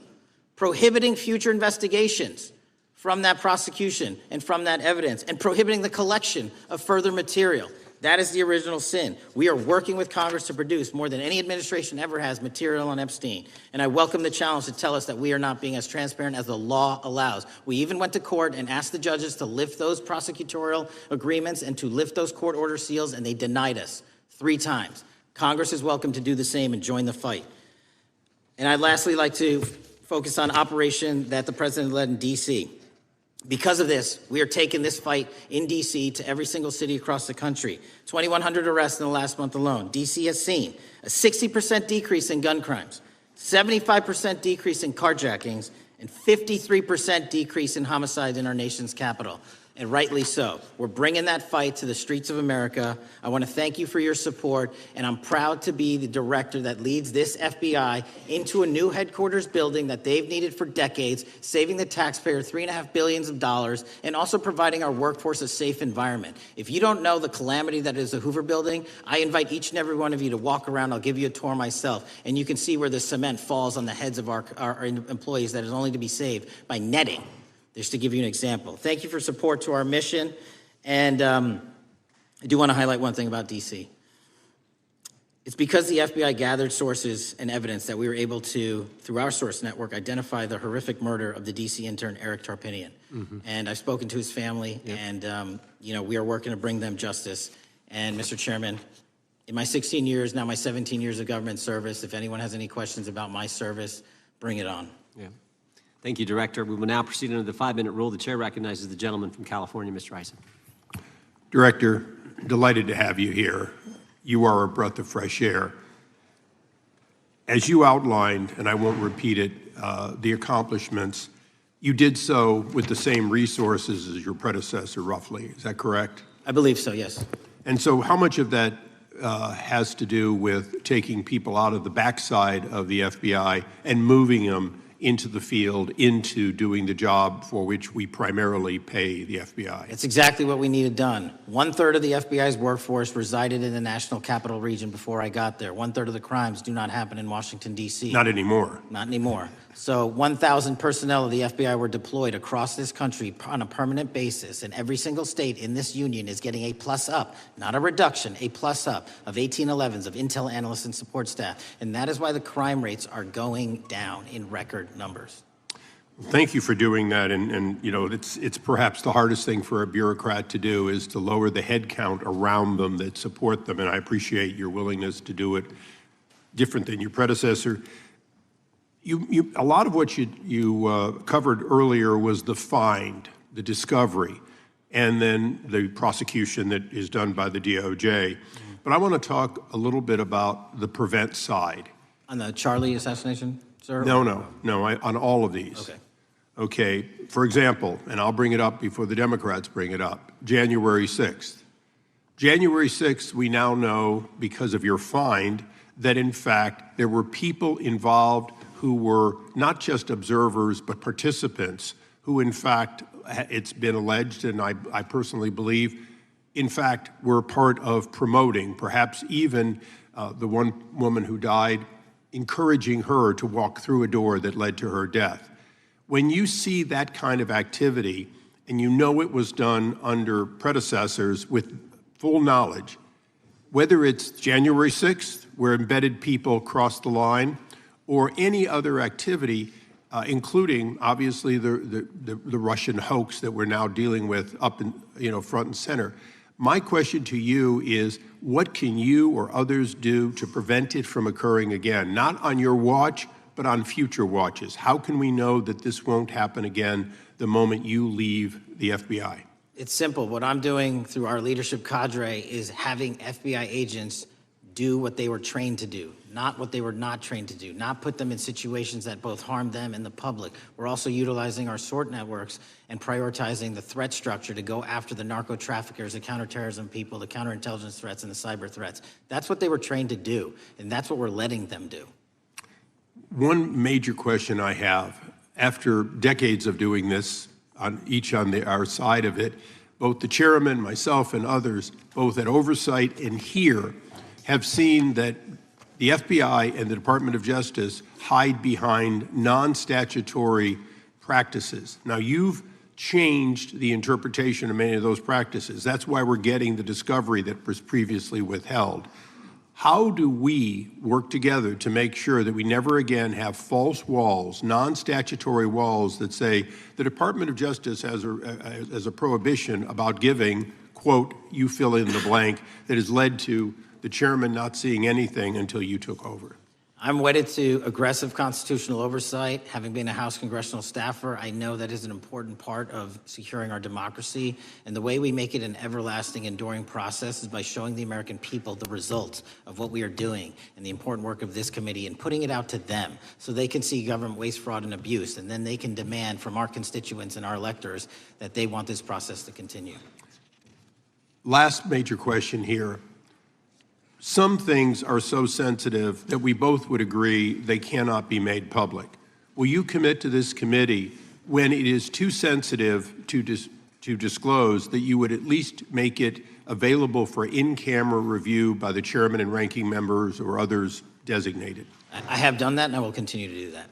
prohibiting future investigations from that prosecution and from that evidence, and prohibiting the collection of further material. That is the original sin. We are working with Congress to produce more than any administration ever has material on Epstein. And I welcome the challenge to tell us that we are not being as transparent as the law allows. We even went to court and asked the judges to lift those prosecutorial agreements and to lift those court order seals, and they denied us 3 times. Congress is welcome to do the same and join the fight. And I'd lastly like to focus on operation that the president led in D.C. Because of this, we are taking this fight in D.C. to every single city across the country. 2,100 arrests in the last month alone. D.C. has seen a 60% decrease in gun crimes, 75% decrease in carjackings, and 53% decrease in homicides in our nation's capital. And rightly so. We're bringing that fight to the streets of America. I want to thank you for your support, and I'm proud to be the director that leads this FBI into a new headquarters building that they've needed for decades, saving the taxpayer $3.5 billion, and also providing our workforce a safe environment. If you don't know the calamity that is the Hoover Building, I invite each and every one of you to walk around. I'll give you a tour myself, and you can see where the cement falls on the heads of our employees that is only to be saved by netting. Just to give you an example. Thank you for support to our mission. And I do want to highlight one thing about D.C. It's because the FBI gathered sources and evidence that we were able to, through our source network, identify the horrific murder of the D.C. intern Eric Tarpinian. And I've spoken to his family, and we are working to bring them justice. And Mr. Chairman, in my 16 years, now my 17 years of government service, if anyone has any questions about my service, bring it on. Yeah. Thank you, Director. We will now proceed under the 5-minute rule. The chair recognizes the gentleman from California, Mr. Ison. Director, delighted to have you here. You are a breath of fresh air. As you outlined, and I won't repeat it, the accomplishments, you did so with the same resources as your predecessor, roughly. Is that correct? I believe so, yes. And so how much of that has to do with taking people out of the backside of the FBI and moving them into the field, into doing the job for which we primarily pay the FBI? It's exactly what we needed done. 1/3 of the FBI's workforce resided in the national capital region before I got there. 1/3 of the crimes do not happen in Washington, D.C. Not anymore. Not anymore. So 1,000 personnel of the FBI were deployed across this country on a permanent basis, and every single state in this union is getting a plus up, not a reduction, a plus up of 1811s of intel analysts and support staff. And that is why the crime rates are going down in record numbers. Thank you for doing that, and it's perhaps the hardest thing for a bureaucrat to do is to lower the head count around them that support them, and I appreciate your willingness to do it different than your predecessor. A lot of what you covered earlier was the find, the discovery, and then the prosecution that is done by the DOJ. But I want to talk a little bit about the prevent side. On the Charlie assassination, sir? No, on all of these. Okay, for example, and I'll bring it up before the Democrats bring it up, January 6th. January 6th, we now know, because of your find, that in fact there were people involved who were not just observers but participants who in fact, it's been alleged, and I personally believe, in fact, were part of promoting, perhaps even the one woman who died, encouraging her to walk through a door that led to her death. When you see that kind of activity, and you know it was done under predecessors with full knowledge, whether it's January 6th, where embedded people crossed the line, or any other activity, including obviously the Russian hoax that we're now dealing with up in front and center. My question to you is, what can you or others do to prevent it from occurring again? Not on your watch, but on future watches. How can we know that this won't happen again the moment you leave the FBI? It's simple. What I'm doing through our leadership cadre is having FBI agents do what they were trained to do, not what they were not trained to do, not put them in situations that both harm them and the public. We're also utilizing our SORT networks and prioritizing the threat structure to go after the narco traffickers, the counterterrorism people, the counterintelligence threats, and the cyber threats. That's what they were trained to do, and that's what we're letting them do. One major question I have, after decades of doing this, on our side of it, both the chairman, myself, and others, both at oversight and here, have seen that the FBI and the Department of Justice hide behind non-statutory practices. Now, you've changed the interpretation of many of those practices. That's why we're getting the discovery that was previously withheld. How do we work together to make sure that we never again have false walls, non-statutory walls that say the Department of Justice has a prohibition about giving, quote, you fill in the blank, that has led to the chairman not seeing anything until you took over? I'm wedded to aggressive constitutional oversight. Having been a House congressional staffer, I know that is an important part of securing our democracy. And the way we make it an everlasting, enduring process is by showing the American people the results of what we are doing and the important work of this committee and putting it out to them so they can see government waste, fraud, and abuse. And then they can demand from our constituents and our electors that they want this process to continue. Last major question here. Some things are so sensitive that we both would agree they cannot be made public. Will you commit to this committee when it is too sensitive to disclose that you would at least make it available for in-camera review by the chairman and ranking members or others designated? I have done that and I will continue to do that.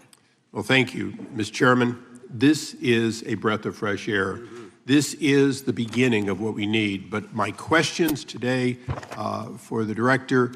Well, thank you, Mr. Chairman. This is a breath of fresh air. This is the beginning of what we need. But my questions today for the director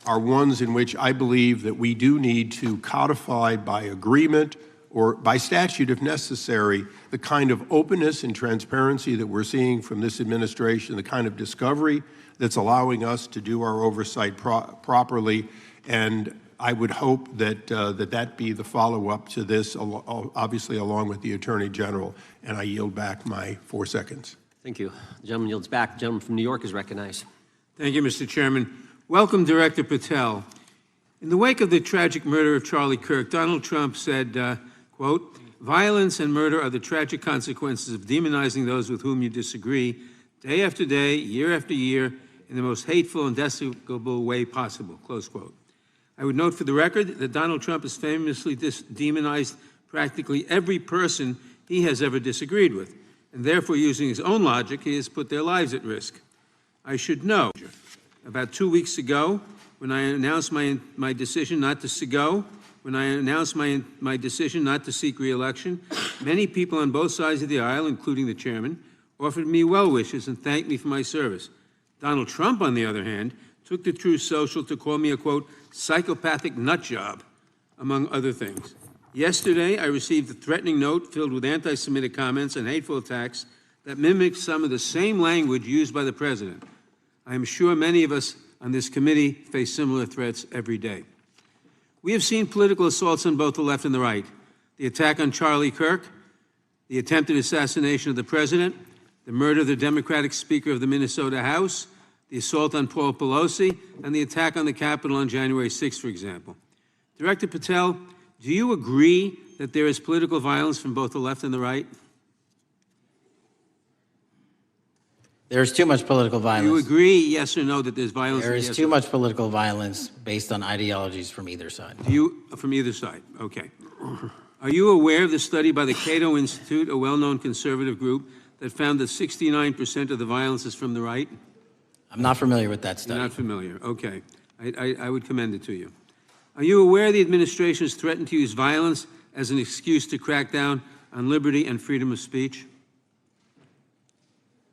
are ones in which I believe that we do need to codify by agreement or by statute if necessary, the kind of openness and transparency that we're seeing from this administration, the kind of discovery that's allowing us to do our oversight properly. And I would hope that that be the follow-up to this, obviously along with the Attorney General. And I yield back my 4 seconds. Thank you. The gentleman yields back. The gentleman from New York is recognized. Thank you, Mr. Chairman. Welcome, Director Patel. In the wake of the tragic murder of Charlie Kirk, Donald Trump said, quote, violence and murder are the tragic consequences of demonizing those with whom you disagree, day after day, year after year, in the most hateful and despicable way possible, close quote. I would note for the record that Donald Trump has famously demonized practically every person he has ever disagreed with, and therefore, using his own logic, he has put their lives at risk. I should know, about 2 weeks ago, when I announced my decision not to seek re-election, many people on both sides of the aisle, including the chairman, offered me well wishes and thanked me for my service. Donald Trump, on the other hand, took to Truth Social to call me a, quote, psychopathic nut job, among other things. Yesterday, I received a threatening note filled with anti-Semitic comments and hateful attacks that mimicked some of the same language used by the president. I am sure many of us on this committee face similar threats every day. We have seen political assaults on both the left and the right. The attack on Charlie Kirk, the attempted assassination of the president, the murder of the Democratic Speaker of the Minnesota House, the assault on Paul Pelosi, and the attack on the Capitol on January 6th, for example. Director Patel, do you agree that there is political violence from both the left and the right? There is too much political violence. Do you agree, yes or no, that there's violence? There is too much political violence based on ideologies from either side. From either side, okay. Are you aware of the study by the Cato Institute, a well-known conservative group, that found that 69% of the violence is from the right? I'm not familiar with that study. You're not familiar, okay. I would commend it to you. Are you aware the administration has threatened to use violence as an excuse to crack down on liberty and freedom of speech?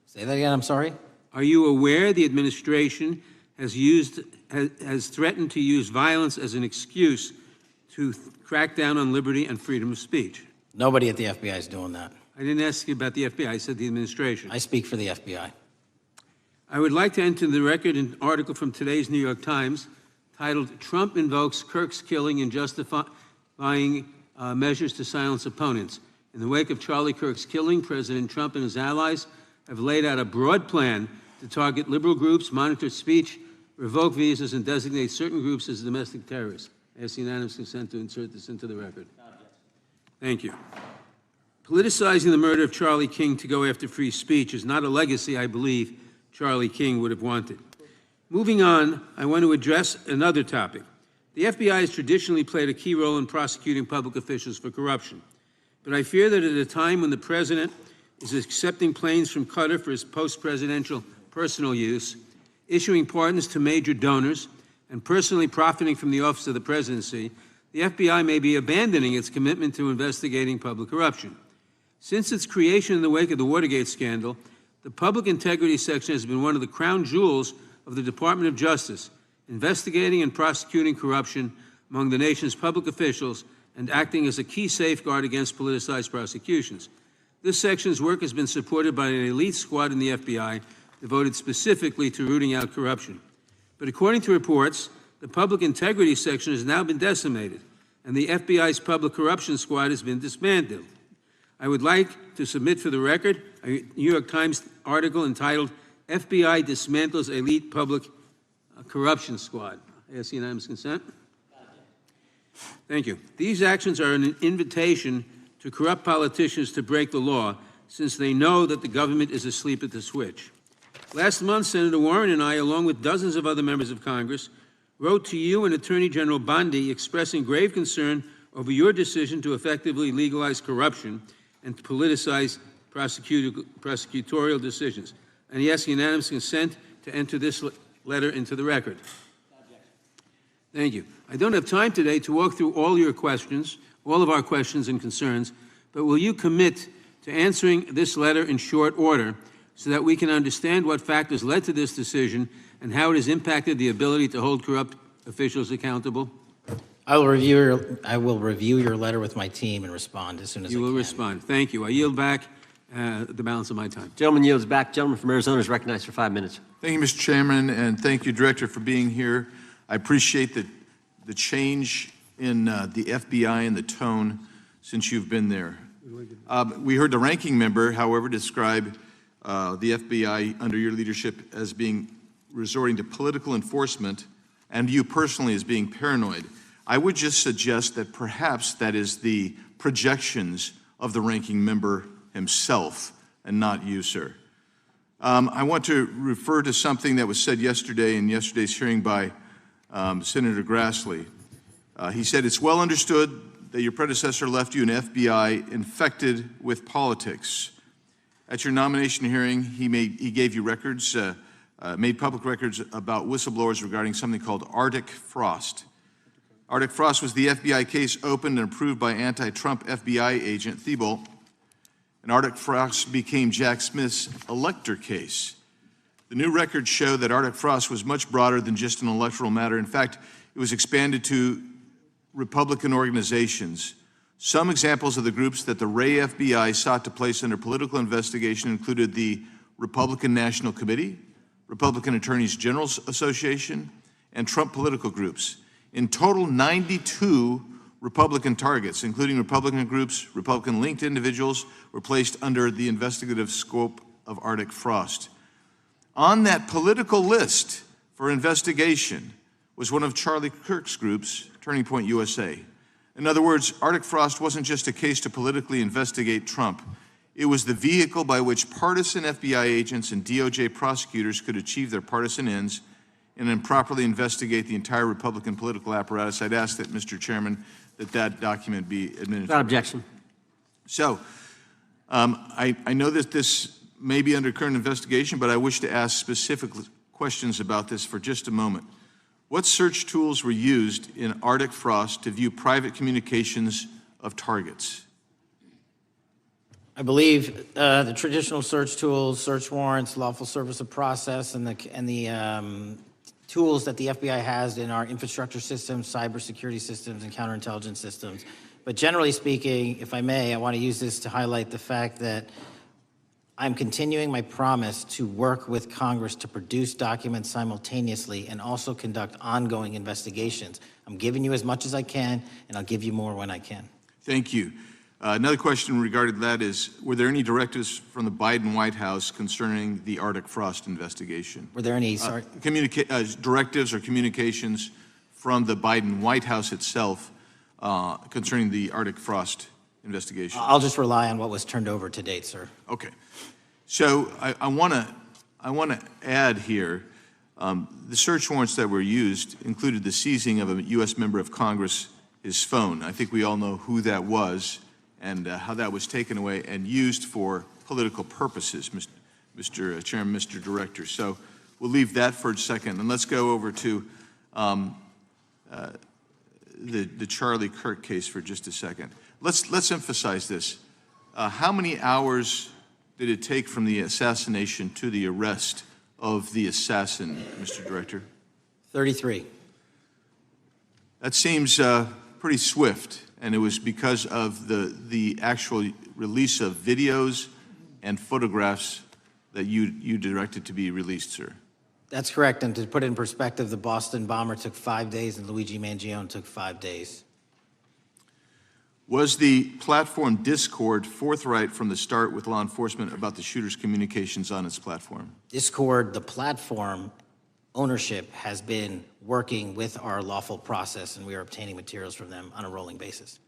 Say that again, I'm sorry? Are you aware the administration has threatened to use violence as an excuse to crack down on liberty and freedom of speech? Nobody at the FBI is doing that. I didn't ask you about the FBI, I said the administration. I speak for the FBI. I would like to enter the record an article from today's New York Times titled, Trump Invokes Kirk's Killing and Justifying Measures to Silence Opponents. In the wake of Charlie Kirk's killing, President Trump and his allies have laid out a broad plan to target liberal groups, monitor speech, revoke visas, and designate certain groups as domestic terrorists. I ask unanimous consent to insert this into the record. Thank you. Politicizing the murder of Charlie King to go after free speech is not a legacy I believe Charlie King would have wanted. Moving on, I want to address another topic. The FBI has traditionally played a key role in prosecuting public officials for corruption. But I fear that at a time when the president is accepting planes from Qatar for his post-presidential personal use, issuing pardons to major donors, and personally profiting from the office of the presidency, the FBI may be abandoning its commitment to investigating public corruption. Since its creation in the wake of the Watergate scandal, the Public Integrity Section has been one of the crown jewels of the Department of Justice, investigating and prosecuting corruption among the nation's public officials and acting as a key safeguard against politicized prosecutions. This section's work has been supported by an elite squad in the FBI devoted specifically to rooting out corruption. But according to reports, the Public Integrity Section has now been decimated, and the FBI's Public Corruption Squad has been dismantled. I would like to submit for the record a New York Times article entitled, FBI Dismantles Elite Public Corruption Squad. I ask unanimous consent. Thank you. These actions are an invitation to corrupt politicians to break the law, since they know that the government is asleep at the switch. Last month, Senator Warren and I, along with dozens of other members of Congress, wrote to you and Attorney General Bondi expressing grave concern over your decision to effectively legalize corruption and to politicize prosecutorial decisions. And he asks unanimous consent to enter this letter into the record. Thank you. I don't have time today to walk through all your questions, all of our questions and concerns, but will you commit to answering this letter in short order so that we can understand what factors led to this decision and how it has impacted the ability to hold corrupt officials accountable? I will review your letter with my team and respond as soon as I can. You will respond. Thank you. I yield back the balance of my time. Gentleman yields back. Gentleman from Arizona is recognized for 5 minutes. Thank you, Mr. Chairman, and thank you, Director, for being here. I appreciate the change in the FBI and the tone since you've been there. We heard the ranking member, however, describe the FBI under your leadership as being resorting to political enforcement and you personally as being paranoid. I would just suggest that perhaps that is the projections of the ranking member himself and not you, sir. I want to refer to something that was said yesterday in yesterday's hearing by Senator Grassley. He said, it's well understood that your predecessor left you an FBI infected with politics. At your nomination hearing, he gave you records, made public records about whistleblowers regarding something called Arctic Frost. Arctic Frost was the FBI case opened and approved by anti-Trump FBI agent Thibault, and Arctic Frost became Jack Smith's elector case. The new records show that Arctic Frost was much broader than just an electoral matter. In fact, it was expanded to Republican organizations. Some examples of the groups that the Ray FBI sought to place under political investigation included the Republican National Committee, Republican Attorneys General Association, and Trump political groups. In total, 92 Republican targets, including Republican groups, Republican-linked individuals, were placed under the investigative scope of Arctic Frost. On that political list for investigation was one of Charlie Kirk's groups, Turning Point USA. In other words, Arctic Frost wasn't just a case to politically investigate Trump. It was the vehicle by which partisan FBI agents and DOJ prosecutors could achieve their partisan ends and improperly investigate the entire Republican political apparatus. I'd ask that, Mr. Chairman, that document be administered. Without objection. So, I know that this may be under current investigation, but I wish to ask specific questions about this for just a moment. What search tools were used in Arctic Frost to view private communications of targets? I believe the traditional search tools, search warrants, lawful service of process, and the tools that the FBI has in our infrastructure systems, cybersecurity systems, and counterintelligence systems. But generally speaking, if I may, I want to use this to highlight the fact that I'm continuing my promise to work with Congress to produce documents simultaneously and also conduct ongoing investigations. I'm giving you as much as I can, and I'll give you more when I can. Thank you. Another question regarding that is, were there any directives from the Biden White House concerning the Arctic Frost investigation? Were there any directives or communications from the Biden White House itself concerning the Arctic Frost investigation? I'll just rely on what was turned over to date, sir. Okay. So I want to add here, the search warrants that were used included the seizing of a U.S. member of Congress, his phone. I think we all know who that was and how that was taken away and used for political purposes, Mr. Chairman, Mr. Director. So we'll leave that for a second, and let's go over to the Charlie Kirk case for just a second. Let's emphasize this. How many hours did it take from the assassination to the arrest of the assassin, Mr. Director? 33. That seems pretty swift, and it was because of the actual release of videos and photographs that you directed to be released, sir. That's correct, and to put it in perspective, the Boston bomber took 5 days and Luigi Mangione took 5 days. Was the platform Discord forthright from the start with law enforcement about the shooter's communications on its platform? Discord, the platform ownership, has been working with our lawful process, and we are obtaining materials from them on a rolling basis.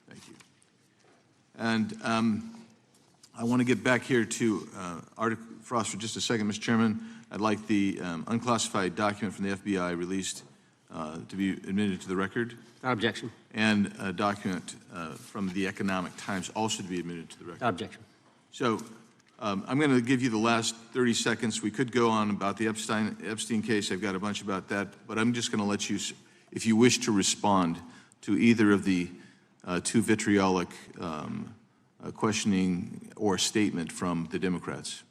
Thank you. And I want to get back here to Article Frost for just a second, Mr. Chairman. I'd like the unclassified document from the FBI released to be admitted to the record. Without objection. And a document from the Economic Times also to be admitted to the record. Without objection. So I'm going to give you the last 30 seconds. We could go on about the Epstein case. I've got a bunch about that, but I'm just going to let you, if you wish to respond to either of the two vitriolic questioning or statement from the Democrats.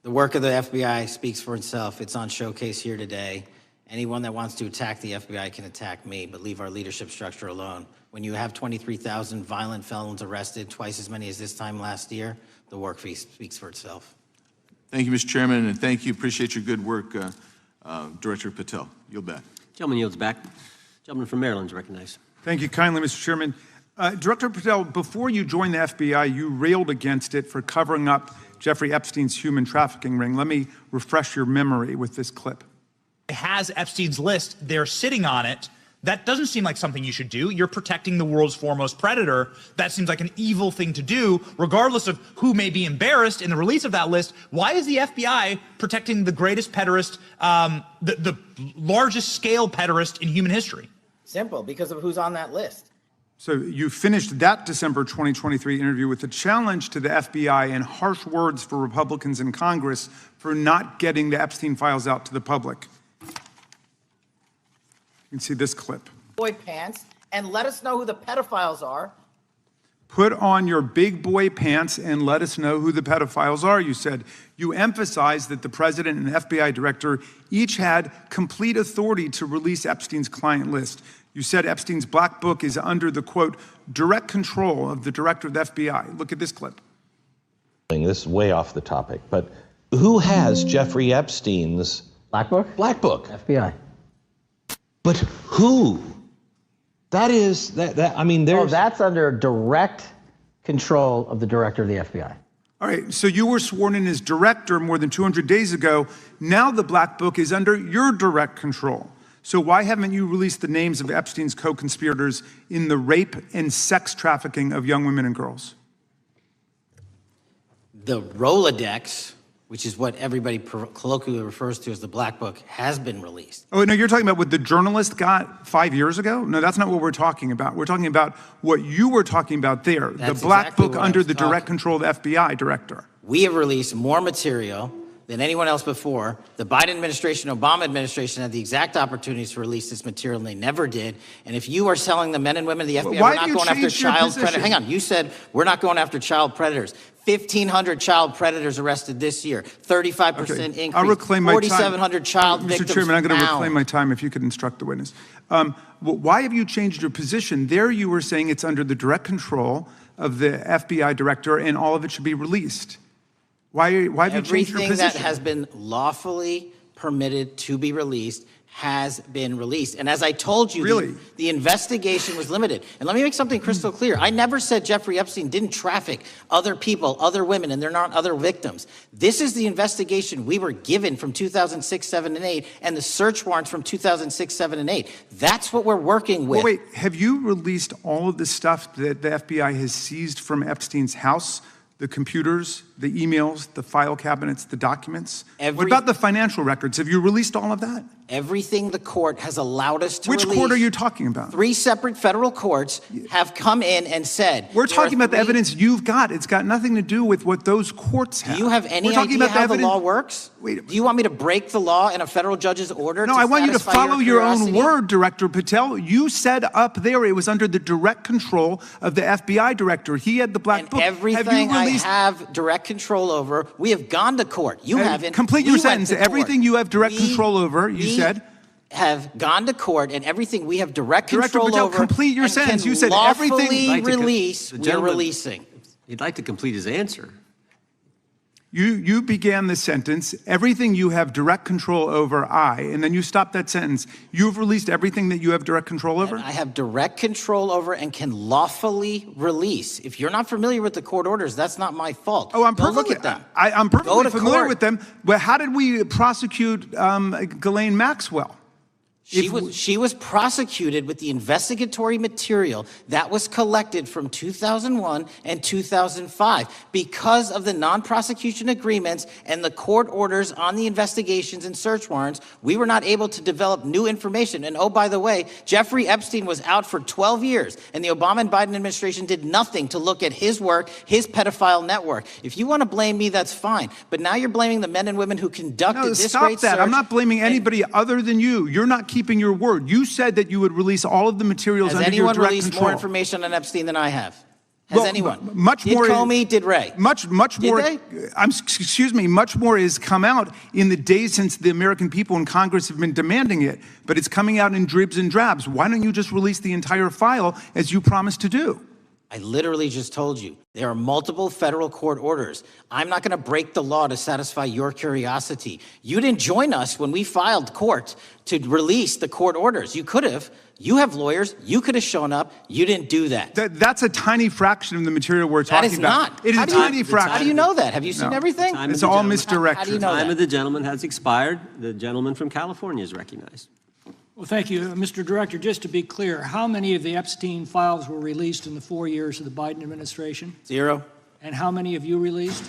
The work of the FBI speaks for itself. It's on showcase here today. Anyone that wants to attack the FBI can attack me, but leave our leadership structure alone. When you have 23,000 violent felons arrested, twice as many as this time last year, the work speaks for itself. Thank you, Mr. Chairman, and thank you. Appreciate your good work, Director Patel. Yield back. Gentleman yields back. Gentleman from Maryland is recognized. Thank you kindly, Mr. Chairman. Director Patel, before you joined the FBI, you railed against it for covering up Jeffrey Epstein's human trafficking ring. Let me refresh your memory with this clip. It has Epstein's list. They're sitting on it. That doesn't seem like something you should do. You're protecting the world's foremost predator. That seems like an evil thing to do, regardless of who may be embarrassed in the release of that list. Why is the FBI protecting the greatest pederast, the largest scale pederast in human history? Simple, because of who's on that list. So you finished that December 2023 interview with a challenge to the FBI and harsh words for Republicans in Congress for not getting the Epstein files out to the public. You can see this clip. Boy pants, and let us know who the pedophiles are. Put on your big boy pants and let us know who the pedophiles are, you said. You emphasized that the president and the FBI director each had complete authority to release Epstein's client list. You said Epstein's black book is under the, quote, direct control of the director of the FBI. Look at this clip. This is way off the topic, but who has Jeffrey Epstein's black book? Black book. FBI. But who? That is, I mean, there's... Oh, that's under direct control of the director of the FBI. All right, so you were sworn in as director more than 200 days ago. Now the black book is under your direct control. So why haven't you released the names of Epstein's co-conspirators in the rape and sex trafficking of young women and girls? The Rolodex, which is what everybody colloquially refers to as the black book, has been released. Oh, no, you're talking about what the journalist got 5 years ago? No, that's not what we're talking about. We're talking about what you were talking about there, That's the black exactly book what I under was the direct control of the FBI director. We have released more material than anyone else before. The Biden administration, Obama administration had the exact opportunities to release this material, and they never did. And if you are telling the men and women of the FBI, Why we're not have you going after changed your child position? predators. Hang on, you said we're not going after child predators. 1,500 child predators arrested this year, 35% increase, I'll reclaim my time. 4,700 child victims Mr. Chairman, I'm going to found. reclaim my time if you could instruct the witness. Why have you changed your position? There you were saying it's under the direct control of the FBI director and all of it should be released. Why have you changed your Everything position? that has been lawfully permitted to be released has been released. And as I told you, the investigation was limited. And let me make something crystal clear. I never said Jeffrey Epstein didn't traffic other people, other women, and they're not other victims. This is the investigation we were given from 2006, 7, and 8, and the search warrants from 2006, 7, and 8. That's what we're working with. Well, wait, have you released all of the stuff that the FBI has seized from Epstein's house, the computers, the emails, the file cabinets, the documents? What about the financial records? Have you released all of that? Everything the court has allowed us to release. Which court are you talking about? 3 separate federal courts have come in and said. We're talking about the evidence you've got. It's got nothing to do with what those courts have. Do you have any idea how the law works? Do you want me to break the law in a federal judge's order? No, I want you to follow your own word, Director Patel. You said up there it was under the direct control of the FBI director. He had the black book. Everything I have direct control over, we have gone to court. You haven't. Complete your sentence. Everything you have direct control over, you said. Have gone to court, and everything we have direct control over. Complete your sentence. You said everything. Release. We're releasing. He'd like to complete his answer. You began the sentence, everything you have direct control over, and then you stopped that sentence. You've released everything that you have direct control over? And I have direct control over and can lawfully release. If you're not familiar with the court orders, that's not my fault. Oh, I'm perfectly, look at them. I'm perfectly familiar with them. But how did we prosecute Ghislaine Maxwell? She was prosecuted with the investigatory material that was collected from 2001 and 2005 because of the non-prosecution agreements and the court orders on the investigations and search warrants. We were not able to develop new information. And oh, by the way, Jeffrey Epstein was out for 12 years, and the Obama and Biden administration did nothing to look at his work, his pedophile network. If you want to blame me, that's fine. But now you're blaming the men and women who conducted this great search. I'm not blaming anybody other than you. You're not keeping your word. You said that you would release all of the materials under your direct control. Has anyone released more information on Epstein than I have? Has anyone? Much more. Did Comey? Did Wray? Much more. Did they? Excuse me. Much more has come out in the days since the American people in Congress have been demanding it. But it's coming out in dribs and drabs. Why don't you just release the entire file as you promised to do? I literally just told you, there are multiple federal court orders. I'm not going to break the law to satisfy your curiosity. You didn't join us when we filed court to release the court orders. You could have. You have lawyers. You could have shown up. You didn't do that. That's a tiny fraction of the material we're talking about. That is not. It is a tiny fraction. How do you know that? Have you seen everything? It's all misdirection. How do you know The time that? of the gentleman has expired. The gentleman from California is recognized. Well, thank you. Mr. Director, just to be clear, how many of the Epstein files were released in the 4 years of the Biden administration? 0. And how many have you released?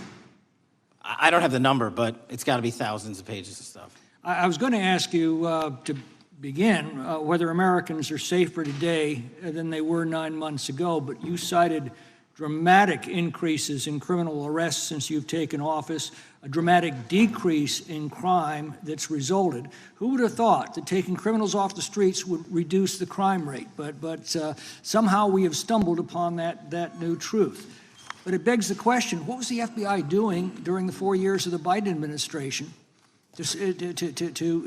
I don't have the number, but it's got to be thousands of pages of stuff. I was going to ask you to begin whether Americans are safer today than they were 9 months ago, but you cited dramatic increases in criminal arrests since you've taken office, a dramatic decrease in crime that's resulted. Who would have thought that taking criminals off the streets would reduce the crime rate? But somehow we have stumbled upon that new truth. But it begs the question, what was the FBI doing during the 4 years of the Biden administration to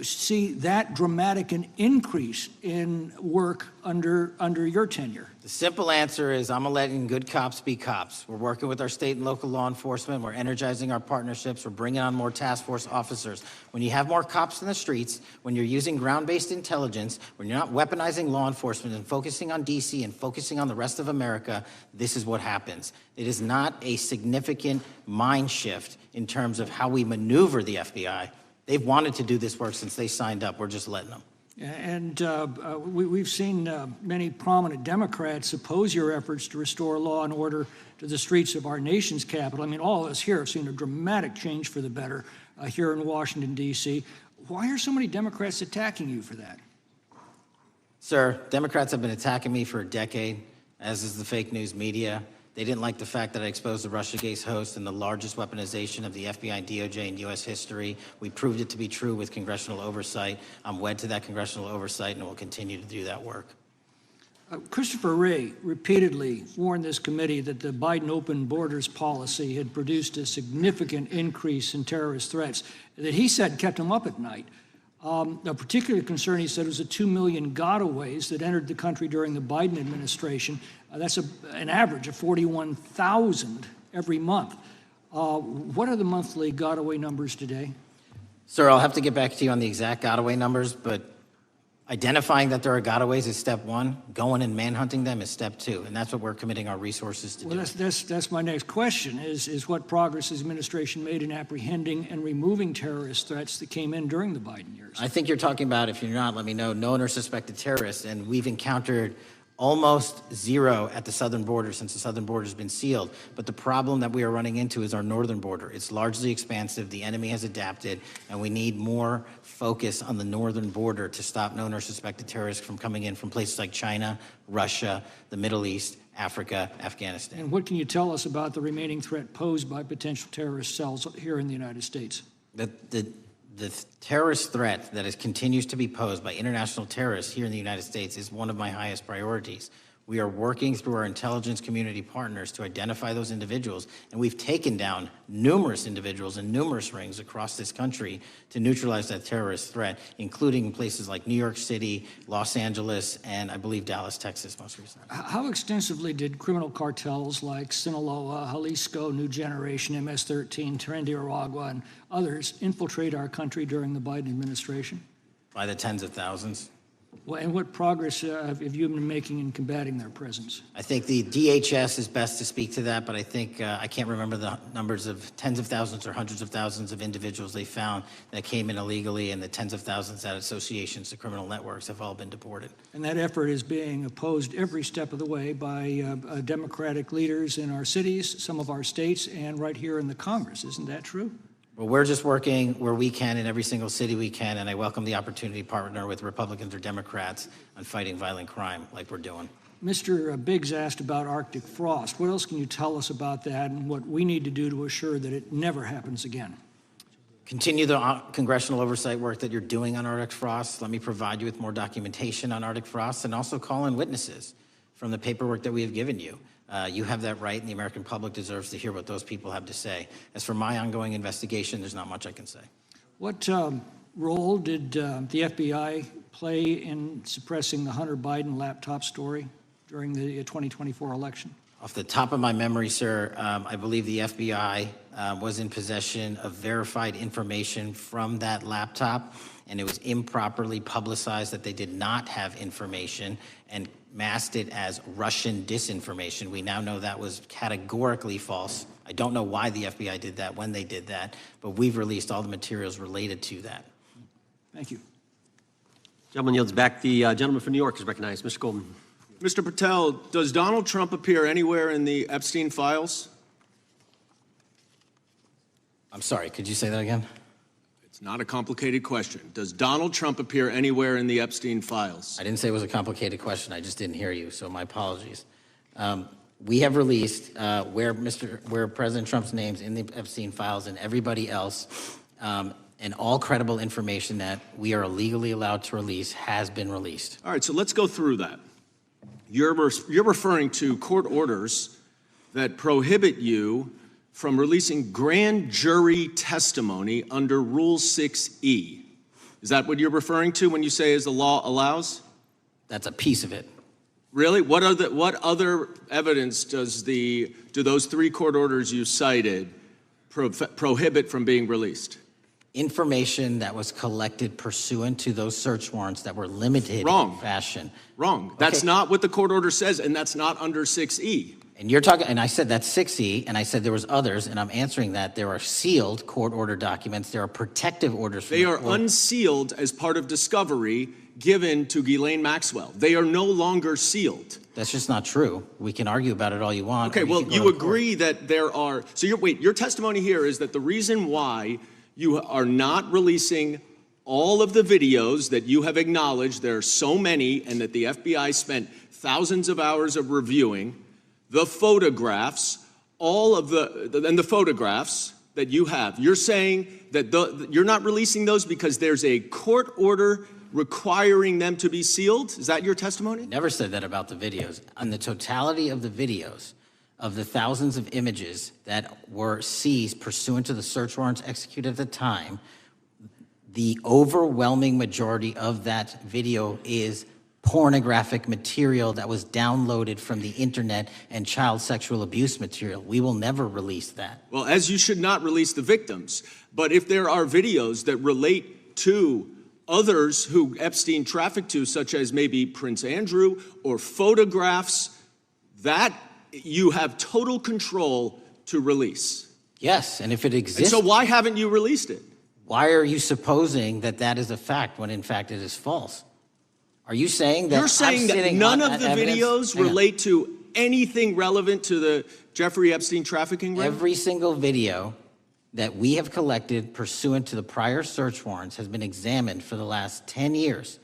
see that dramatic an increase in work under your tenure? The simple answer is I'm letting good cops be cops. We're working with our state and local law enforcement. We're energizing our partnerships. We're bringing on more task force officers. When you have more cops in the streets, when you're using ground-based intelligence, when you're not weaponizing law enforcement and focusing on D.C. and focusing on the rest of America, this is what happens. It is not a significant mind shift in terms of how we maneuver the FBI. They've wanted to do this work since they signed up. We're just letting them. And we've seen many prominent Democrats oppose your efforts to restore law and order to the streets of our nation's capital. I mean, all of us here have seen a dramatic change for the better here in Washington, D.C. Why are so many Democrats attacking you for that? Sir, Democrats have been attacking me for a decade, as is the fake news media. They didn't like the fact that I exposed the Russiagate host and the largest weaponization of the FBI, DOJ, in U.S. history. We proved it to be true with congressional oversight. I'm wed to that congressional oversight and will continue to do that work. Christopher Wray repeatedly warned this committee that the Biden open borders policy had produced a significant increase in terrorist threats that he said kept him up at night. A particular concern, he said, was the 2 million gotaways that entered the country during the Biden administration. That's an average of 41,000 every month. What are the monthly gotaway numbers today? Sir, I'll have to get back to you on the exact gotaway numbers, but identifying that there are gotaways is step one. Going and manhunting them is step two, and that's what we're committing our resources to do. Well, that's my next question, is what progress has the administration made in apprehending and removing terrorist threats that came in during the Biden years? I think you're talking about, if you're not, let me know, known or suspected terrorists, and we've encountered almost zero at the southern border since the southern border has been sealed. But the problem that we are running into is our northern border. It's largely expansive. The enemy has adapted, and we need more focus on the northern border to stop known or suspected terrorists from coming in from places like China, Russia, the Middle East, Africa, Afghanistan. And what can you tell us about the remaining threat posed by potential terrorist cells here in the United States? The terrorist threat that continues to be posed by international terrorists here in the United States is one of my highest priorities. We are working through our intelligence community partners to identify those individuals, and we've taken down numerous individuals in numerous rings across this country to neutralize that terrorist threat, including in places like New York City, Los Angeles, and I believe Dallas, Texas most recently. How extensively did criminal cartels like Sinaloa, Jalisco, New Generation, MS-13, Trinidad, and others infiltrate our country during the Biden administration? By the tens of thousands. Well, and what progress have you been making in combating their presence? I think the DHS is best to speak to that, but I think I can't remember the numbers of tens of thousands or hundreds of thousands of individuals they found that came in illegally, and the tens of thousands that associations to criminal networks have all been deported. And that effort is being opposed every step of the way by Democratic leaders in our cities, some of our states, and right here in the Congress. Isn't that true? Well, we're just working where we can in every single city we can, and I welcome the opportunity to partner with Republicans or Democrats on fighting violent crime like we're doing. Mr. Biggs asked about Arctic frost. What else can you tell us about that and what we need to do to assure that it never happens again? Continue the congressional oversight work that you're doing on Arctic frost. Let me provide you with more documentation on Arctic frost, and also call in witnesses from the paperwork that we have given you. You have that right, and the American public deserves to hear what those people have to say. As for my ongoing investigation, there's not much I can say. What role did the FBI play in suppressing the Hunter Biden laptop story during the 2024 election? Off the top of my memory, sir, I believe the FBI was in possession of verified information from that laptop, and it was improperly publicized that they did not have information and masked it as Russian disinformation. We now know that was categorically false. I don't know why the FBI did that, when they did that, but we've released all the materials related to that. Thank you. Gentleman yields back. The gentleman from New York is recognized. Mr. Golden. Mr. Patel, does Donald Trump appear anywhere in the Epstein files? I'm sorry, could you say that again? It's not a complicated question. Does Donald Trump appear anywhere in the Epstein files? I didn't say it was a complicated question. I just didn't hear you, so my apologies. We have released where President Trump's name's in the Epstein files and everybody else, and all credible information that we are legally allowed to release has been released. All right, so let's go through that. You're referring to court orders that prohibit you from releasing grand jury testimony under Rule 6E. Is that what you're referring to when you say as the law allows? That's a piece of it. Really? What other evidence do those three court orders you cited prohibit from being released? Information that was collected pursuant to those search warrants that were limited in fashion. Wrong. That's not what the court order says, and that's not under 6E. And you're talking, and I said that's 6E, and I said there was others, and I'm answering that. There are sealed court order documents. There are protective orders. They are unsealed as part of discovery given to Ghislaine Maxwell. They are no longer sealed. That's just not true. We can argue about it all you want. Okay, well, you agree that there are, so your testimony here is that the reason why you are not releasing all of the videos that you have acknowledged, there are so many, and that the FBI spent thousands of hours of reviewing, the photographs, the photographs that you have. You're saying that you're not releasing those because there's a court order requiring them to be sealed? Is that your testimony? Never said that about the videos. On the totality of the videos, of the thousands of images that were seized pursuant to the search warrants executed at the time, the overwhelming majority of that video is pornographic material that was downloaded from the internet and child sexual abuse material. We will never release that. Well, as you should not release the victims, but if there are videos that relate to others who Epstein trafficked to, such as maybe Prince Andrew, or photographs, that you have total control to release. Yes, and if it exists... And so why haven't you released it? Why are you supposing that that is a fact when in fact it is false? Are you saying that You're saying that none of the videos relate to anything relevant to the Jeffrey Epstein trafficking ring? Every single video that we have collected pursuant to the prior search warrants has been examined for the last 10 years.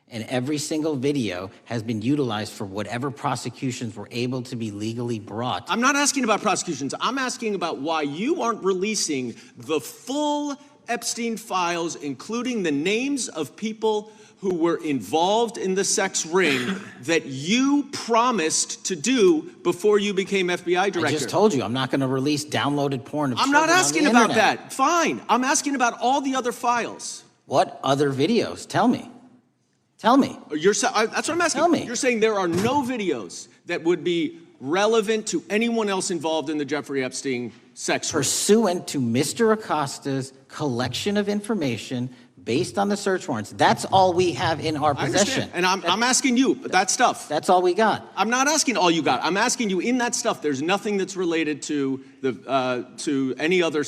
And every single video has been utilized for whatever prosecutions were able to be legally brought. I'm not asking about prosecutions. I'm asking about why you aren't releasing the full Epstein files, including the names of people who were involved in the sex ring that you promised to do before you became FBI director. I just told you, I'm not going to release downloaded porn of I'm children not asking on the about internet. that. Fine. I'm asking about all the other files. What other videos? Tell me. Tell me. That's what I'm asking. Tell me. You're saying there are no videos that would be relevant to anyone else involved in the Jeffrey Epstein sex ring. Pursuant to Mr. Acosta's collection of information based on the search warrants. That's all we have in our possession. And I'm asking you, that stuff. That's all we got. I'm not asking all you got. I'm asking you, in that stuff, there's nothing that's related to any other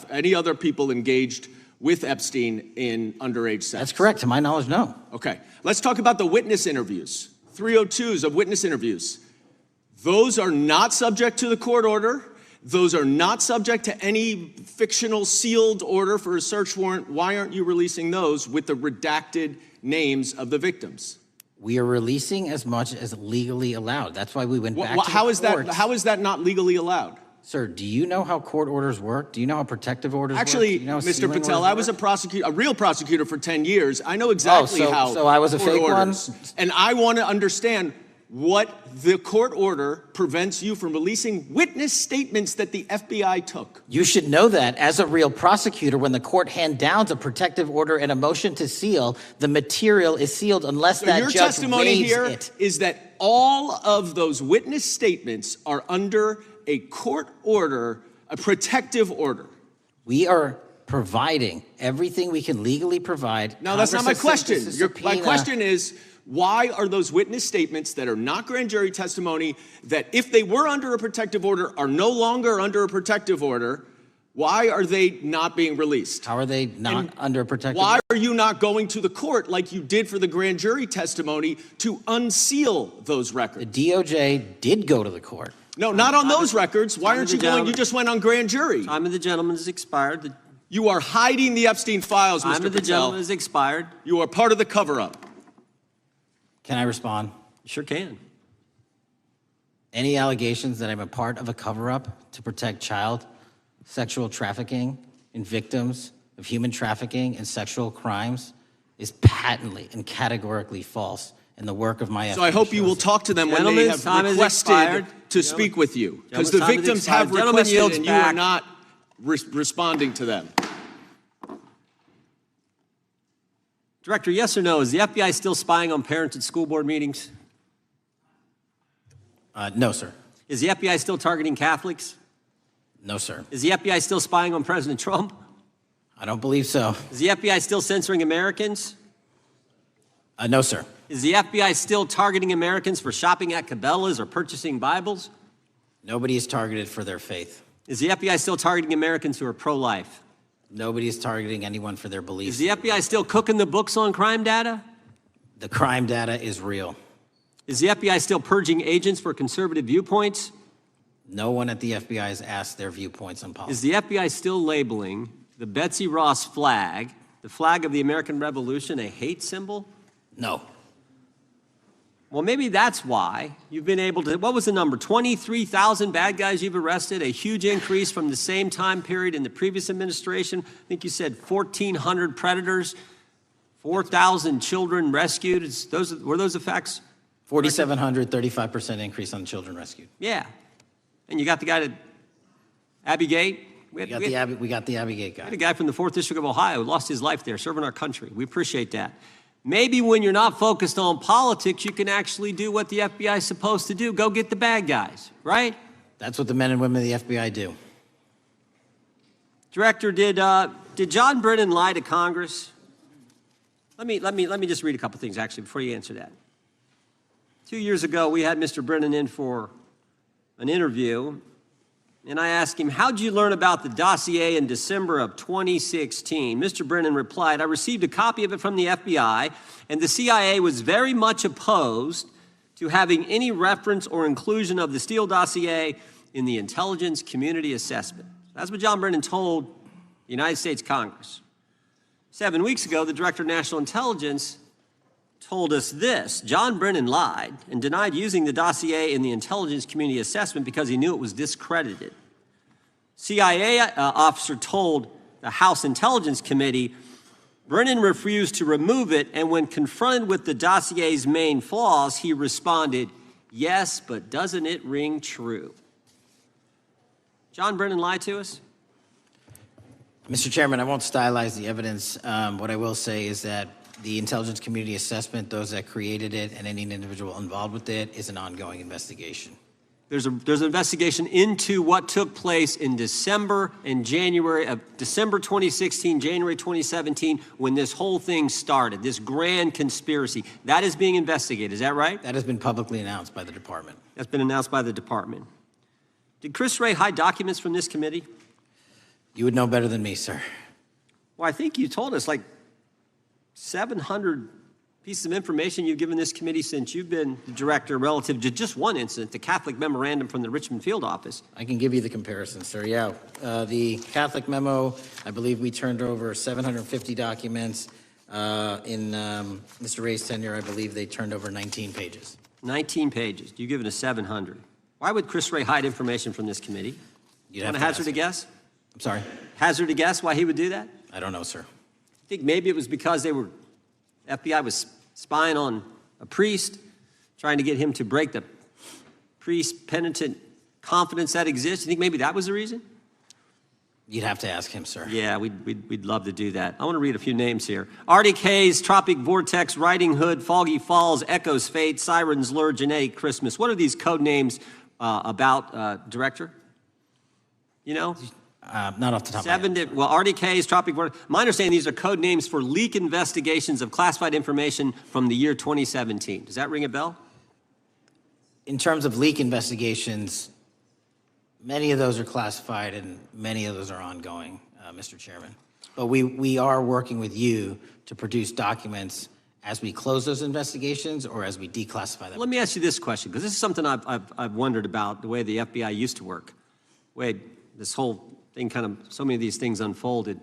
any other people engaged with Epstein in underage sex. That's correct. To my knowledge, no. Okay. Let's talk about the witness interviews. 302s of witness interviews. Those are not subject to the court order. Those are not subject to any fictional sealed order for a search warrant. Why aren't you releasing those with the redacted names of the victims? We are releasing as much as legally allowed. That's why we went back to the courts. How is that not legally allowed? Sir, do you know how court orders work? Do you know how protective orders Actually, work? Do you know how Mr. sealing Patel, orders I was work? a real prosecutor for 10 years. I know exactly how so I was a court fake orders. one? And I want to understand what the court order prevents you from releasing witness statements that the FBI took. You should know that as a real prosecutor, when the court hand downs a protective order and a motion to seal, the material is sealed unless So that your judge testimony waives here it. is that all of those witness statements are under a court order, a protective order. We are providing everything we can legally provide. No, that's not my Congress has question. sent us a My subpoena. question is, why are those witness statements that are not grand jury testimony, that if they were under a protective order are no longer under a protective order, why are they not being released? How are they not under a protective Why order? are you not going to the court like you did for the grand jury testimony to unseal those records? The DOJ did go to the court. No, not on those records. Why aren't you going? You just went on grand jury. Time of the gentleman has expired. You are hiding the Epstein files, Mr. Patel. Time of the gentleman has expired. You are part of the cover-up. Can I respond? Sure can. Any allegations that I'm a part of a cover-up to protect child sexual trafficking and victims of human trafficking and sexual crimes is patently and categorically false in the work of my So I hope you will talk to them when they have requested to speak with you. Because the victims have requested and you are not responding to them. Director, yes or no, is the FBI still spying on parents at school board meetings? No, sir. Is the FBI still targeting Catholics? No, sir. Is the FBI still spying on President Trump? I don't believe so. Is the FBI still censoring Americans? No, sir. Is the FBI still targeting Americans for shopping at Cabela's or purchasing Bibles? Nobody is targeted for their faith. Is the FBI still targeting Americans who are pro-life? Nobody is targeting anyone for their beliefs. Is the FBI still cooking the books on crime data? The crime data is real. Is the FBI still purging agents for conservative viewpoints? No one at the FBI has asked their viewpoints on politics. Is the FBI still labeling the Betsy Ross flag, the flag of the American Revolution, a hate symbol? No. Well, maybe that's why you've been able to, what was the number? 23,000 bad guys you've arrested, a huge increase from the same time period in the previous administration. I think you said 1,400 predators, 4,000 children rescued. Were those the facts? 4,700, 35% increase on children rescued. Yeah. And you got the guy that, Abbey Gate? We got the Abbey Gate guy. We had a guy from the 4th District of Ohio who lost his life there serving our country. We appreciate that. Maybe when you're not focused on politics, you can actually do what the FBI is supposed to do. Go get the bad guys, right? That's what the men and women of the FBI do. Director, did John Brennan lie to Congress? Let me just read a couple things, actually, before you answer that. 2 years ago, we had Mr. Brennan in for an interview, and I asked him, how'd you learn about the dossier in December of 2016? Mr. Brennan replied, I received a copy of it from the FBI, and the CIA was very much opposed to having any reference or inclusion of the Steele dossier in the intelligence community assessment. That's what John Brennan told the United States Congress. 7 weeks ago, the Director of National Intelligence told us this: John Brennan lied and denied using the dossier in the intelligence community assessment because he knew it was discredited. CIA officer told the House Intelligence Committee Brennan refused to remove it, and when confronted with the dossier's main flaws, he responded, yes, but doesn't it ring true? John Brennan lied to us? Mr. Chairman, I won't stylize the evidence. What I will say is that the intelligence community assessment, those that created it and any individual involved with it, is an ongoing investigation. There's an investigation into what took place in December and January of December 2016, January 2017, when this whole thing started, this grand conspiracy. That is being investigated, is that right? That has been publicly announced by the department. That's been announced by the department. Did Chris Wray hide documents from this committee? You would know better than me, sir. Well, I think you told us like 700 pieces of information you've given this committee since you've been the director relative to just one incident, the Catholic memorandum from the Richmond Field office. I can give you the comparison, sir. Yeah, the Catholic memo, I believe we turned over 750 documents. In Mr. Ray's tenure, I believe they turned over 19 pages. 19 pages. You give it a 700. Why would Chris Wray hide information from this committee? You'd want to hazard a guess? I'm sorry? Hazard a guess why he would do that? I don't know, sir. I think maybe it was because FBI was spying on a priest, trying to get him to break the priest penitent confidence that exists. You think maybe that was the reason? You'd have to ask him, sir. Yeah, we'd love to do that. I want to read a few names here. Arctic Haze, Tropic Vortex, Riding Hood, Foggy Falls, Echoes Fate, Sirens Lure, Genetic Christmas. What are these code names about, Director? You know? Not off the top of my head. Well, Arctic Haze, Tropic Vortex. My understanding, these are code names for leak investigations of classified information from the year 2017. Does that ring a bell? In terms of leak investigations, many of those are classified and many of those are ongoing, Mr. Chairman. But we are working with you to produce documents as we close those investigations or as we declassify them. Let me ask you this question, because this is something I've wondered about, the way the FBI used to work. Wade, this whole thing so many of these things unfolded.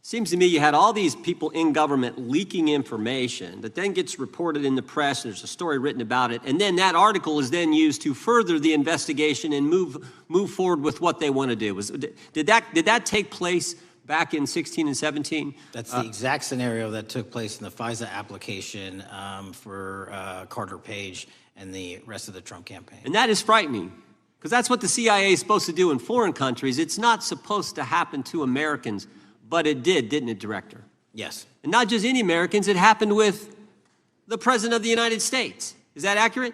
Seems to me you had all these people in government leaking information that then gets reported in the press, and there's a story written about it, and then that article is then used to further the investigation and move forward with what they want to do. Did that take place back in 16 and 17? That's the exact scenario that took place in the FISA application for Carter Page and the rest of the Trump campaign. And that is frightening, because that's what the CIA is supposed to do in foreign countries. It's not supposed to happen to Americans, but it did, didn't it, Director? Yes. And not just any Americans, it happened with the President of the United States. Is that accurate?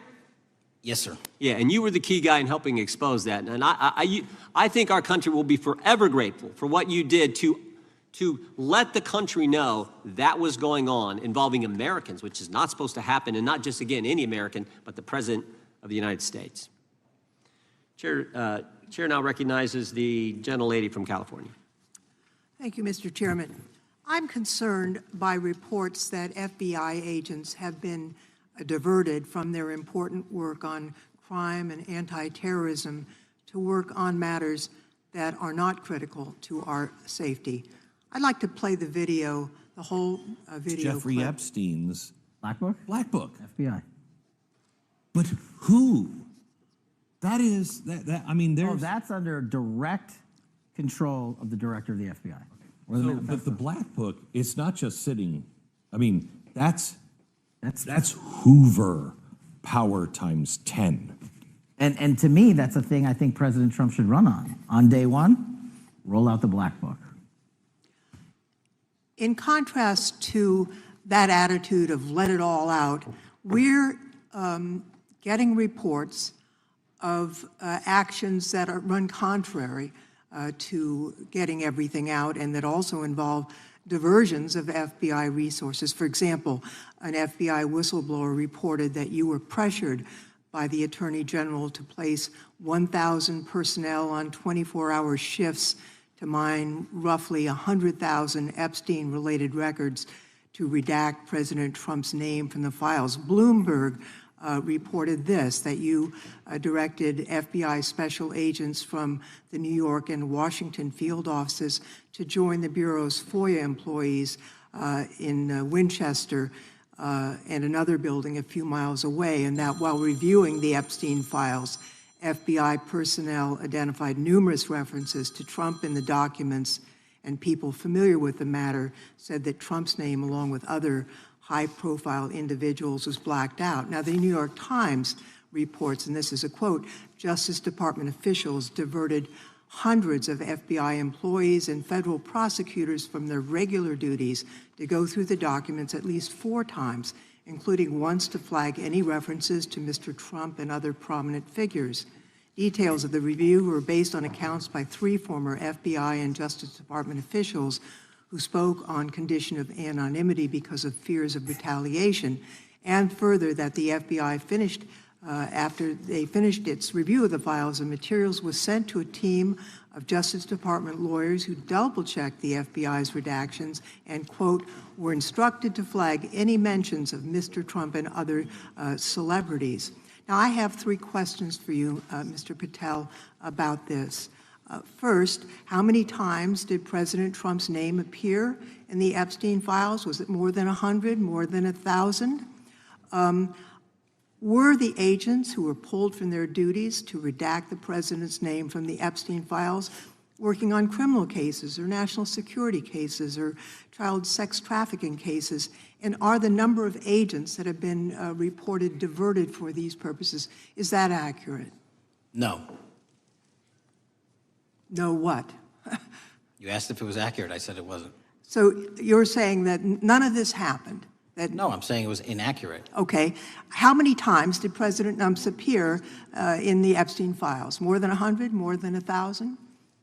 Yes, sir. Yeah, and you were the key guy in helping expose that. And I think our country will be forever grateful for what you did to let the country know that was going on involving Americans, which is not supposed to happen, and not just, again, any American, but the President of the United States. Chair now recognizes the gentlelady from California. Thank you, Mr. Chairman. I'm concerned by reports that FBI agents have been diverted from their important work on crime and anti-terrorism to work on matters that are not critical to our safety. I'd like to play the video, the whole video. Jeffrey clip. Epstein's BlackBook? BlackBook. FBI. But who? That is, I mean, there's... Oh, that's under direct control of the director of the FBI. But the Black Book, it's not just sitting, I mean, that's Hoover power times 10. And to me, that's a thing I think President Trump should run on. On day one, roll out the Black Book. In contrast to that attitude of let it all out, we're getting reports of actions that run contrary to getting everything out and that also involve diversions of FBI resources. For example, an FBI whistleblower reported that you were pressured by the Attorney General to place 1,000 personnel on 24-hour shifts to mine roughly 100,000 Epstein-related records to redact President Trump's name from the files. Bloomberg reported this, that you directed FBI special agents from the New York and Washington field offices to join the Bureau's FOIA employees in Winchester and another building a few miles away, and that while reviewing the Epstein files, FBI personnel identified numerous references to Trump in the documents, and people familiar with the matter said that Trump's name, along with other high-profile individuals, was blacked out. Now, the New York Times reports, and this is a quote, Justice Department officials diverted hundreds of FBI employees and federal prosecutors from their regular duties to go through the documents at least 4 times, including once to flag any references to Mr. Trump and other prominent figures. Details of the review were based on accounts by 3 former FBI and Justice Department officials who spoke on condition of anonymity because of fears of retaliation, and further that the FBI finished after they finished its review of the files and materials, was sent to a team of Justice Department lawyers who double-checked the FBI's redactions and, quote, were instructed to flag any mentions of Mr. Trump and other celebrities. Now, I have 3 questions for you, Mr. Patel, about this. First, how many times did President Trump's name appear in the Epstein files? Was it more than 100, more than 1,000? Were the agents who were pulled from their duties to redact the president's name from the Epstein files working on criminal cases or national security cases or child sex trafficking cases? And are the number of agents that have been reported diverted for these purposes, is that accurate? No. No what? You asked if it was accurate. I said it wasn't. So you're saying that none of this happened? No, I'm saying it was inaccurate. Okay. How many times did President Trump appear in the Epstein files? More than 100? More than 1,000?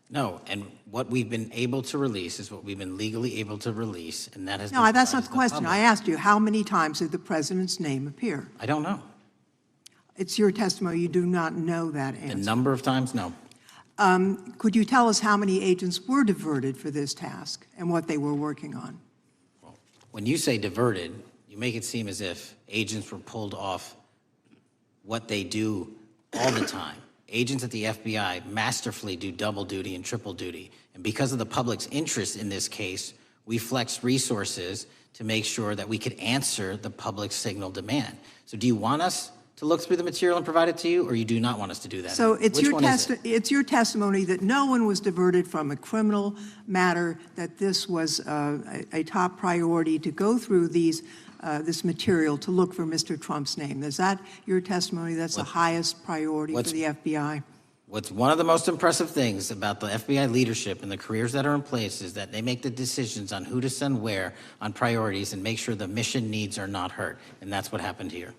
No, and what we've been able to release is what we've been legally able to release, and that has No, that's not the question. I asked you, how many times did the president's name appear? I don't know. It's your testimony. You do not know that answer. The number of times? No. Could you tell us how many agents were diverted for this task and what they were working on? When you say diverted, you make it seem as if agents were pulled off what they do all the time. Agents at the FBI masterfully do double duty and triple duty. And because of the public's interest in this case, we flexed resources to make sure that we could answer the public's signal demand. So do you want us to look through the material and provide it to you, or you do not want us to do that? So it's your testimony that no one was diverted from a criminal matter, that this was a top priority to go through these this material to look for Mr. Trump's name. Is that your testimony? That's the highest priority for the FBI? What's one of the most impressive things about the FBI leadership and the careers that are in place is that they make the decisions on who to send where on priorities and make sure the mission needs are not hurt. And that's what happened here.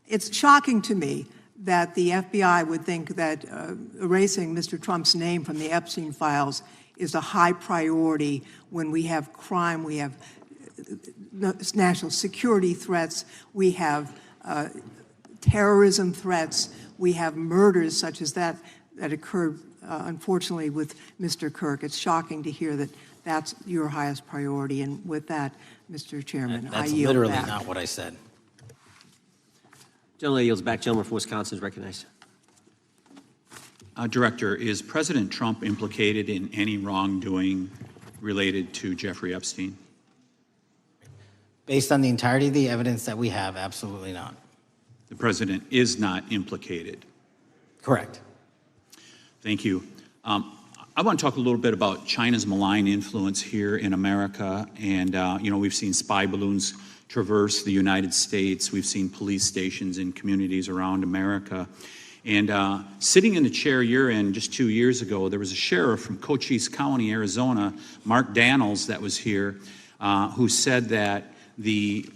It's shocking to me that the FBI would think that erasing Mr. Trump's name from the Epstein files is a high priority when we have crime, we have national security threats, we have terrorism threats, we have murders such as that occurred, unfortunately, with Mr. Kirk. It's shocking to hear that that's your highest priority. And with that, Mr. Chairman, I That's yield literally back. not what I said. Gentleman yields back. Gentleman from Wisconsin is recognized. Director, is President Trump implicated in any wrongdoing related to Jeffrey Epstein? Based on the entirety of the evidence that we have, absolutely not. The president is not implicated? Correct. Thank you. I want to talk a little bit about China's malign influence here in America. And, we've seen spy balloons traverse the United States. We've seen police stations in communities around America. And sitting in the chair you're in just 2 years ago, there was a sheriff from Cochise County, Arizona, Mark Daniels, that was here, who said that the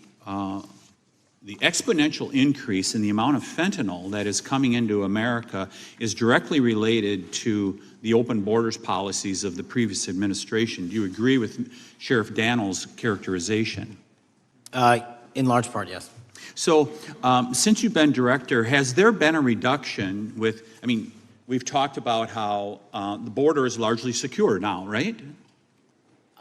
exponential increase in the amount of fentanyl that is coming into America is directly related to the open borders policies of the previous administration. Do you agree with Sheriff Daniels' characterization? In large part, yes. So since you've been director, has there been a reduction with, I mean, we've talked about how the border is largely secure now, right?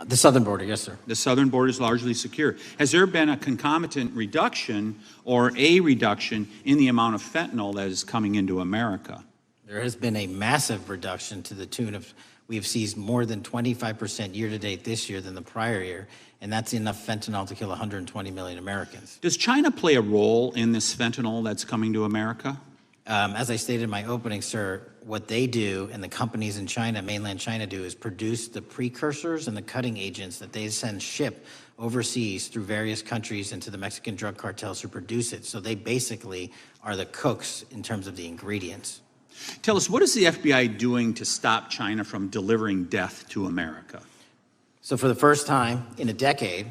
The southern border, yes, sir. The southern border is largely secure. Has there been a concomitant reduction or a reduction in the amount of fentanyl that is coming into America? There has been a massive reduction to the tune of, we've seized more than 25% year-to-date this year than the prior year, and that's enough fentanyl to kill 120 million Americans. Does China play a role in this fentanyl that's coming to America? As I stated in my opening, sir, what they do and the companies in China, mainland China, do is produce the precursors and the cutting agents that they ship overseas through various countries into the Mexican drug cartels who produce it. So they basically are the cooks in terms of the ingredients. Tell us, what is the FBI doing to stop China from delivering death to America? So for the first time in a decade,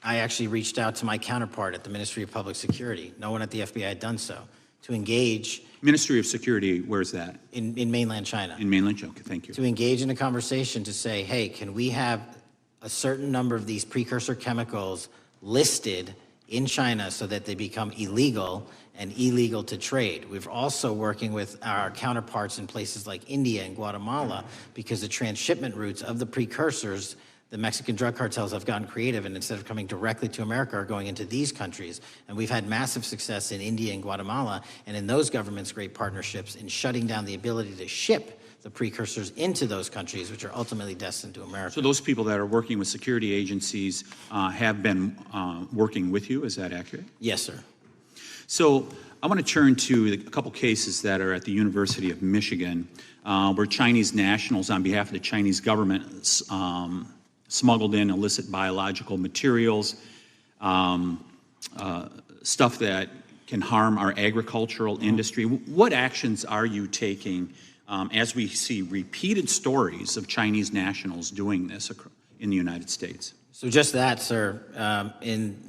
I actually reached out to my counterpart at the Ministry of Public Security. No one at the FBI had done so. To engage. Ministry of Security, where's that? In mainland China. In mainland China, okay, thank you. To engage in a conversation to say, hey, can we have a certain number of these precursor chemicals listed in China so that they become illegal and illegal to trade. We're also working with our counterparts in places like India and Guatemala because the transshipment routes of the precursors, the Mexican drug cartels have gotten creative, and instead of coming directly to America, are going into these countries. And we've had massive success in India and Guatemala, and in those governments' great partnerships in shutting down the ability to ship the precursors into those countries, which are ultimately destined to America. So those people that are working with security agencies have been working with you, is that accurate? Yes, sir. So I want to turn to a couple cases that are at the University of Michigan, where Chinese nationals, on behalf of the Chinese government, smuggled in illicit biological materials, stuff that can harm our agricultural industry. What actions are you taking as we see repeated stories of Chinese nationals doing this in the United States? So just that, sir. In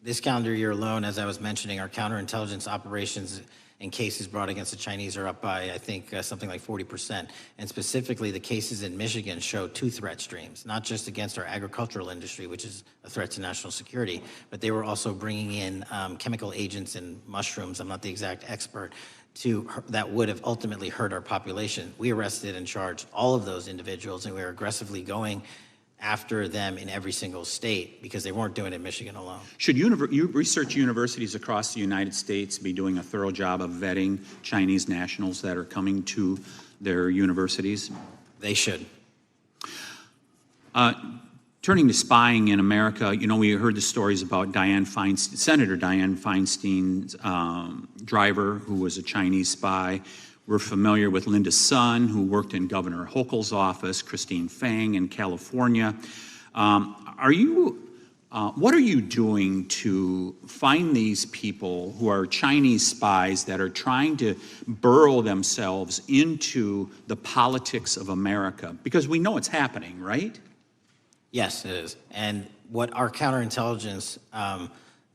this calendar year alone, as I was mentioning, our counterintelligence operations and cases brought against the Chinese are up by, I think, something like 40%. And specifically, the cases in Michigan show two threat streams, not just against our agricultural industry, which is a threat to national security, but they were also bringing in chemical agents and mushrooms, I'm not the exact expert, that would have ultimately hurt our population. We arrested and charged all of those individuals, and we are aggressively going after them in every single state because they weren't doing it in Michigan alone. Should research universities across the United States be doing a thorough job of vetting Chinese nationals that are coming to their universities? They should. Turning to spying in America, you know, we heard the stories about Senator Dianne Feinstein's driver, who was a Chinese spy. We're familiar with Linda Sun, who worked in Governor Hochul's office, Christine Fang in California. What are you doing to find these people who are Chinese spies that are trying to burrow themselves into the politics of America? Because we know it's happening, right? Yes, it is. And what our counterintelligence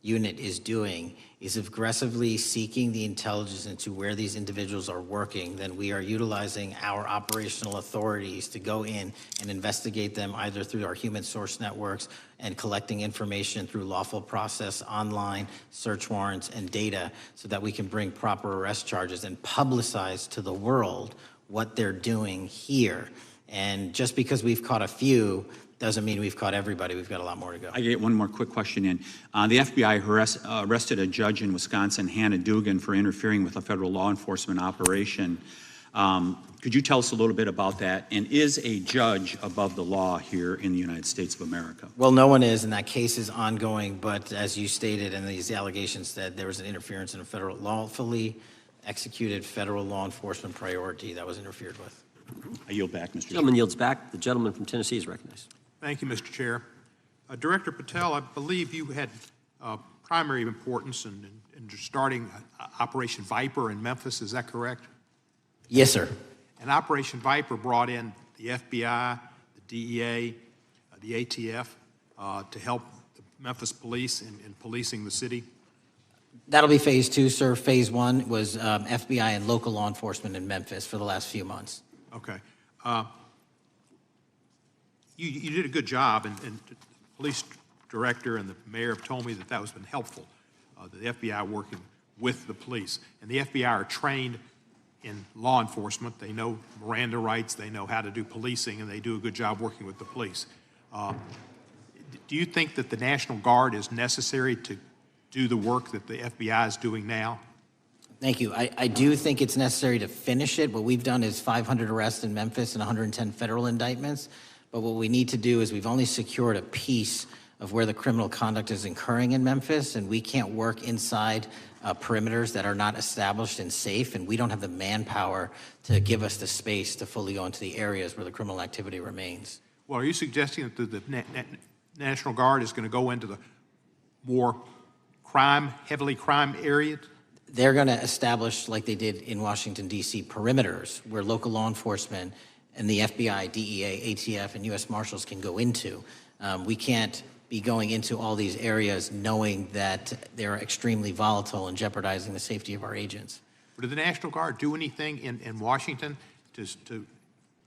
unit is doing is aggressively seeking the intelligence into where these individuals are working. Then we are utilizing our operational authorities to go in and investigate them either through our human source networks and collecting information through lawful process, online, search warrants, and data so that we can bring proper arrest charges and publicize to the world what they're doing here. And just because we've caught a few doesn't mean we've caught everybody. We've got a lot more to go. I get one more quick question in. The FBI arrested a judge in Wisconsin, Hannah Dugan, for interfering with a federal law enforcement operation. Could you tell us a little bit about that? And is a judge above the law here in the United States of America? Well, no one is, and that case is ongoing. But as you stated, and these allegations that there was an interference in a lawfully executed federal law enforcement priority that was interfered with. I yield back, Mr. Chair. Gentleman yields back. The gentleman from Tennessee is recognized. Thank you, Mr. Chair. Director Patel, I believe you had primary importance in starting Operation Viper in Memphis. Is that correct? Yes, sir. And Operation Viper brought in the FBI, the DEA, the ATF to help the Memphis police in policing the city? That'll be phase two, sir. Phase one was FBI and local law enforcement in Memphis for the last few months. Okay. You did a good job, and the police director and the mayor have told me that has been helpful. the FBI working with the police. And the FBI are trained in law enforcement. They know Miranda rights, they know how to do policing, and they do a good job working with the police. Do you think that the National Guard is necessary to do the work that the FBI is doing now? Thank you. I do think it's necessary to finish it. What we've done is 500 arrests in Memphis and 110 federal indictments. But what we need to do is we've only secured a piece of where the criminal conduct is occurring in Memphis, and we can't work inside perimeters that are not established and safe, and we don't have the manpower to give us the space to fully go into the areas where the criminal activity remains. Well, are you suggesting that the National Guard is going to go into the more heavily crime areas? They're going to establish, like they did in Washington, D.C., perimeters where local law enforcement and the FBI, DEA, ATF, and U.S. Marshals can go into. We can't be going into all these areas knowing that they're extremely volatile and jeopardizing the safety of our agents. Did the National Guard do anything in Washington to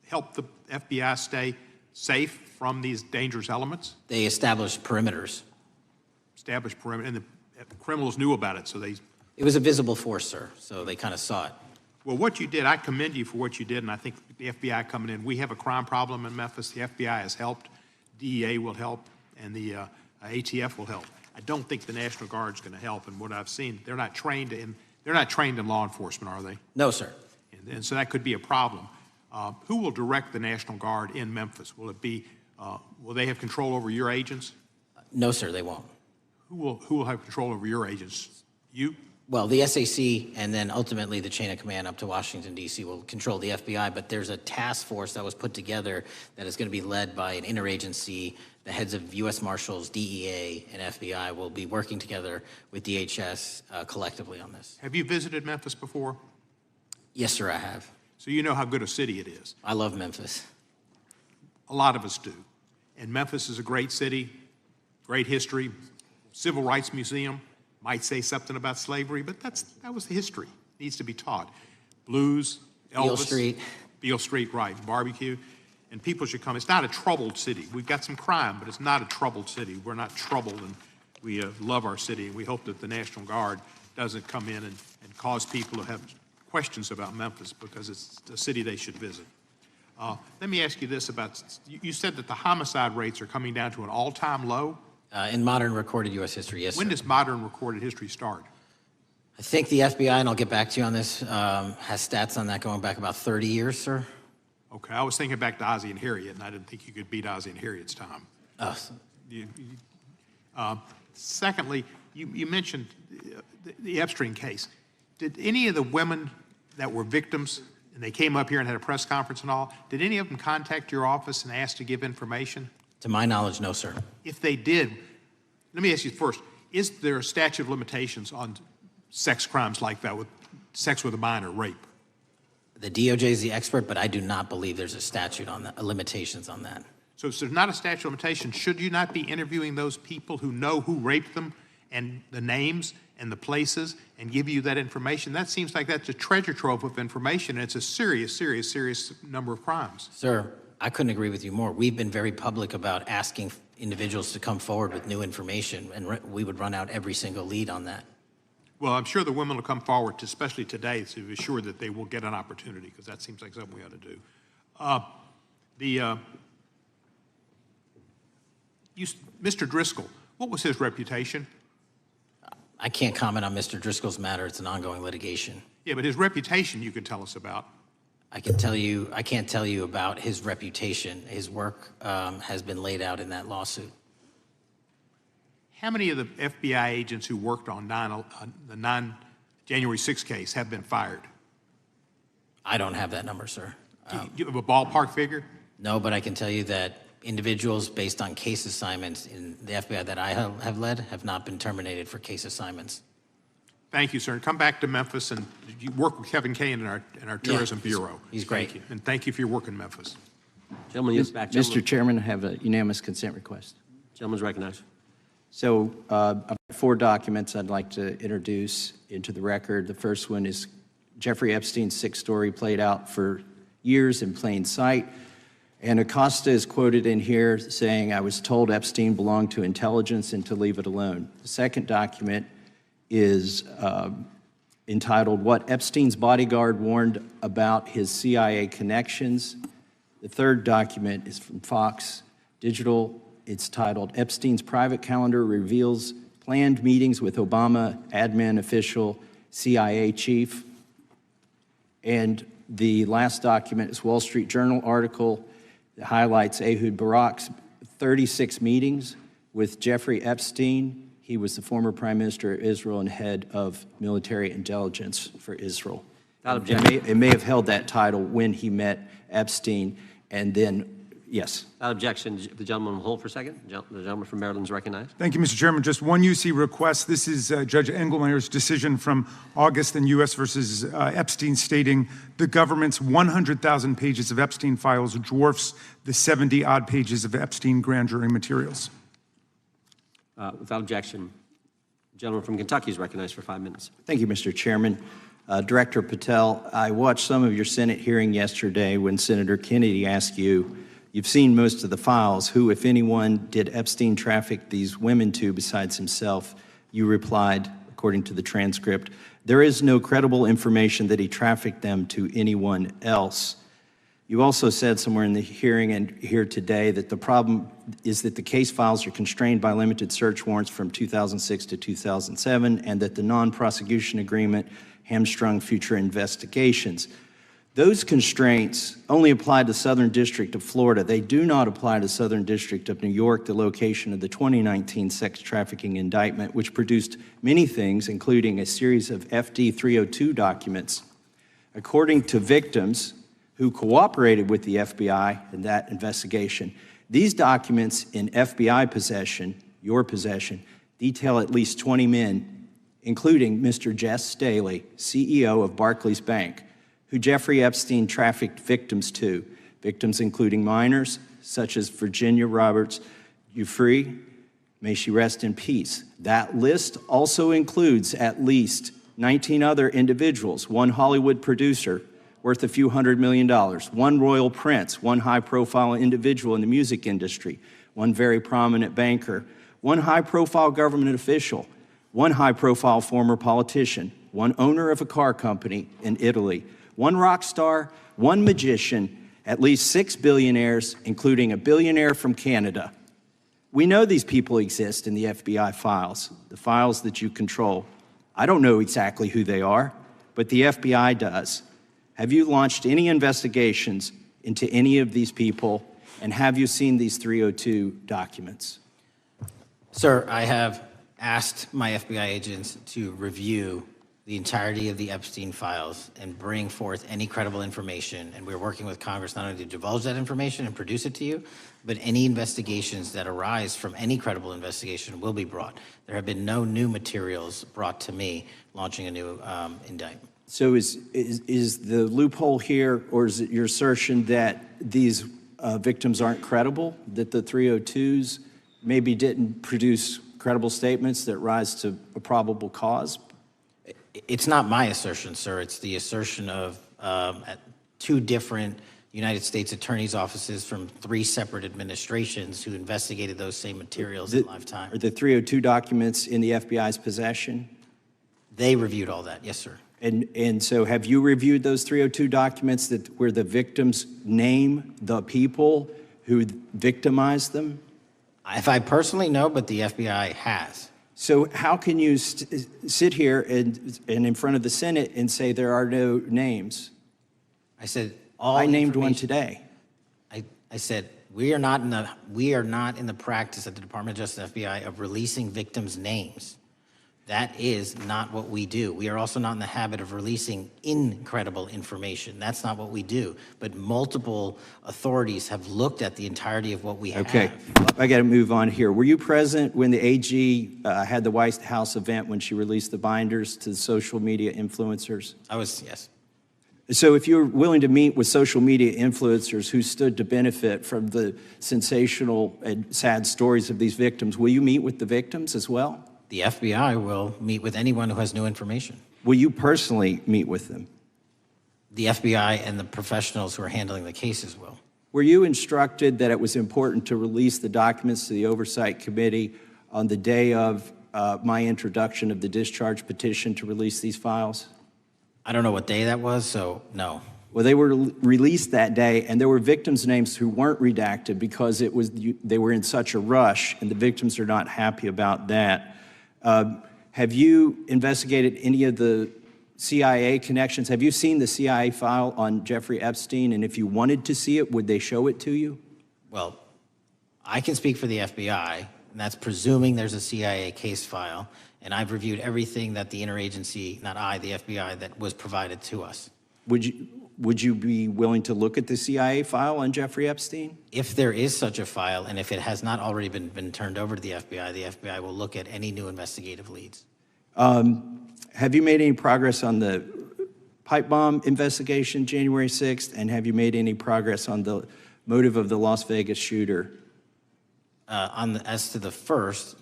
help the FBI stay safe from these dangerous elements? They established perimeters. Established perimeter, and the criminals knew about it, so they... It was a visible force, sir, so they kind of saw it. Well, what you did, I commend you for what you did, and I think the FBI coming in, we have a crime problem in Memphis. The FBI has helped, DEA will help, and the ATF will help. I don't think the National Guard is going to help, and what I've seen, they're not trained in law enforcement, are they? No, sir. And so that could be a problem. Who will direct the National Guard in Memphis? Will it be, will they have control over your agents? No, sir, they won't. Who will have control over your agents? You? Well, the SAC and then ultimately the chain of command up to Washington, D.C. will control the FBI, but there's a task force that was put together that is going to be led by an interagency. The heads of U.S. Marshals, DEA, and FBI will be working together with DHS collectively on this. Have you visited Memphis before? Yes, sir, I have. So you know how good a city it is. I love Memphis. A lot of us do. And Memphis is a great city, great history, civil rights museum. Might say something about slavery, but that was the history. Needs to be taught. Blues, Elvis. Beale Street. Beale Street, right. Barbecue. And people should come. It's not a troubled city. We've got some crime, but it's not a troubled city. We're not troubled, and we love our city, and we hope that the National Guard doesn't come in and cause people to have questions about Memphis because it's a city they should visit. Let me ask you this about, you said that the homicide rates are coming down to an all-time low? In modern recorded U.S. history, yes, When sir. does modern recorded history start? I think the FBI, and I'll get back to you on this, has stats on that going back about 30 years, sir. Okay, I was thinking back to Ozzie and Harriet, and I didn't think you could beat Ozzie and Harriet's time. Secondly, you mentioned the Epstein case. Did any of the women that were victims, and they came up here and had a press conference and all, did any of them contact your office and ask to give information? To my knowledge, no, sir. If they did, let me ask you first, is there a statute of limitations on sex crimes like that, with sex with a minor, rape? The DOJ is the expert, but I do not believe there's a statute on that, limitations on that. So if there's not a statute of limitations, should you not be interviewing those people who know who raped them and the names and the places and give you that information? That seems like that's a treasure trove of information, and it's a serious, serious, serious number of crimes. Sir, I couldn't agree with you more. We've been very public about asking individuals to come forward with new information, and we would run out every single lead on that. Well, I'm sure the women will come forward, especially today, to be sure that they will get an opportunity, because that seems like something we ought to do. Mr. Driscoll, what was his reputation? I can't comment on Mr. Driscoll's matter. It's an ongoing litigation. Yeah, but his reputation you could tell us about. I can't tell you about his reputation. His work has been laid out in that lawsuit. How many of the FBI agents who worked on the January 6th case have been fired? I don't have that number, sir. Do you have a ballpark figure? No, but I can tell you that individuals based on case assignments in the FBI that I have led have not been terminated for case assignments. Thank you, sir. Come back to Memphis, and you work with Kevin Kane in our Tourism Bureau. He's great. Thank you. And thank you for your work in Memphis. Gentleman, yes, back. Mr. Chairman, I have a unanimous consent request. Gentleman's recognized. So I've got 4 documents I'd like to introduce into the record. The first one is Jeffrey Epstein's 6 story played out for years in plain sight. And Acosta is quoted in here saying, "I was told Epstein belonged to intelligence and to leave it alone." The second document is entitled What Epstein's Bodyguard Warned About His CIA Connections. The third document is from Fox Digital. It's titled Epstein's Private Calendar Reveals Planned Meetings with Obama Admin Official CIA Chief. And the last document is Wall Street Journal article that highlights Ehud Barak's 36 meetings with Jeffrey Epstein. He was the former Prime Minister of Israel and head of military intelligence for Israel. It may have held that title when he met Epstein, and then, yes. Without objection, the gentleman will hold for a second. The gentleman from Maryland is recognized. Thank you, Mr. Chairman. Just one UC request. This is Judge Engelmeyer's decision from August in U.S. versus Epstein, stating the government's 100,000 pages of Epstein files dwarfs the 70-odd pages of Epstein grand jury materials. Without objection, the gentleman from Kentucky is recognized for 5 minutes. Thank you, Mr. Chairman. Director Patel, I watched some of your Senate hearing yesterday when Senator Kennedy asked you, you've seen most of the files, who, if anyone, did Epstein traffic these women to besides himself? You replied, according to the transcript, there is no credible information that he trafficked them to anyone else. You also said somewhere in the hearing and here today that the problem is that the case files are constrained by limited search warrants from 2006 to 2007 and that the non-prosecution agreement hamstrung future investigations. Those constraints only apply to Southern District of Florida. They do not apply to Southern District of New York, the location of the 2019 sex trafficking indictment, which produced many things, including a series of FD 302 documents. According to victims who cooperated with the FBI in that investigation, these documents in FBI possession, your possession, detail at least 20 men, including Mr. Jess Staley, CEO of Barclays Bank, who Jeffrey Epstein trafficked victims to, victims including minors, such as Virginia Roberts Giuffre, may she rest in peace. That list also includes at least 19 other individuals, one Hollywood producer worth a few $100 million, one royal prince, one high-profile individual in the music industry, one very prominent banker, one high-profile government official, one high-profile former politician, one owner of a car company in Italy, one rock star, one magician, at least 6 billionaires, including a billionaire from Canada. We know these people exist in the FBI files, the files that you control. I don't know exactly who they are, but the FBI does. Have you launched any investigations into any of these people, and have you seen these 302 documents? Sir, I have asked my FBI agents to review the entirety of the Epstein files and bring forth any credible information, and we're working with Congress not only to divulge that information and produce it to you, but any investigations that arise from any credible investigation will be brought. There have been no new materials brought to me launching a new indictment. So is the loophole here, or is it your assertion that these victims aren't credible, that the 302s maybe didn't produce credible statements that rise to a probable cause? It's not my assertion, sir. It's the assertion of 2 different United States attorneys' offices from 3 separate administrations who investigated those same materials in lifetime. Are the 302 documents in the FBI's possession? They reviewed all that, yes, sir. And so have you reviewed those 302 documents where the victims name the people who victimized them? If I personally know, but the FBI has. So how can you sit here and in front of the Senate and say there are no names? I said I named one today. I said we are not in the practice at the Department of Justice FBI of releasing victims' names. That is not what we do. We are also not in the habit of releasing incredible information. That's not what we do. But multiple authorities have looked at the entirety of what we have. Okay, I got to move on here. Were you present when the AG had the White House event when she released the binders to the social media influencers? I was, yes. So if you're willing to meet with social media influencers who stood to benefit from the sensational and sad stories of these victims, will you meet with the victims as well? The FBI will meet with anyone who has new information. Will you personally meet with them? The FBI and the professionals who are handling the cases will. Were you instructed that it was important to release the documents to the Oversight Committee on the day of my introduction of the discharge petition to release these files? I don't know what day that was, so no. Well, they were released that day, and there were victims' names who weren't redacted because they were in such a rush, and the victims are not happy about that. Have you investigated any of the CIA connections? Have you seen the CIA file on Jeffrey Epstein? And if you wanted to see it, would they show it to you? Well, I can speak for the FBI, and that's presuming there's a CIA case file, and I've reviewed everything that the interagency, not I, the FBI, that was provided to us. Would you be willing to look at the CIA file on Jeffrey Epstein? If there is such a file, and if it has not already been turned over to the FBI will look at any new investigative leads. Have you made any progress on the pipe bomb investigation January 6th? And have you made any progress on the motive of the Las Vegas shooter? As to the first,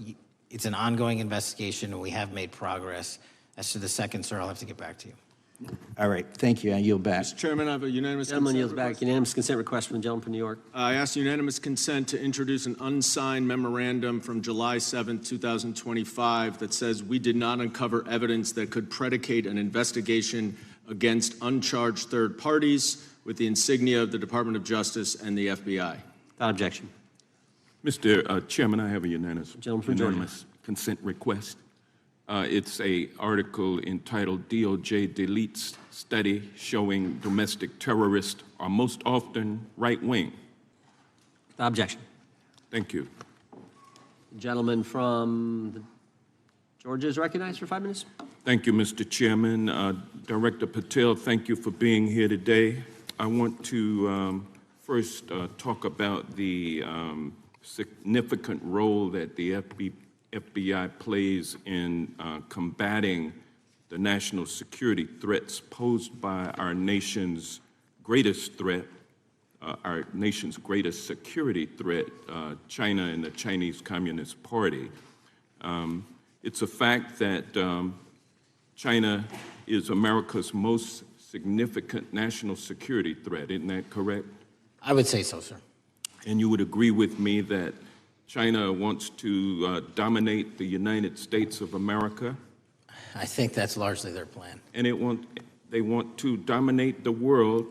it's an ongoing investigation, and we have made progress. As to the second, sir, I'll have to get back to you. All right, thank you. I yield back. Mr. Chairman, I have a unanimous Gentleman consent yields back. request. Unanimous consent request from the gentleman from New York. I ask unanimous consent to introduce an unsigned memorandum from July 7th, 2025 that says we did not uncover evidence that could predicate an investigation against uncharged third parties with the insignia of the Department of Justice and the FBI. Without objection. Mr. Chairman, I have a unanimous Georgia. consent request. It's a article entitled DOJ Deletes Study Showing Domestic Terrorists Are Most Often Right-Wing. Without objection. Thank you. The gentleman from Georgia is recognized for 5 minutes. Thank you, Mr. Chairman. Director Patel, thank you for being here today. I want to first talk about the significant role that the FBI plays in combating the national security threats posed by our nation's greatest threat, our nation's greatest security threat, China and the Chinese Communist Party. It's a fact that China is America's most significant national security threat, isn't that correct? I would say so, sir. And you would agree with me that China wants to dominate the United States of America? I think that's largely their plan. And they want to dominate the world,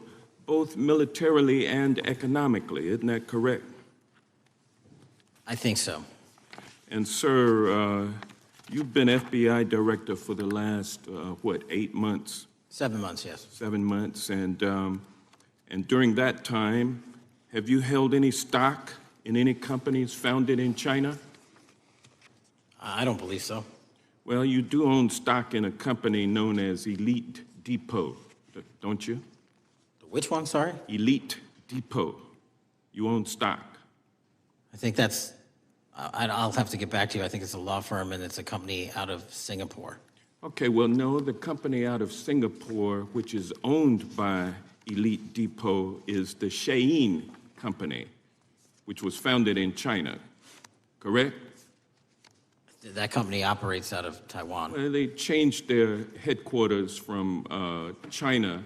both militarily and economically, isn't that correct? I think so. And sir, you've been FBI director for the last, 8 months? 7 months, yes. 7 months, and during that time, have you held any stock in any companies founded in China? I don't believe so. Well, you do own stock in a company known as Elite Depot, don't you? Which one, sorry? Elite Depot. You own stock. I think that's, I'll have to get back to you. I think it's a law firm and it's a company out of Singapore. Okay, well, no, the company out of Singapore, which is owned by Elite Depot, is the Shein Company, which was founded in China, correct? That company operates out of Taiwan. Well, they changed their headquarters from China